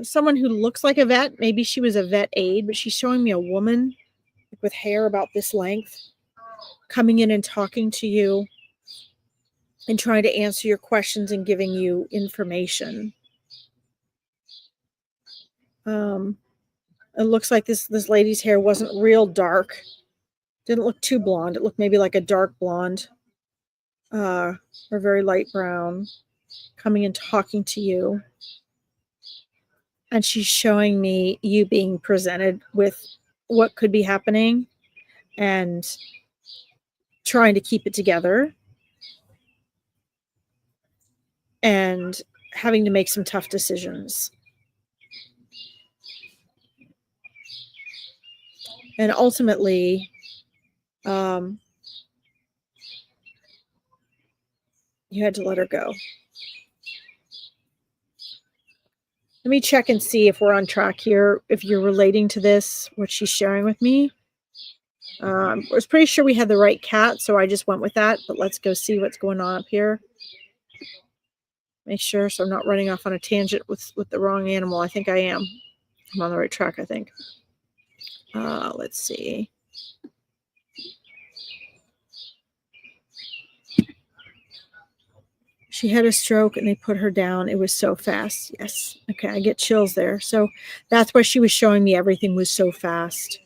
someone who looks like a vet. Maybe she was a vet aide, but she's showing me a woman with hair about this length coming in and talking to you and trying to answer your questions and giving you information. It looks like this lady's hair wasn't real dark. Didn't look too blonde. It looked maybe like a dark blonde or very light brown, coming and talking to you. And she's showing me you being presented with what could be happening and trying to keep it together and having to make some tough decisions. And ultimately, you had to let her go. Let me check and see if we're on track here, if you're relating to this, what she's sharing with me. I was pretty sure we had the right cat, so I just went with that. But let's go see what's going on up here. Make sure so I'm not running off on a tangent with the wrong animal. I think I am. I'm on the right track, I think. Let's see. She had a stroke and they put her down. It was so fast. Yes. Okay, I get chills there. So that's why she was showing me everything was so fast.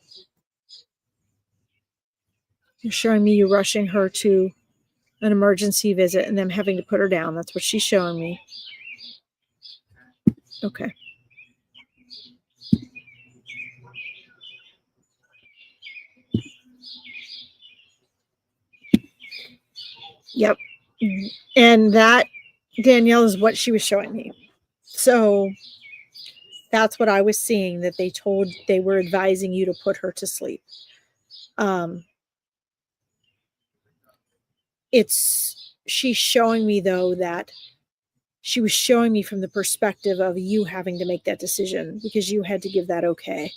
You're showing me you rushing her to an emergency visit and them having to put her down. That's what she's showing me. Okay. Yep. And that, Danielle, is what she was showing me. So that's what I was seeing, that they were advising you to put her to sleep. She's showing me, though, that she was showing me from the perspective of you having to make that decision because you had to give that okay.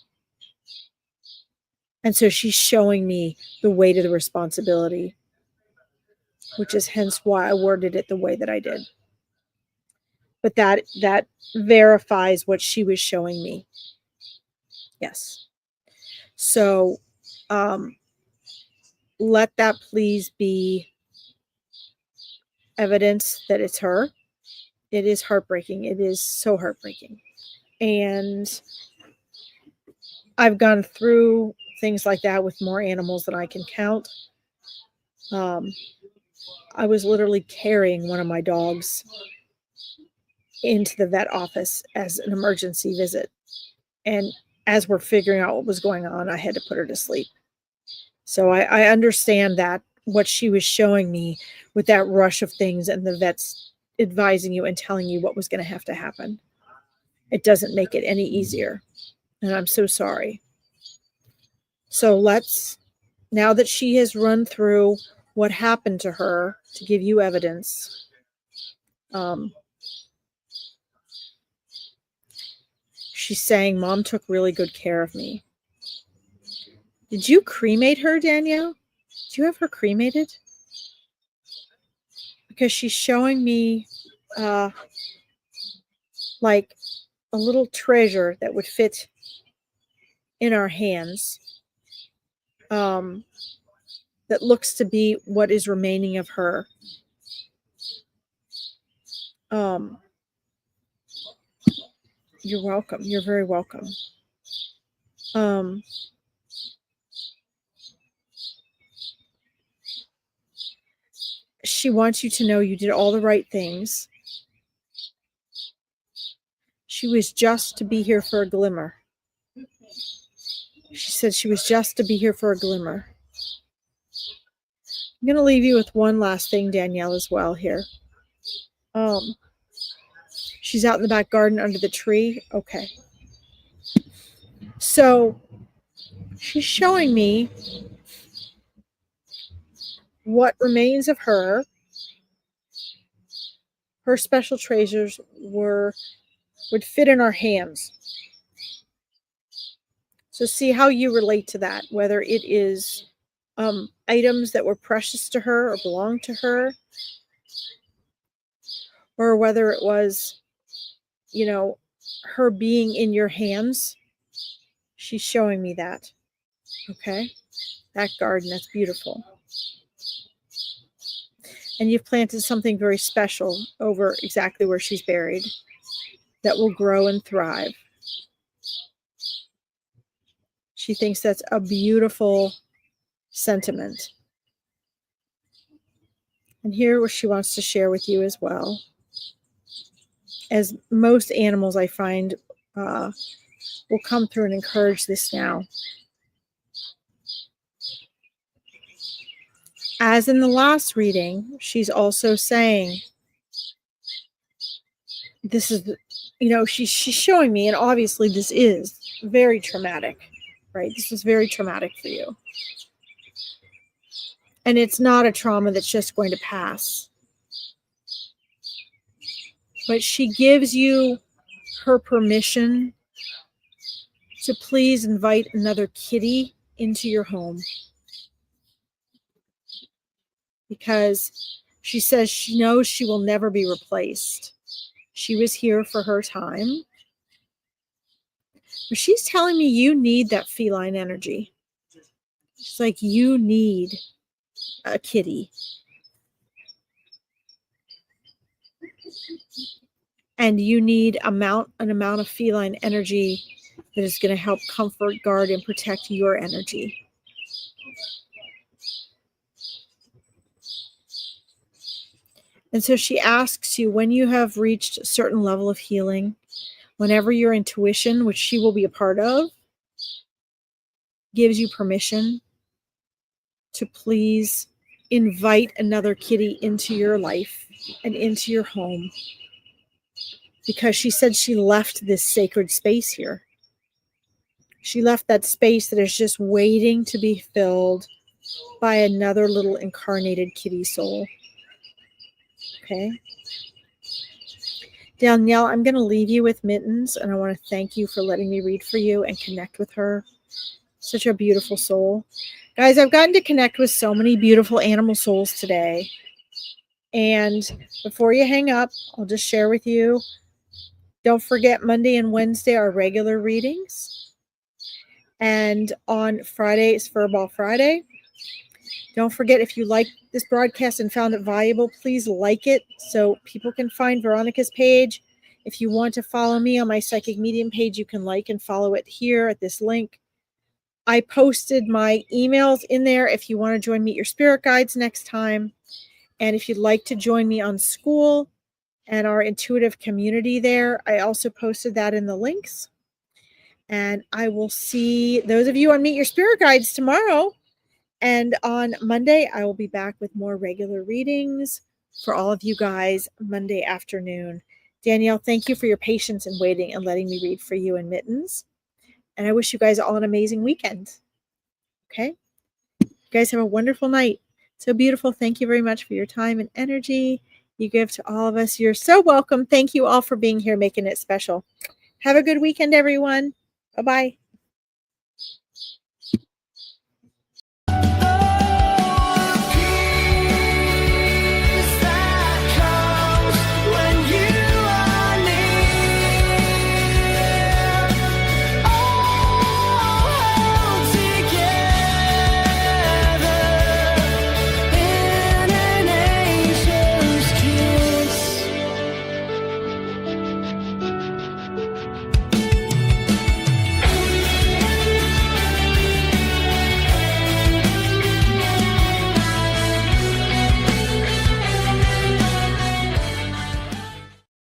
And so she's showing me the weight of the responsibility, which is hence why I worded it the way that I did. But that verifies what she was showing me. Yes. So let that please be evidence that it's her. It is heartbreaking. It is so heartbreaking. And I've gone through things like that with more animals than I can count. I was literally carrying one of my dogs into the vet office as an emergency visit. And as we're figuring out what was going on, I had to put her to sleep. So I understand that what she was showing me with that rush of things and the vets advising you and telling you what was going to have to happen. It doesn't make it any easier. And I'm so sorry. So now that she has run through what happened to her to give you evidence, she's saying, Mom took really good care of me. Did you cremate her, Danielle? Did you have her cremated? Because she's showing me like a little treasure that would fit in our hands, that looks to be what is remaining of her. You're welcome. You're very welcome. She wants you to know you did all the right things. She was just to be here for a glimmer. She said she was just to be here for a glimmer. I'm going to leave you with one last thing, Danielle, as well here. She's out in the back garden under the tree. Okay. So she's showing me what remains of her. Her special treasures would fit in our hands. So see how you relate to that, whether it is items that were precious to her or belonged to her, or whether it was, her being in your hands. She's showing me that. Okay. That garden, that's beautiful. And you've planted something very special over exactly where she's buried that will grow and thrive. She thinks that's a beautiful sentiment. And here what she wants to share with you as well. As most animals I find will come through and encourage this now. As in the last reading, she's also saying, this is, she's showing me, and obviously this is very traumatic, right? This is very traumatic for you. And it's not a trauma that's just going to pass. But she gives you her permission to please invite another kitty into your home. Because she says she knows she will never be replaced. She was here for her time. But she's telling me you need that feline energy. It's like you need a kitty. And you need an amount of feline energy that is going to help comfort, guard, and protect your energy. And so she asks you, when you have reached a certain level of healing, whenever your intuition, which she will be a part of, gives you permission to please invite another kitty into your life and into your home. Because she said she left this sacred space here. She left that space that is just waiting to be filled by another little incarnated kitty soul. Okay. Danielle, I'm going to leave you with Mittens, and I want to thank you for letting me read for you and connect with her. Such a beautiful soul. Guys, I've gotten to connect with so many beautiful animal souls today. And before you hang up, I'll just share with you, don't forget Monday and Wednesday are regular readings. And on Friday is Furball Friday. Don't forget, if you like this broadcast and found it valuable, please like it so people can find Veronica's page. If you want to follow me on my Psychic Medium page, you can like and follow it here at this link. I posted my emails in there if you want to join Meet Your Spirit Guides next time. And if you'd like to join me on school and our intuitive community there, I also posted that in the links. And I will see those of you on Meet Your Spirit Guides tomorrow. And on Monday, I will be back with more regular readings for all of you guys Monday afternoon. Danielle, thank you for your patience in waiting and letting me read for you in Mittens. And I wish you guys all an amazing weekend. Okay? You guys have a wonderful night. So beautiful. Thank you very much for your time and energy you give to all of us. You're so welcome. Thank you all for being here, making it special. Have a good weekend, everyone. Bye-bye.